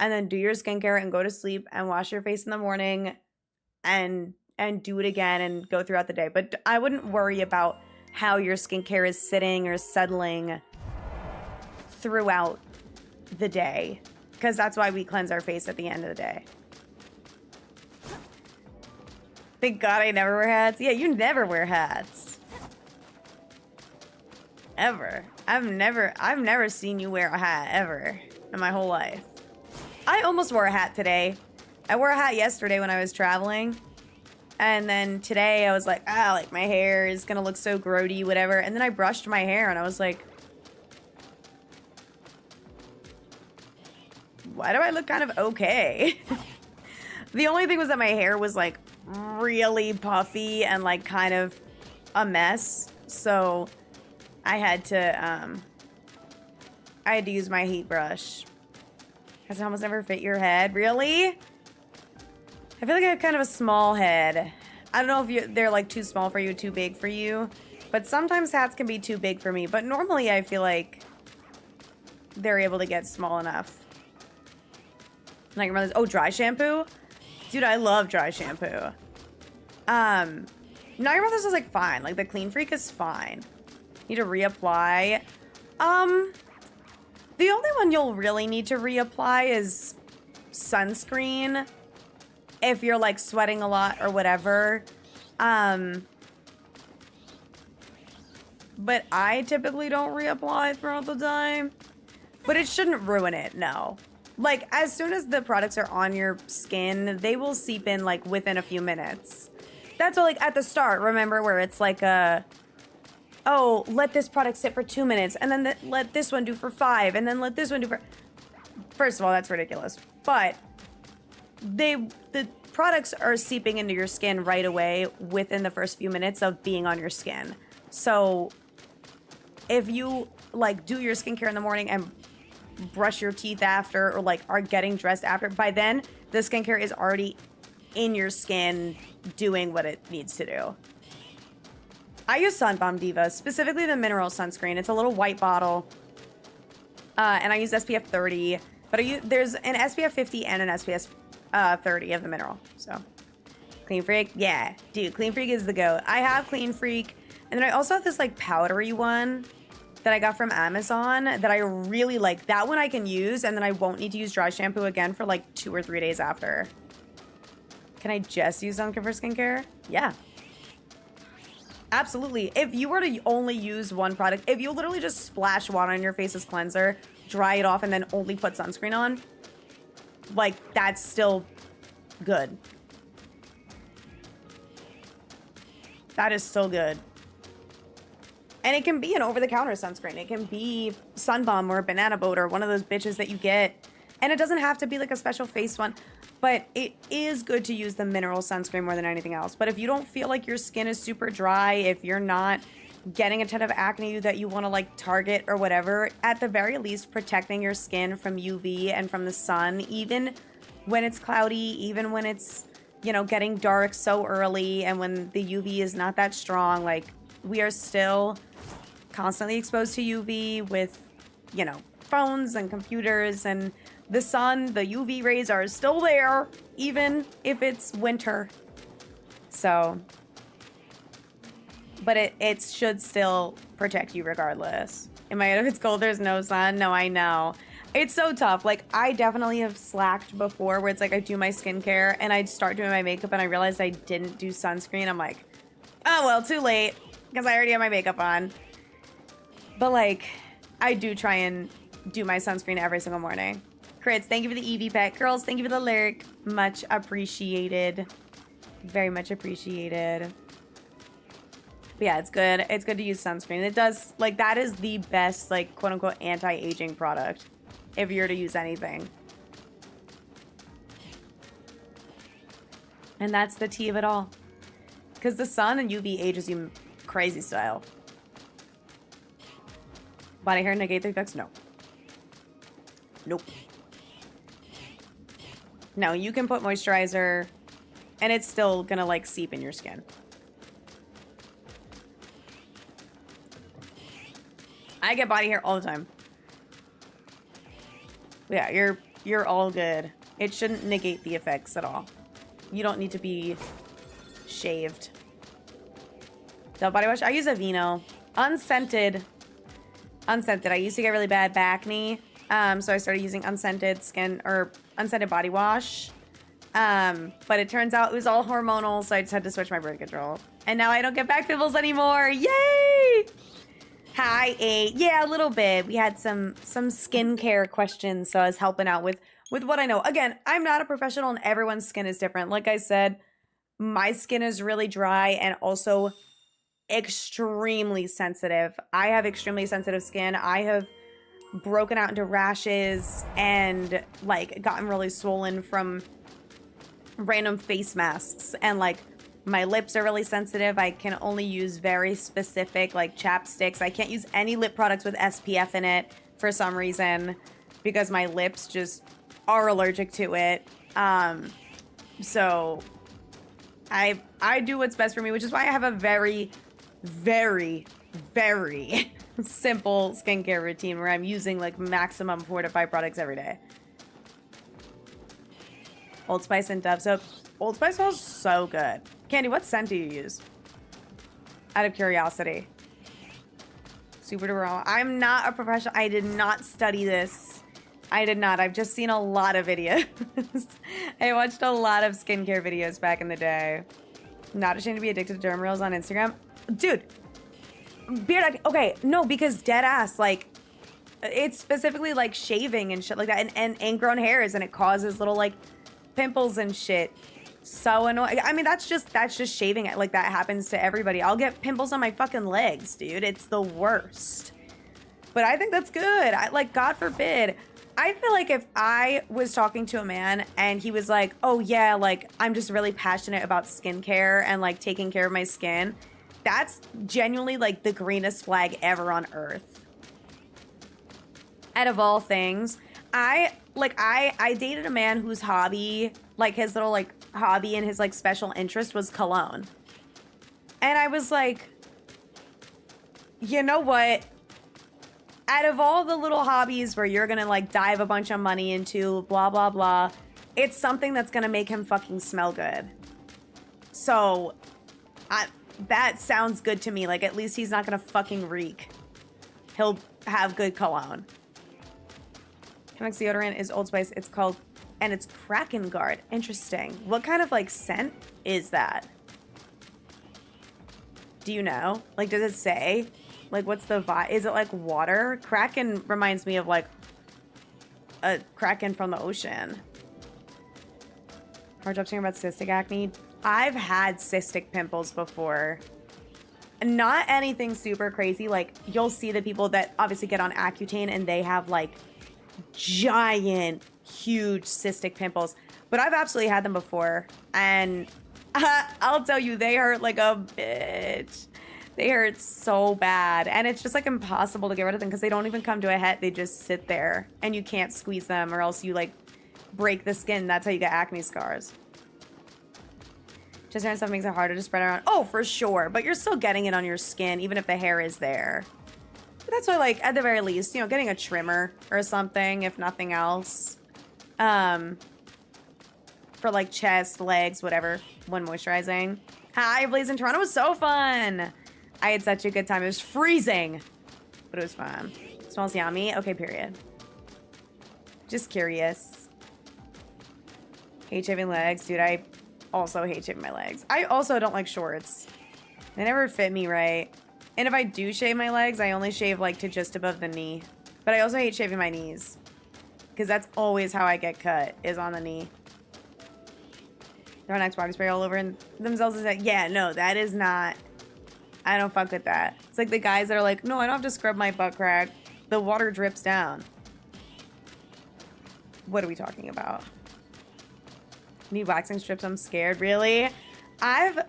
And then do your skincare and go to sleep and wash your face in the morning and do it again and go throughout the day. But I wouldn't worry about how your skincare is sitting or settling throughout the day, because that's why we cleanse our face at the end of the day. Thank God I never wear hats. Yeah, you never wear hats. Ever. I've never seen you wear a hat ever in my whole life. I almost wore a hat today. I wore a hat yesterday when I was traveling. And then today I was like, like my hair is gonna look so grody, whatever. And then I brushed my hair and I was like, why do I look kind of okay? The only thing was that my hair was like really puffy and like kind of a mess. So I had to use my heat brush. Has it almost never fit your head? Really? I feel like I have kind of a small head. I don't know if they're like too small for you, too big for you. But sometimes hats can be too big for me. But normally I feel like they're able to get small enough. Like, remember this? Oh, dry shampoo? Dude, I love dry shampoo. Now your mother's is like fine. Like the Clean Freak is fine. Need to reapply. The only one you'll really need to reapply is sunscreen. If you're like sweating a lot or whatever. But I typically don't reapply throughout the time. But it shouldn't ruin it, no. Like, as soon as the products are on your skin, they will seep in like within a few minutes. That's what, like, at the start, remember, where it's like oh, let this product sit for 2 minutes, and then let this one do for 5, and then let this one do for... First of all, that's ridiculous. But the products are seeping into your skin right away within the first few minutes of being on your skin. So if you, like, do your skincare in the morning and brush your teeth after, or, like, are getting dressed after, by then, the skincare is already in your skin doing what it needs to do. I use Sun Bomb Diva, specifically the mineral sunscreen. It's a little white bottle, and I use SPF 30, but there's an SPF 50 and an SPF 30 of the mineral. So Clean Freak, yeah, dude, Clean Freak is the goat. I have Clean Freak, and then I also have this, like, powdery one that I got from Amazon that I really like. That one I can use, and then I won't need to use dry shampoo again for like 2 or 3 days after. Can I just use Suncare for skincare? Yeah. Absolutely. If you were to only use one product, if you literally just splash water on your face as cleanser, dry it off, and then only put sunscreen on, like, that's still good. That is still good. And it can be an over-the-counter sunscreen. It can be Sun Bomb or Banana Boat or one of those bitches that you get. And it doesn't have to be like a special face one. But it is good to use the mineral sunscreen more than anything else. But if you don't feel like your skin is super dry, if you're not getting a ton of acne that you want to, like, target or whatever, at the very least, protecting your skin from UV and from the sun, even when it's cloudy, even when it's, you know, getting dark so early and when the UV is not that strong, like, we are still constantly exposed to UV with, you know, phones and computers, and the sun, the UV rays are still there, even if it's winter. So, but it should still protect you regardless. If it's cold, there's no sun. No, I know. It's so tough. Like, I definitely have slacked before where it's like I do my skincare and I'd start doing my makeup and I realized I didn't do sunscreen. I'm like, oh, well, too late, because I already have my makeup on. But, like, I do try and do my sunscreen every single morning. Crits, thank you for the Eevee pet. Girls, thank you for the lyric. Much appreciated. Very much appreciated. But yeah, it's good. It's good to use sunscreen. It does, like, that is the best, like, quote-unquote anti-aging product if you're to use anything. And that's the tea of it all. Because the sun and UV ages you crazy style. Body hair negate the effects? No. Nope. No, you can put moisturizer and it's still gonna, like, seep in your skin. I get body hair all the time. Yeah, you're all good. It shouldn't negate the effects at all. You don't need to be shaved. Dove body wash. I use Aveeno. Unscented. Unscented. I used to get really bad back acne. So I started using unscented body wash. But it turns out it was all hormonal, so I just had to switch my birth control. And now I don't get back pimples anymore. Yay! Hi, A. Yeah, a little bit. We had some skincare questions, so I was helping out with what I know. Again, I'm not a professional and everyone's skin is different. Like I said, my skin is really dry and also extremely sensitive. I have extremely sensitive skin. I have broken out into rashes and, like, gotten really swollen from random face masks, and, like, my lips are really sensitive. I can only use very specific, like, chapsticks. I can't use any lip products with SPF in it for some reason because my lips just are allergic to it. So I do what's best for me, which is why I have a very, very, very simple skincare routine where I'm using, like, maximum 4 to 5 products every day. Old Spice and Dove soap. Old Spice smells so good. Candy, what scent do you use? Out of curiosity. Super duper. I'm not a professional. I did not study this. I did not. I've just seen a lot of videos. I watched a lot of skincare videos back in the day. Not ashamed to be addicted to derm reels on Instagram. Dude. Beard. Okay, no, because dead ass, like, it's specifically, like, shaving and shit like that, and ingrown hairs, and it causes little, like, pimples and shit. So annoying. I mean, that's just shaving it. Like, that happens to everybody. I'll get pimples on my fucking legs, dude. It's the worst. But I think that's good. Like, God forbid. I feel like if I was talking to a man and he was like, oh yeah, like, I'm just really passionate about skincare and like taking care of my skin, that's genuinely like the greenest flag ever on earth. Out of all things, I dated a man whose hobby, like his little like hobby and his like special interest was cologne. And I was like, you know what? Out of all the little hobbies where you're gonna like dive a bunch of money into, blah, blah, blah, it's something that's gonna make him fucking smell good. So, that sounds good to me. Like, at least he's not gonna fucking reek. He'll have good cologne. Chemex deodorant is Old Spice. It's called, and it's Kraken Guard. Interesting. What kind of like scent is that? Do you know? Like, does it say? Like, what's the vibe? Is it like water? Kraken reminds me of like a kraken from the ocean. Hard job saying about cystic acne. I've had cystic pimples before. Not anything super crazy. Like, you'll see the people that obviously get on Accutane and they have like giant, huge cystic pimples. But I've absolutely had them before. And I'll tell you, they hurt like a bitch. They hurt so bad. And it's just like impossible to get rid of them because they don't even come to a head. They just sit there and you can't squeeze them or else you like break the skin. That's how you get acne scars. Just hair and stuff makes it harder to spread around. Oh, for sure. But you're still getting it on your skin even if the hair is there. But that's why, like, at the very least, you know, getting a trimmer or something, if nothing else. For like chest, legs, whatever, when moisturizing. Hi, Blaze in Toronto was so fun. I had such a good time. It was freezing, but it was fun. Smells yummy. Okay, period. Just curious. Hate shaving legs. Dude, I also hate shaving my legs. I also don't like shorts. They never fit me right. And if I do shave my legs, I only shave like to just above the knee. But I also hate shaving my knees. Because that's always how I get cut, is on the knee. Throw an Axe body spray all over themselves. Is that, yeah, no, that is not... I don't fuck with that. It's like the guys that are like, no, I don't have to scrub my butt crack. The water drips down. What are we talking about? Need waxing strips, I'm scared. Really? I've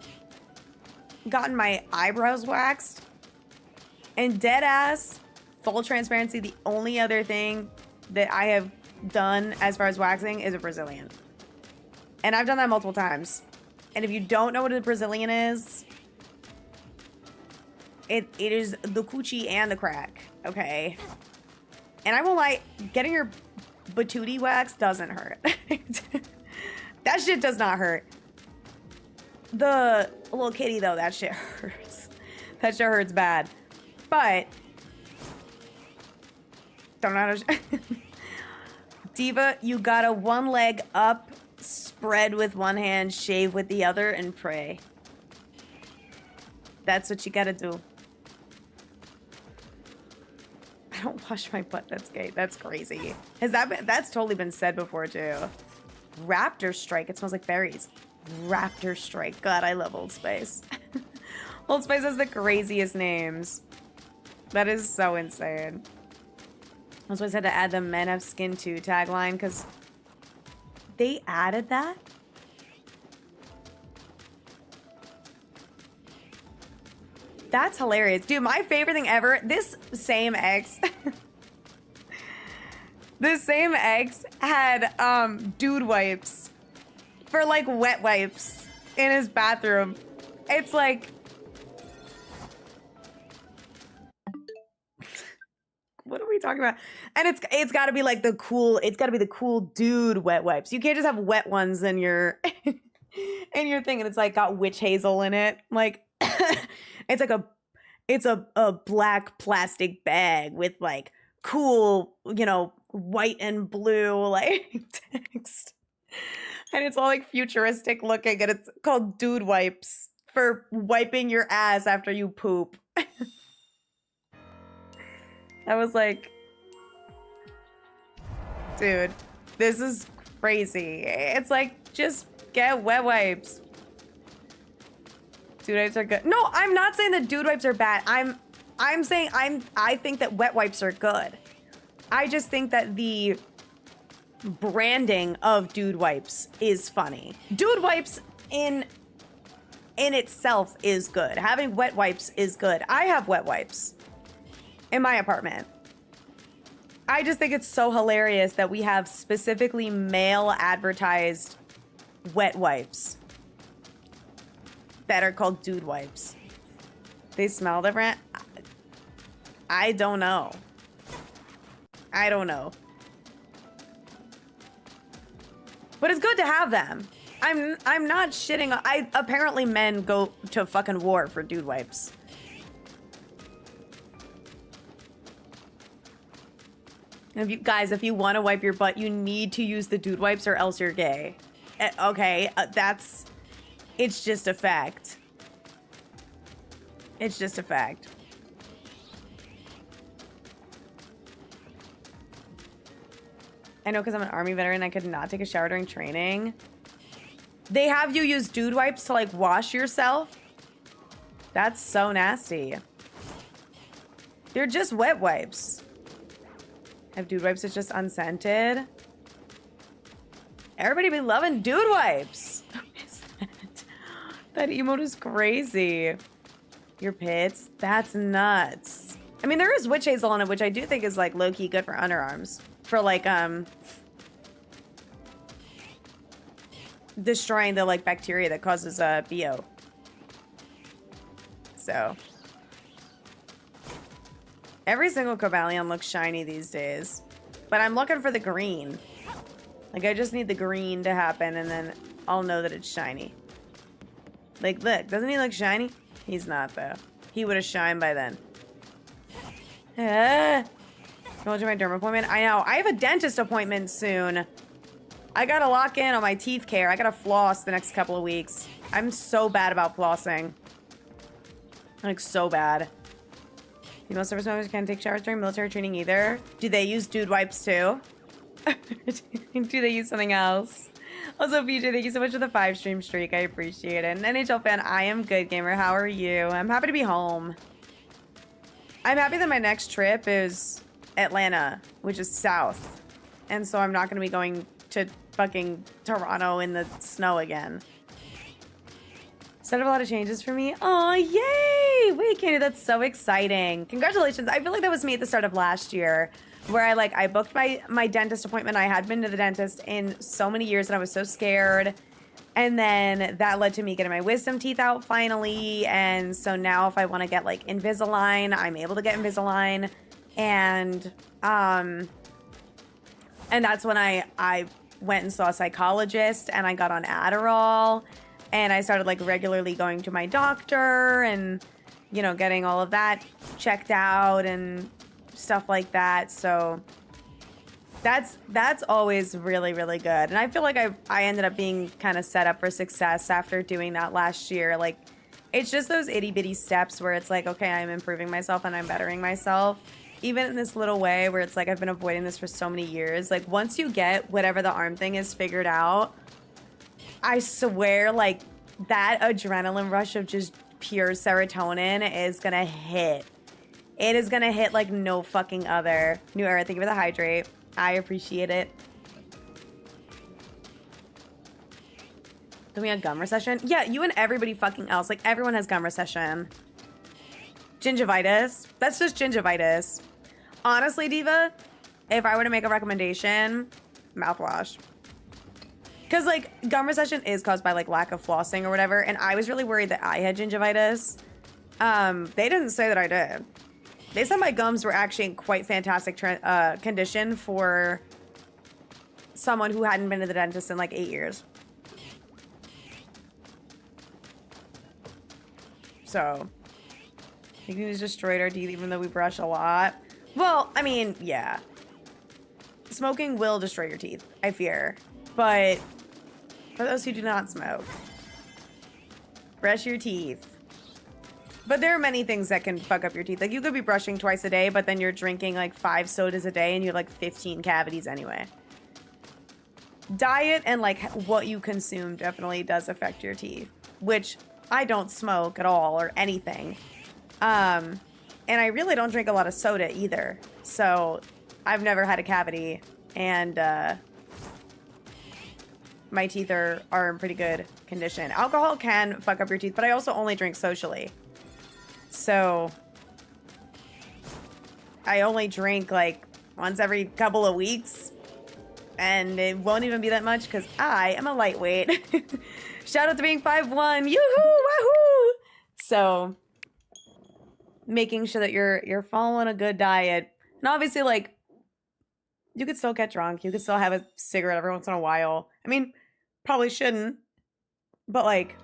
gotten my eyebrows waxed. And dead ass, full transparency, the only other thing that I have done as far as waxing is a Brazilian. And I've done that multiple times. And if you don't know what a Brazilian is, it is the coochie and the crack, okay? And I won't lie, getting your patootie wax doesn't hurt. That shit does not hurt. The little kitty, though, that shit hurts. That shit hurts bad. But, don't know how to... Diva, you gotta one leg up, spread with one hand, shave with the other, and pray. That's what you gotta do. I don't wash my butt. That's gay. That's crazy. Has that been, that's totally been said before too. Raptor Strike. It smells like berries. Raptor Strike. God, I love Old Spice. Old Spice has the craziest names. That is so insane. Old Spice had to add the men have skin too tagline because they added that. That's hilarious. Dude, my favorite thing ever, this same ex, this same ex had dude wipes for like wet wipes in his bathroom. It's like, what are we talking about? And it's got to be like the cool, it's got to be the cool dude wet wipes. You can't just have wet ones in your in your thing and it's like got witch hazel in it. Like it's like a black plastic bag with like cool, you know, white and blue like text. And it's all like futuristic looking and it's called dude wipes for wiping your ass after you poop. I was like, dude, this is crazy. It's like, just Get wet wipes. Dude wipes are good. No, I'm not saying that dude wipes are bad. I'm saying I think that wet wipes are good. I just think that the branding of dude wipes is funny. Dude wipes in itself is good. Having wet wipes is good. I have wet wipes in my apartment. I just think it's so hilarious that we have specifically male advertised wet wipes that are called dude wipes. They smell different. I don't know. I don't know. But it's good to have them. I'm not shitting on, apparently men go to fucking war for dude wipes. If you want to wipe your butt, you need to use the dude wipes or else you're gay. Okay, it's just a fact. It's just a fact. I know because I'm an army veteran, I could not take a shower during training. They have you use dude wipes to like wash yourself. That's so nasty. They're just wet wipes. Have dude wipes that's just unscented. Everybody be loving dude wipes. What is that? That emote is crazy. Your pits? That's nuts. I mean, there is witch hazel on it, which I do think is like low-key good for underarms. For like, destroying the like bacteria that causes BO. So every single Cobalion looks shiny these days, but I'm looking for the green. Like I just need the green to happen and then I'll know that it's shiny. Like look, doesn't he look shiny? He's not though. He would have shined by then. Going to my derm appointment. I know. I have a dentist appointment soon. I gotta lock in on my teeth care. I gotta floss the next couple of weeks. I'm so bad about flossing. Like, so bad. Female service members can't take showers during military training either. Do they use dude wipes too? Do they use something else? Also, BJ, thank you so much for the 5-stream streak. I appreciate it. And NHL fan, I am good, gamer. How are you? I'm happy to be home. I'm happy that my next trip is Atlanta, which is south. And so I'm not going to be going to fucking Toronto in the snow again. Set up a lot of changes for me. Oh, yay! Wait, Candy, that's so exciting. Congratulations. I feel like that was me at the start of last year, where I booked my dentist appointment. I had been to the dentist in so many years and I was so scared. And then that led to me getting my wisdom teeth out finally. And so now if I want to get like Invisalign, I'm able to get Invisalign. And that's when I went and saw a psychologist and I got on Adderall and I started like regularly going to my doctor and, you know, getting all of that checked out and stuff like that. So that's always really, really good. And I feel like I ended up being kind of set up for success after doing that last year. Like, it's just those itty bitty steps where it's like, okay, I'm improving myself and I'm bettering myself. Even in this little way where it's like, I've been avoiding this for so many years. Like, once you get whatever the arm thing is figured out, I swear, like, that adrenaline rush of just pure serotonin is gonna hit. It is gonna hit like no fucking other. New Era, thank you for the hydrate. I appreciate it. Then we had gum recession. Yeah, you and everybody fucking else. Like, everyone has gum recession. Gingivitis. That's just gingivitis. Honestly, Diva, if I were to make a recommendation, mouthwash. Because, like, gum recession is caused by, like, lack of flossing or whatever, and I was really worried that I had gingivitis. They didn't say that I did. They said my gums were actually in quite fantastic condition for someone who hadn't been to the dentist in, like, 8 years. So, you can just destroyed our teeth even though we brush a lot. Well, I mean, yeah. Smoking will destroy your teeth, I fear. But for those who do not smoke, brush your teeth. But there are many things that can fuck up your teeth. Like, you could be brushing twice a day, but then you're drinking like 5 sodas a day and you have like 15 cavities anyway. diet and like what you consume definitely does affect your teeth, which I don't smoke at all or anything. And I really don't drink a lot of soda either. So I've never had a cavity, and my teeth are in pretty good condition. Alcohol can fuck up your teeth, but I also only drink socially. So I only drink like once every couple of weeks, and it won't even be that much because I am a lightweight. Shout out to being 5'1". Yoo-hoo! Wahoo! So making sure that you're following a good diet. And obviously, like, you could still get drunk. You could still have a cigarette every once in a while. I mean, probably shouldn't. But, like,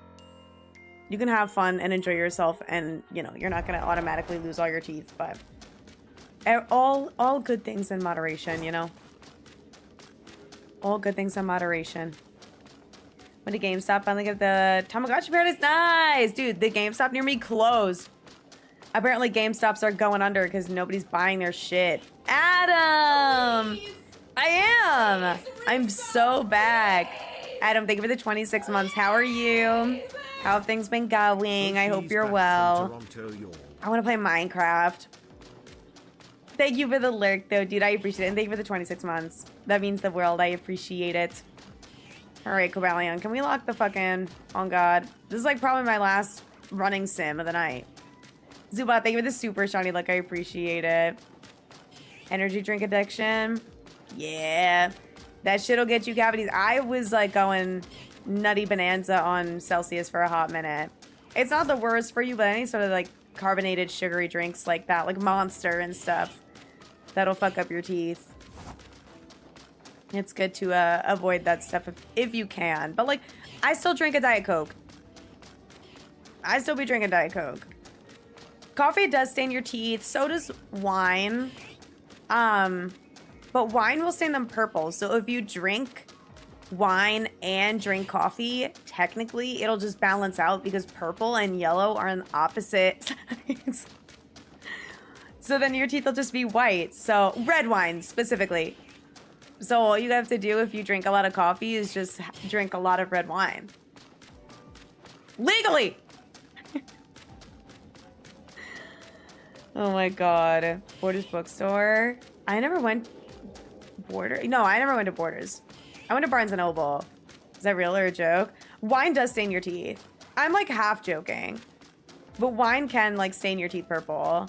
you can have fun and enjoy yourself. And, you know, you're not going to automatically lose all your teeth. But all good things in moderation, you know? All good things in moderation. Went to GameStop, finally get the Tamagotchi Paradise. Nice! Dude, the GameStop near me closed. Apparently GameStops are going under because nobody's buying their shit. Adam! I am! I'm so back. Adam, thank you for the 26 months. How are you? How have things been going? I hope you're well. I want to play Minecraft. Thank you for the lurk, though, dude. I appreciate it. And thank you for the 26 months. That means the world. I appreciate it. All right, Cobalion, can we lock the fucking... Oh, God. This is, like, probably my last running sim of the night. Zubat, thank you for the super shiny look. I appreciate it. Energy drink addiction. Yeah. That shit'll get you cavities. I was, like, going nutty bonanza on Celsius for a hot minute. It's not the worst for you, but any sort of, like, carbonated sugary drinks like that, like Monster and stuff, that'll fuck up your teeth. It's good to avoid that stuff if you can. But, like, I still drink a Diet Coke. I still be drinking Diet Coke. Coffee does stain your teeth. So does wine. But wine will stain them purple. So if you drink wine and drink coffee, technically it'll just balance out because purple and yellow are on opposite sides. So then your teeth will just be white. So red wine specifically. So all you have to do if you drink a lot of coffee is just drink a lot of red wine. Legally! Oh my god. Borders bookstore. I never went... No, I never went to Borders. I went to Barnes & Noble. Is that real or a joke? Wine does stain your teeth. I'm like half joking. But wine can like stain your teeth purple.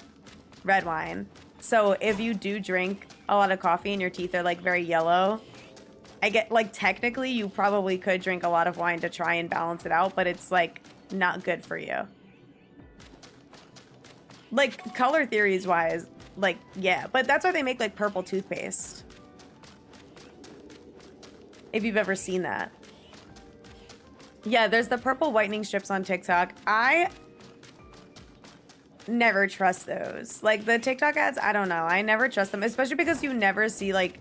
Red wine. So if you do drink a lot of coffee and your teeth are like very yellow, I get like technically you probably could drink a lot of wine to try and balance it out, but it's like not good for you. Like color theories wise, like yeah, but that's why they make like purple toothpaste. If you've ever seen that. Yeah, there's the purple whitening strips on TikTok. I never trust those. Like the TikTok ads, I don't know. I never trust them, especially because you never see like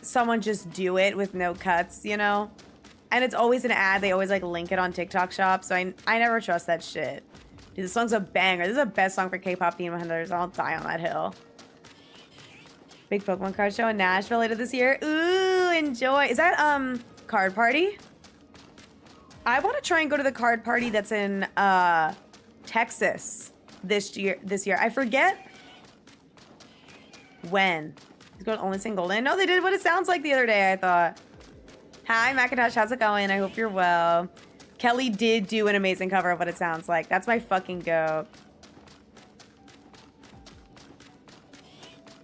someone just do it with no cuts, you know? And it's always an ad. They always like link it on TikTok shop. So I never trust that shit. Dude, this song's a banger. This is the best song for K-pop Demon Hunters. I'll die on that hill. Big Pokemon card show in Nashville later this year. Ooh, enjoy. Is that card party? I want to try and go to the card party that's in Texas this year. I forget when. He's going to only sing Golden. No, they did what it sounds like the other day, I thought. Hi, Macintosh. How's it going? I hope you're well. Kelly did do an amazing cover of What It Sounds Like. That's my fucking goat.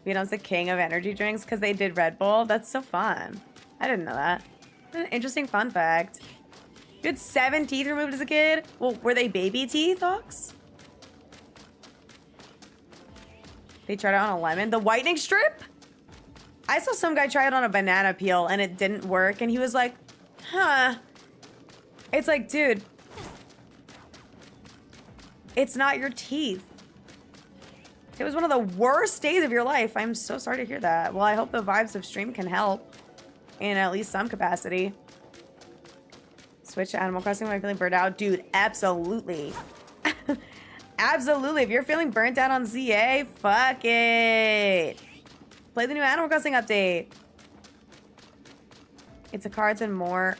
Vietnam's the king of energy drinks because they did Red Bull. That's so fun. I didn't know that. An interesting fun fact. You had 7 teeth removed as a kid? Well, were they baby teeth, Ox? They tried it on a lemon. The whitening strip? I saw some guy try it on a banana peel and it didn't work. And he was like, huh. It's like, dude, it's not your teeth. It was one of the worst days of your life. I'm so sorry to hear that. Well, I hope the vibes of stream can help in at least some capacity. Switch to Animal Crossing when I'm feeling burnt out. Dude, absolutely. Absolutely. If you're feeling burnt out on ZA, fuck it. Play the new Animal Crossing update. It's a Cards and More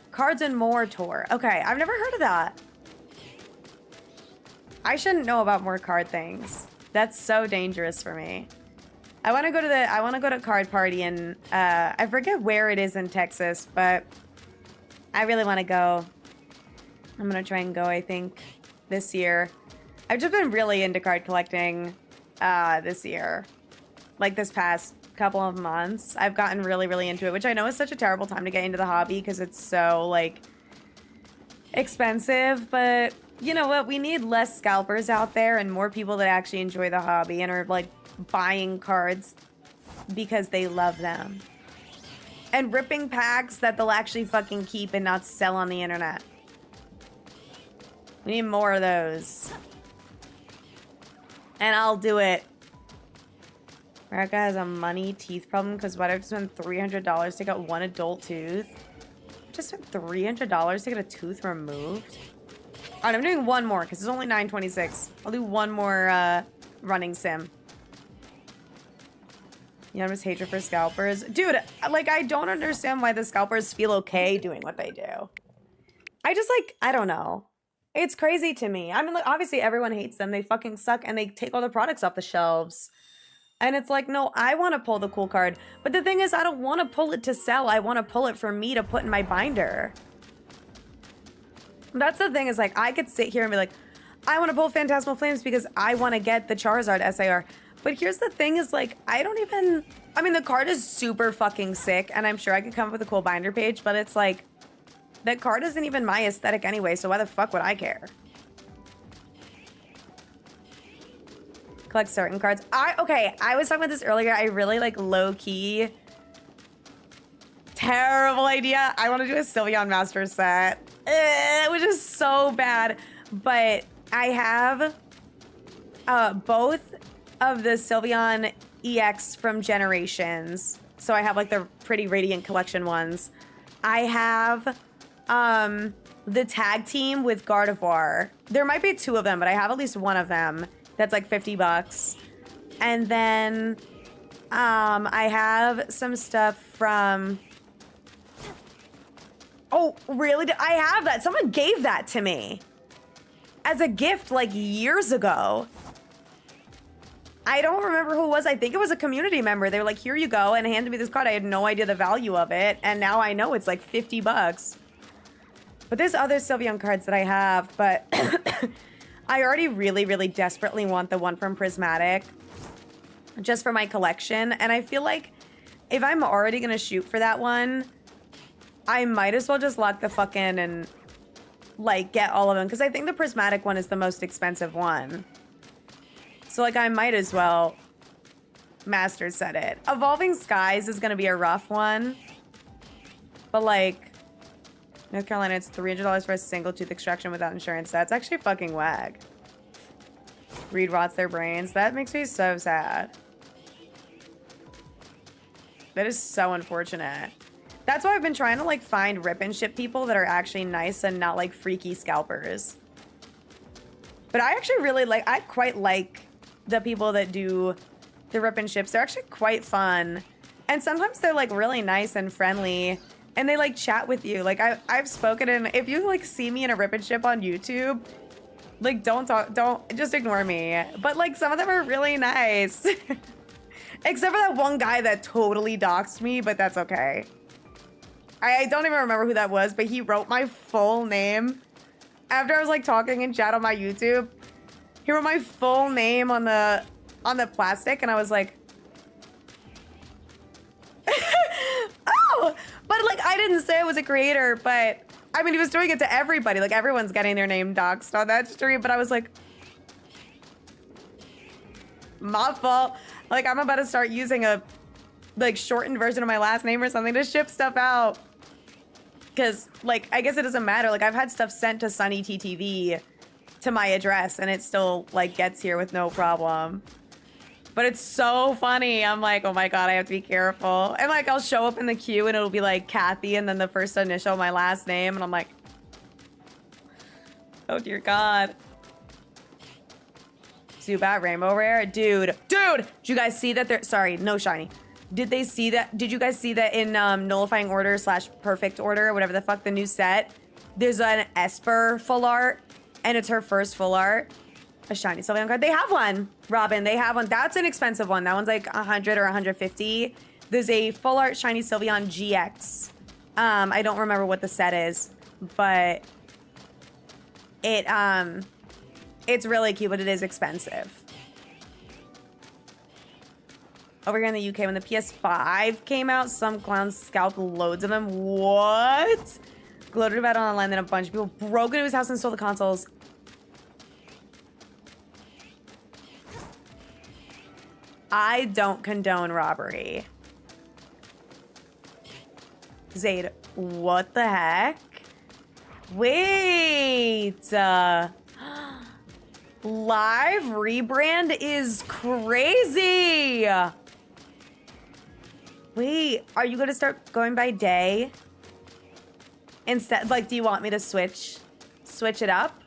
tour. Okay, I've never heard of that. I shouldn't know about more card things. That's so dangerous for me. I want to go to Card Party and I forget where it is in Texas, but I really want to go. I'm going to try and go, I think, this year. I've just been really into card collecting this year. Like this past couple of months, I've gotten really, really into it, which I know is such a terrible time to get into the hobby because it's so, like, expensive, but you know what? We need less scalpers out there and more people that actually enjoy the hobby and are, like, buying cards because they love them. And ripping packs that they'll actually fucking keep and not sell on the internet. We need more of those. And I'll do it. America has a money teeth problem because what I've spent $300 to get one adult tooth. I just spent $300 to get a tooth removed. Alright, I'm doing one more because it's only 9:26. I'll do one more running sim. Unanimous hatred for scalpers. Dude, like, I don't understand why the scalpers feel okay doing what they do. I just, like, I don't know. It's crazy to me. I mean, like, obviously everyone hates them. They fucking suck and they take all the products off the shelves. And it's like, no, I want to pull the cool card. But the thing is, I don't want to pull it to sell. I want to pull it for me to put in my binder. That's the thing is, like, I could sit here and be like, I want to pull Phantasmal Flames because I want to get the Charizard SAR. But here's the thing is, like, I don't even... I mean, the card is super fucking sick, and I'm sure I could come up with a cool binder page, but it's like, that card isn't even my aesthetic anyway, so why the fuck would I care? Collect certain cards. Okay, I was talking about this earlier. I really, like, low-key... Terrible idea. I want to do a Sylveon Master set. Which is so bad. But I have both of the Sylveon EX from Generations. So I have, like, the pretty Radiant Collection ones. I have the tag team with Gardevoir. There might be two of them, but I have at least one of them. That's like $50. And then I have some stuff from... Oh, really? I have that. Someone gave that to me as a gift like years ago. I don't remember who it was. I think it was a community member. They were like, here you go, and handed me this card. I had no idea the value of it, and now I know it's like $50. But there's other Sylveon cards that I have, but I already really, really desperately want the one from Prismatic just for my collection, and I feel like if I'm already going to shoot for that one, I might as well just lock the fuck in and, like, get all of them. Because I think the Prismatic one is the most expensive one. So, like, I might as well master set it. Evolving Skies is going to be a rough one. But, like, North Carolina, it's $300 for a single tooth extraction without insurance. That's actually fucking whack. Reed rots their brains. That makes me so sad. That is so unfortunate. That's why I've been trying to, like, find rip and ship people that are actually nice and not, like, freaky scalpers. But I actually really like... I quite like the people that do the rip and ships. They're actually quite fun. And sometimes they're, like, really nice and friendly. And they, like, chat with you. Like, I've spoken in... If you, like, see me in a rip and ship on YouTube, like, don't just ignore me. But, like, some of them are really nice. Except for that one guy that totally doxed me, but that's okay. I don't even remember who that was, but he wrote my full name. After I was, like, talking in chat on my YouTube, he wrote my full name on the plastic, and I was like... Oh! But, like, I didn't say I was a creator, but... I mean, he was doing it to everybody. Like, everyone's getting their name doxed on that stream, but I was like... My fault. Like, I'm about to start using a, like, shortened version of my last name or something to ship stuff out. Because, like, I guess it doesn't matter. Like, I've had stuff sent to Sunny TTV to my address, and it still, like, gets here with no problem. But it's so funny. I'm like, oh my god, I have to be careful. And, like, I'll show up in the queue, and it'll be, like, Kathy, and then the first initial of my last name, and I'm like... Oh, dear god. Zubat Rainbow Rare? Dude, did you guys see that there... Sorry, no shiny. Did they see that? Did you guys see that in Nullifying Order / Perfect Order, whatever the fuck the new set? There's an Esper full art, and it's her first full art. A shiny Sylveon card. They have one, Robin. They have one. That's an expensive one. That one's like 100 or 150. There's a full art shiny Sylveon GX. I don't remember what the set is, but it's really cute, but it is expensive. Over here in the UK, when the PS5 came out, some clowns scalped loads of them. What? Gloated about it online, then a bunch of people broke into his house and stole the consoles. I don't condone robbery. Zaid, what the heck? Wait. Live rebrand is crazy. Wait, are you gonna start going by day? Instead, like, do you want me to switch it up?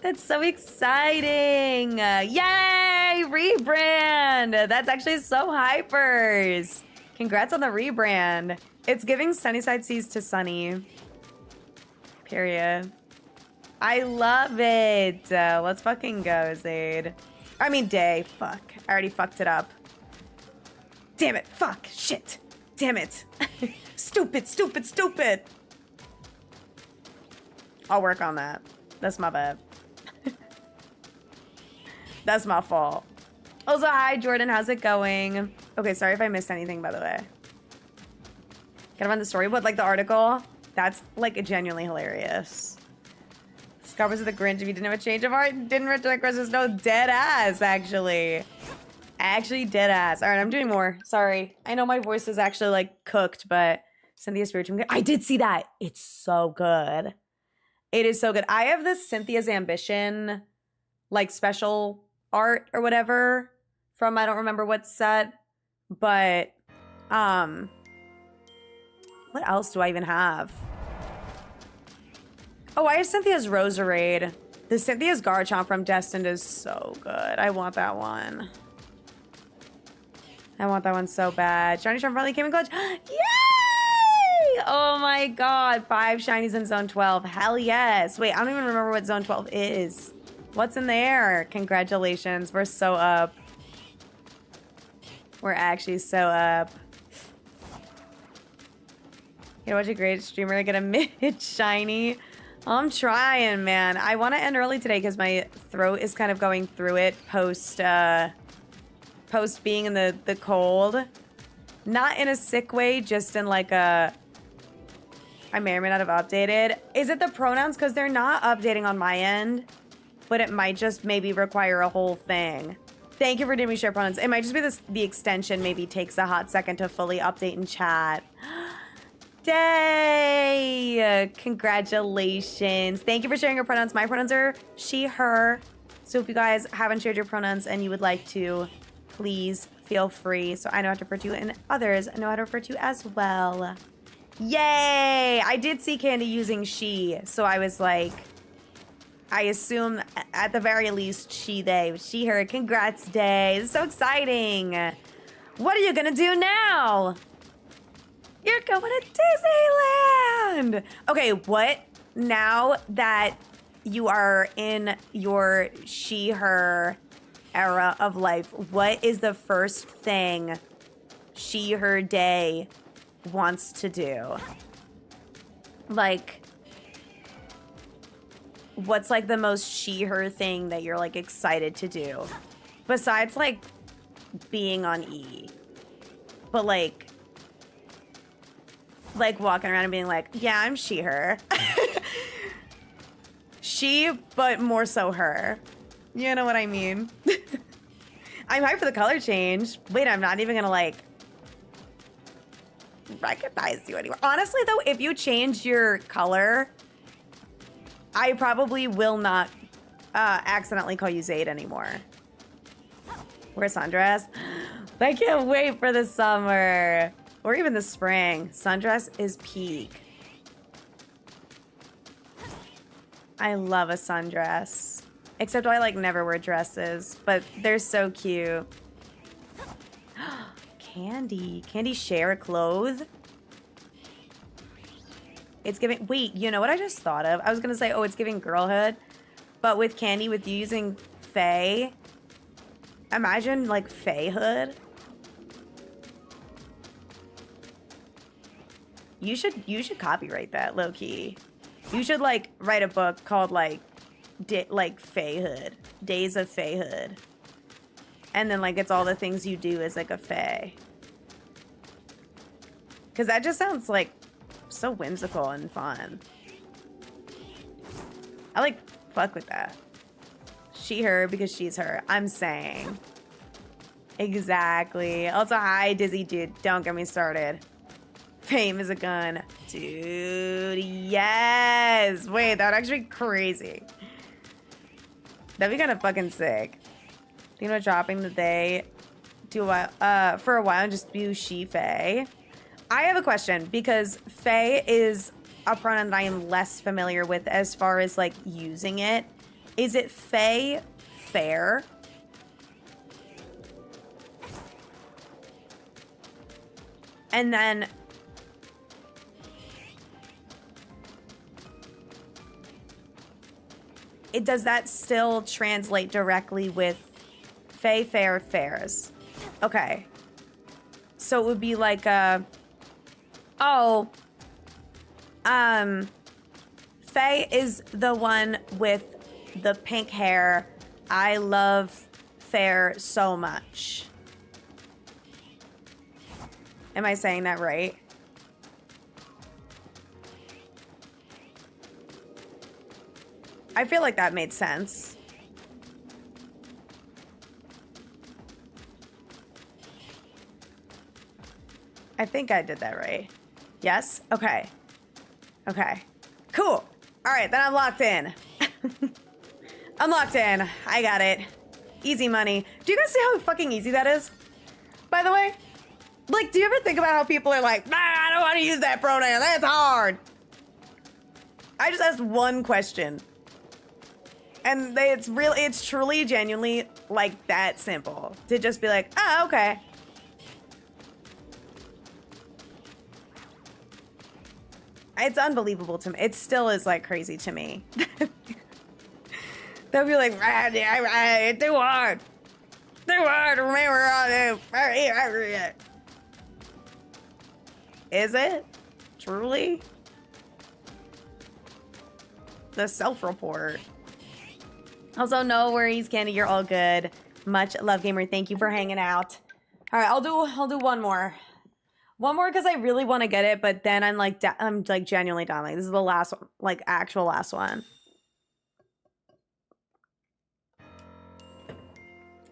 That's so exciting. Yay, rebrand. That's actually so hypers. Congrats on the rebrand. It's giving Sunnyside Seas to Sunny. Period. I love it. Let's fucking go, Zaid. I mean, day. Fuck. I already fucked it up. Damn it. Fuck. Shit. Damn it. Stupid, stupid, stupid. I'll work on that. That's my bad. That's my fault. Also, hi, Jordan. How's it going? Okay, sorry if I missed anything, by the way. Can I run the story? What, like the article? That's, like, genuinely hilarious. Scott was the Grinch if you didn't have a change of heart. Didn't reject Christmas. No, dead ass, actually. Actually, dead ass. All right, I'm doing more. Sorry. I know my voice is actually, like, cooked, but Cynthia Spiritual. I did see that. It's so good. It is so good. I have the Cynthia's Ambition, like, special art or whatever from I don't remember what set, but what else do I even have? Oh, I have Cynthia's Roserade. The Cynthia's Garchomp from Destined is so good. I want that one. I want that one so bad. Shiny Charm finally came in clutch. Yay! Oh my god. 5 shinies in Zone 12. Hell yes. Wait, I don't even remember what Zone 12 is. What's in there? Congratulations. We're so up. We're actually so up. You know what's a great streamer to get a mid shiny? I'm trying, man. I want to end early today because my throat is kind of going through it post being in the cold. Not in a sick way, just in like a... I may or may not have updated. Is it the pronouns? Because they're not updating on my end. But it might just maybe require a whole thing. Thank you for doing me share pronouns. It might just be the extension maybe takes a hot second to fully update in chat. Day! Congratulations. Thank you for sharing your pronouns. My pronouns are she, her. So if you guys haven't shared your pronouns and you would like to, please feel free. So I know how to refer to you and others know how to refer to you as well. Yay! I did see Candy using she. So I was like... I assume, at the very least, she, they. She, her. Congrats, Day. It's so exciting. What are you gonna do now? You're going to Disneyland! Okay, what? Now that you are in your she, her era of life, what is the first thing she, her, Day wants to do? Like... What's like the most she, her thing that you're like excited to do? Besides like being on E. But like walking around and being like, yeah, I'm she, her. She, but more so her. You know what I mean? I'm hyped for the color change. Wait, I'm not even gonna like recognize you anymore. Honestly though, if you change your color, I probably will not accidentally call you Zaid anymore. Where's Sundress? I can't wait for the summer. Or even the spring. Sundress is peak. I love a sundress. Except I like never wear dresses. But they're so cute. Candy. Candy share a clothes? It's giving... Wait, you know what I just thought of? I was going to say, oh, it's giving girlhood. But with Candy, with you using Fae... Imagine, like, Faehood. You should copyright that, low-key. You should, like, write a book called, like Faehood. Days of Faehood. And then, like, it's all the things you do as, like, a Fae. Because that just sounds, like, so whimsical and fun. I, like, fuck with that. She, her, because she's her. I'm saying. Exactly. Also, hi, Dizzy Dude. Don't get me started. Fame is a gun. Dude, yes! Wait, that would actually be crazy. That'd be kind of fucking sick. Thinking about dropping the day for a while and just do she Fae. I have a question because Fae is a pronoun that I am less familiar with as far as like using it. Is it Fae fair? And then does that still translate directly with Fae, fair, fairs? Okay. So it would be like Fae is the one with the pink hair. I love Fair so much. Am I saying that right? I feel like that made sense. I think I did that right. Yes? Okay. Okay. Cool. All right, then I'm locked in. I'm locked in. I got it. Easy money. Do you guys see how fucking easy that is? By the way? Like, do you ever think about how people are like, nah, I don't want to use that pronoun. That's hard. I just asked one question. And it's truly, genuinely, like, that simple. To just be like, oh, okay. It's unbelievable to me. It still is, like, crazy to me. They'll be like, it's too hard. Too hard to remember all this. Is it? Truly? The self-report. Also, no worries, Candy. You're all good. Much love, gamer. Thank you for hanging out. All right, I'll do one more. One more because I really want to get it, but then I'm like genuinely done. Like, this is the last one, like actual last one.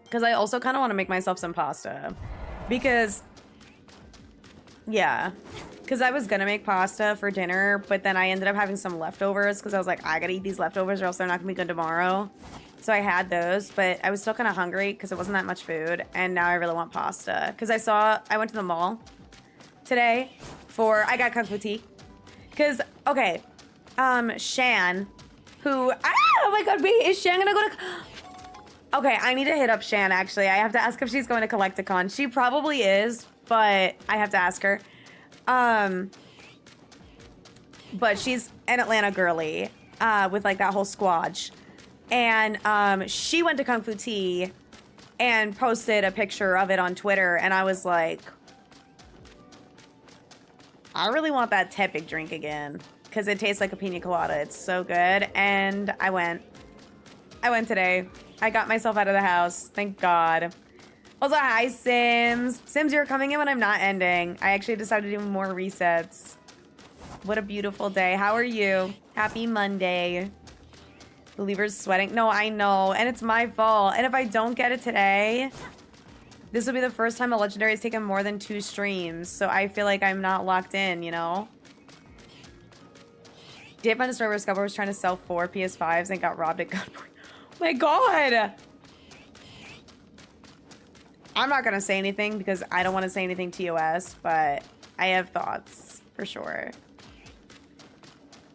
Because I also kind of want to make myself some pasta. Because, yeah. Because I was going to make pasta for dinner, but then I ended up having some leftovers because I was like, I got to eat these leftovers or else they're not going to be good tomorrow. So I had those, but I was still kind of hungry because it wasn't that much food. And now I really want pasta. Because I went to the mall today I got Kung Fu tea. Because, okay, Shan, who, oh my god, wait, is Shan gonna go to, okay, I need to hit up Shan, actually. I have to ask if she's going to Collecticon. She probably is, but I have to ask her. But she's an Atlanta girly, with like that whole squadge. And, she went to Kung Fu tea and posted a picture of it on Twitter, and I was like, I really want that Tepic drink again because it tastes like a pina colada. It's so good. And I went today. I got myself out of the house. Thank God. Also, hi, Sims. Sims, you're coming in when I'm not ending. I actually decided to do more resets. What a beautiful day. How are you? Happy Monday. Believer's sweating. No, I know. And it's my fault. And if I don't get it today, this will be the first time a legendary has taken more than 2 streams, so I feel like I'm not locked in, you know? Did find a story where Scubber was trying to sell 4 PS5s and got robbed at gunpoint. Oh my god! I'm not gonna say anything because I don't want to say anything TOS, but I have thoughts, for sure.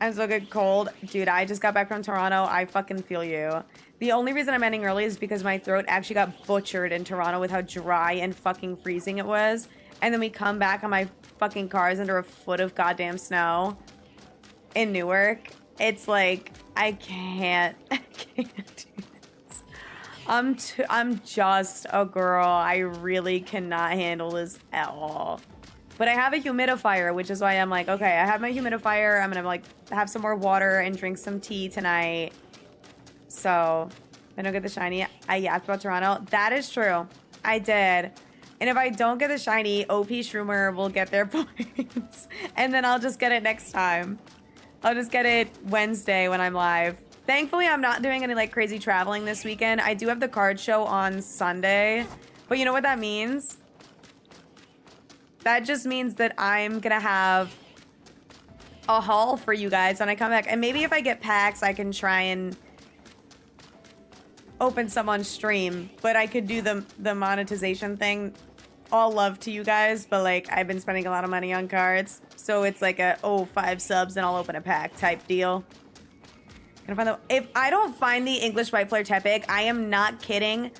I'm so good cold. Dude, I just got back from Toronto. I fucking feel you. The only reason I'm ending early is because my throat actually got butchered in Toronto with how dry and fucking freezing it was. And then we come back and my fucking car is under a foot of goddamn snow in Newark. It's like, I can't do this. I'm just a girl. I really cannot handle this at all. But I have a humidifier, which is why I'm like, okay, I have my humidifier. I'm gonna like have some more water and drink some tea tonight. So, if I don't get the shiny, I yapped about Toronto. That is true. I did. And if I don't get the shiny, OP Shroomer will get their points. And then I'll just get it next time. I'll just get it Wednesday when I'm live. Thankfully, I'm not doing any like crazy traveling this weekend. I do have the card show on Sunday. But you know what that means? That just means that I'm gonna have a haul for you guys when I come back. And maybe if I get packs, I can try and open some on stream. But I could do the monetization thing. All love to you guys, but like I've been spending a lot of money on cards. So it's like a, 5 subs and I'll open a pack type deal. Gonna find if I don't find the English White Flare Tepic, I am not kidding.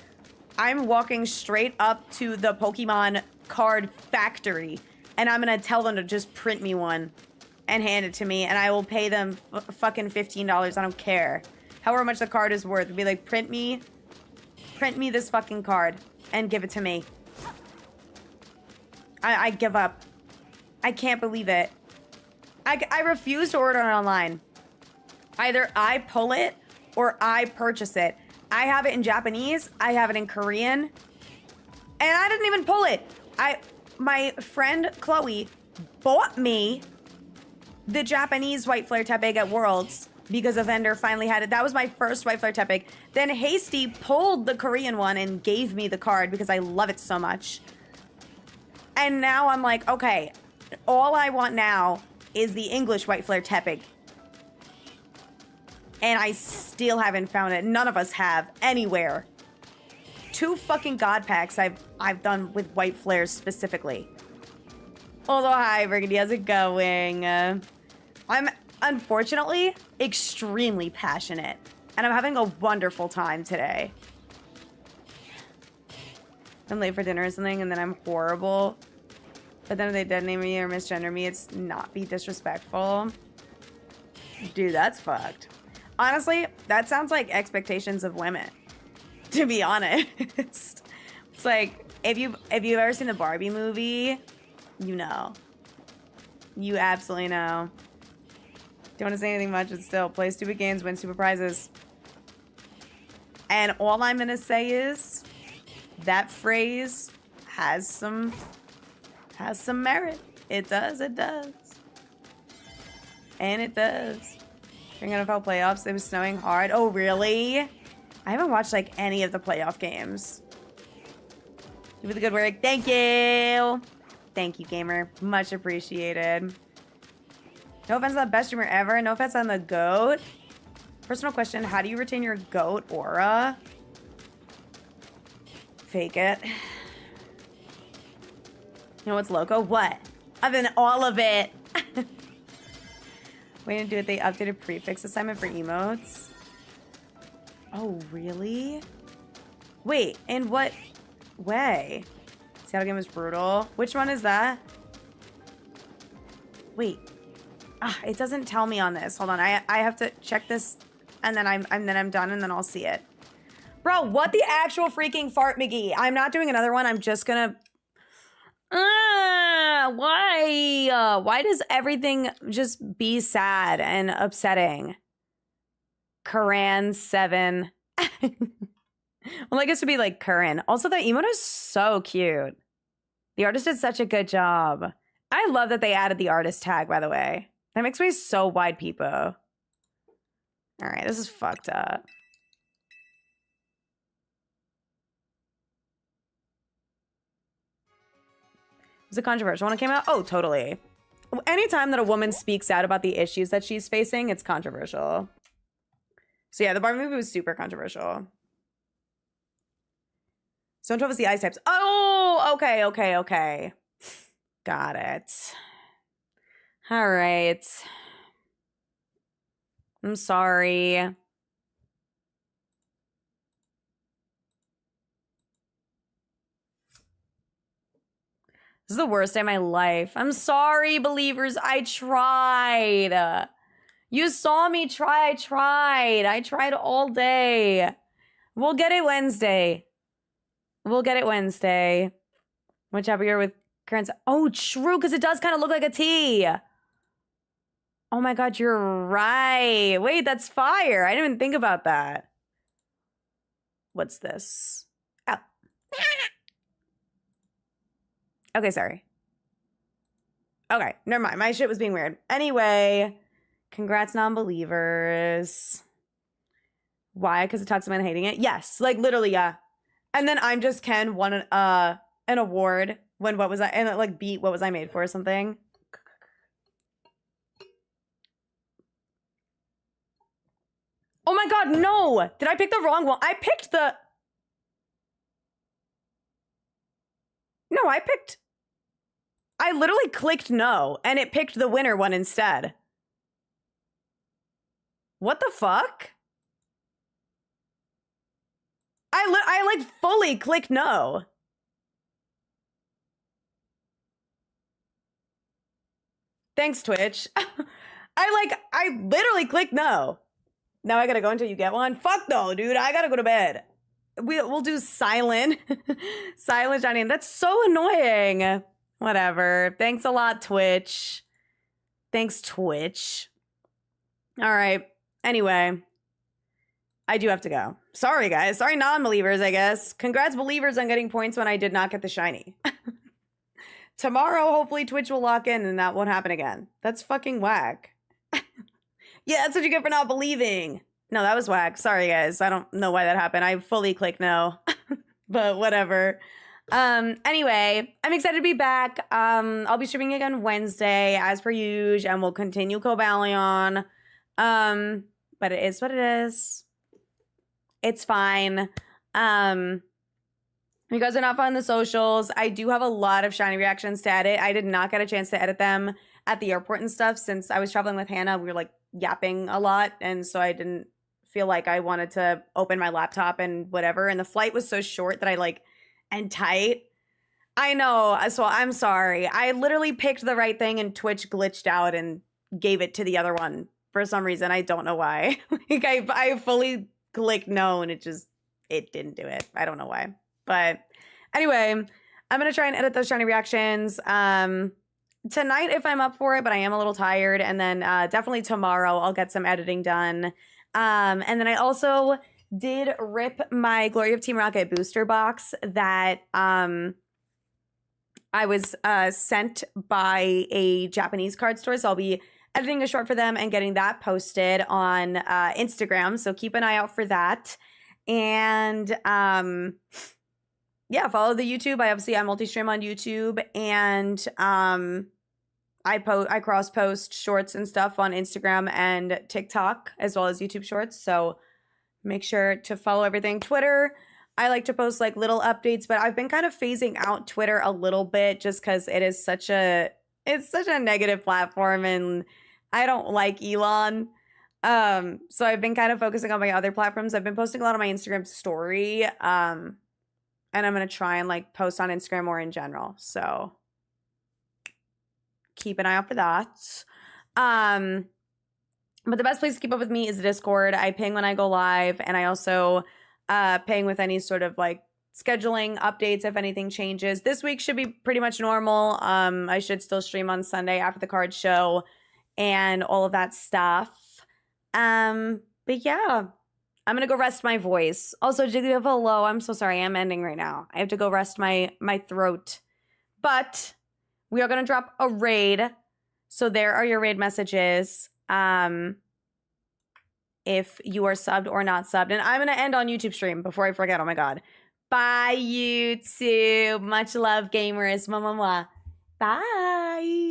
I'm walking straight up to the Pokemon card factory and I'm gonna tell them to just print me one and hand it to me and I will pay them fucking $15. I don't care however much the card is worth. Be like, print me this fucking card and give it to me. I give up. I can't believe it. I refuse to order it online. Either I pull it or I purchase it. I have it in Japanese. I have it in Korean. And I didn't even pull it. My friend Chloe bought me the Japanese White Flare Tepic at Worlds because a vendor finally had it. That was my first White Flare Tepic. Then Hasty pulled the Korean one and gave me the card because I love it so much. And now I'm like, okay, all I want now is the English White Flare Tepic. And I still haven't found it. None of us have anywhere. 2 fucking god packs I've done with White Flares specifically. Although, hi, Burgundy, how's it going? I'm unfortunately extremely passionate. And I'm having a wonderful time today. I'm late for dinner or something, and then I'm horrible. But then if they dead name me or misgender me, it's not be disrespectful. Dude, that's fucked. Honestly, that sounds like expectations of women. To be honest. It's like, if you've ever seen the Barbie movie, you know. You absolutely know. Don't want to say anything much, but still, play stupid games, win stupid prizes. And all I'm gonna say is that phrase has some merit. It does. And it does. During NFL playoffs, it was snowing hard. Oh, really? I haven't watched like any of the playoff games. Keep up the good work. Thank you. Thank you, gamer. Much appreciated. No offense on the best streamer ever. No offense on the GOAT. Personal question. How do you retain your GOAT aura? Fake it. You know what's loco? What? Other than all of it. Waiting to do it. They updated prefix assignment for emotes. Oh, really? Wait, in what way? Seattle game was brutal. Which one is that? Wait. It doesn't tell me on this. Hold on. I have to check this and then I'm done and then I'll see it. Bro, what the actual freaking fart, McGee? I'm not doing another one. I'm just gonna why? Why does everything just be sad and upsetting? Karan 7. Well, I guess it would be like Curran. Also, that emote is so cute. The artist did such a good job. I love that they added the artist tag, by the way. That makes me so wide peepo. All right, this is fucked up. Was it controversial when it came out? Oh, totally. Anytime that a woman speaks out about the issues that she's facing, it's controversial. So yeah, the Barbie movie was super controversial. Zone 12 is the ice types. Oh, okay. Got it. All right. I'm sorry. This is the worst day of my life. I'm sorry, believers. I tried. You saw me try. I tried all day. We'll get it Wednesday. Whichever you're with current. Oh, true, because it does kind of look like a T. Oh my God, you're right. Wait, that's fire. I didn't even think about that. What's this? Oh. Okay, sorry. Okay, never mind. My shit was being weird. Anyway, congrats, non-believers. Why? Because it talks about hating it? Yes, like literally, yeah. And then I'm Just Ken won an award when what was I, and it like beat What Was I Made For or something. Oh my God, no! Did I pick the wrong one? I literally clicked no, and it picked the winner one instead. What the fuck? I like fully clicked no. Thanks, Twitch. I literally clicked no. Now I gotta go until you get one? Fuck no, dude. I gotta go to bed. We'll do silent. Silent Johnny. That's so annoying. Whatever. Thanks a lot, Twitch. Thanks, Twitch. All right. Anyway, I do have to go. Sorry, guys. Sorry, non-believers, I guess. Congrats, believers, on getting points when I did not get the shiny. Tomorrow, hopefully, Twitch will lock in and that won't happen again. That's fucking whack. Yeah, that's what you get for not believing. No, that was whack. Sorry, guys. I don't know why that happened. I fully clicked no. But whatever. Anyway, I'm excited to be back. I'll be streaming again Wednesday, as per usual, and we'll continue Cobalion. But it is what it is. It's fine. You guys are not following the socials. I do have a lot of shiny reactions to edit. I did not get a chance to edit them at the airport and stuff since I was traveling with Hannah. We were like yapping a lot, and so I didn't feel like I wanted to open my laptop and whatever. And the flight was so short that and tight. I know, so I'm sorry. I literally picked the right thing and Twitch glitched out and gave it to the other one for some reason. I don't know why. I fully clicked no and it didn't do it. I don't know why. But anyway, I'm going to try and edit those shiny reactions tonight if I'm up for it, but I am a little tired. And then definitely tomorrow I'll get some editing done. And then I also did rip my Glory of Team Rocket booster box that I was sent by a Japanese card store. So I'll be editing a short for them and getting that posted on Instagram. So keep an eye out for that. And yeah, follow the YouTube. I multi-stream on YouTube, and I cross post shorts and stuff on Instagram and TikTok as well as YouTube shorts. So make sure to follow everything. Twitter, I like to post like little updates, but I've been kind of phasing out Twitter a little bit just because it's such a negative platform and I don't like Elon. So I've been kind of focusing on my other platforms. I've been posting a lot on my Instagram story. And I'm going to try and like post on Instagram more in general. So keep an eye out for that. But the best place to keep up with me is Discord. I ping when I go live, and I also ping with any sort of like scheduling updates if anything changes. This week should be pretty much normal. I should still stream on Sunday after the card show and all of that stuff. But yeah, I'm gonna go rest my voice. Also, Jiggly, hello. I'm so sorry. I'm ending right now. I have to go rest my throat. But we are gonna drop a raid. So there are your raid messages. If you are subbed or not subbed. And I'm gonna end on YouTube stream before I forget. Oh my god. Bye, YouTube. Much love, gamers. Mwah, mwah, mwah. Bye.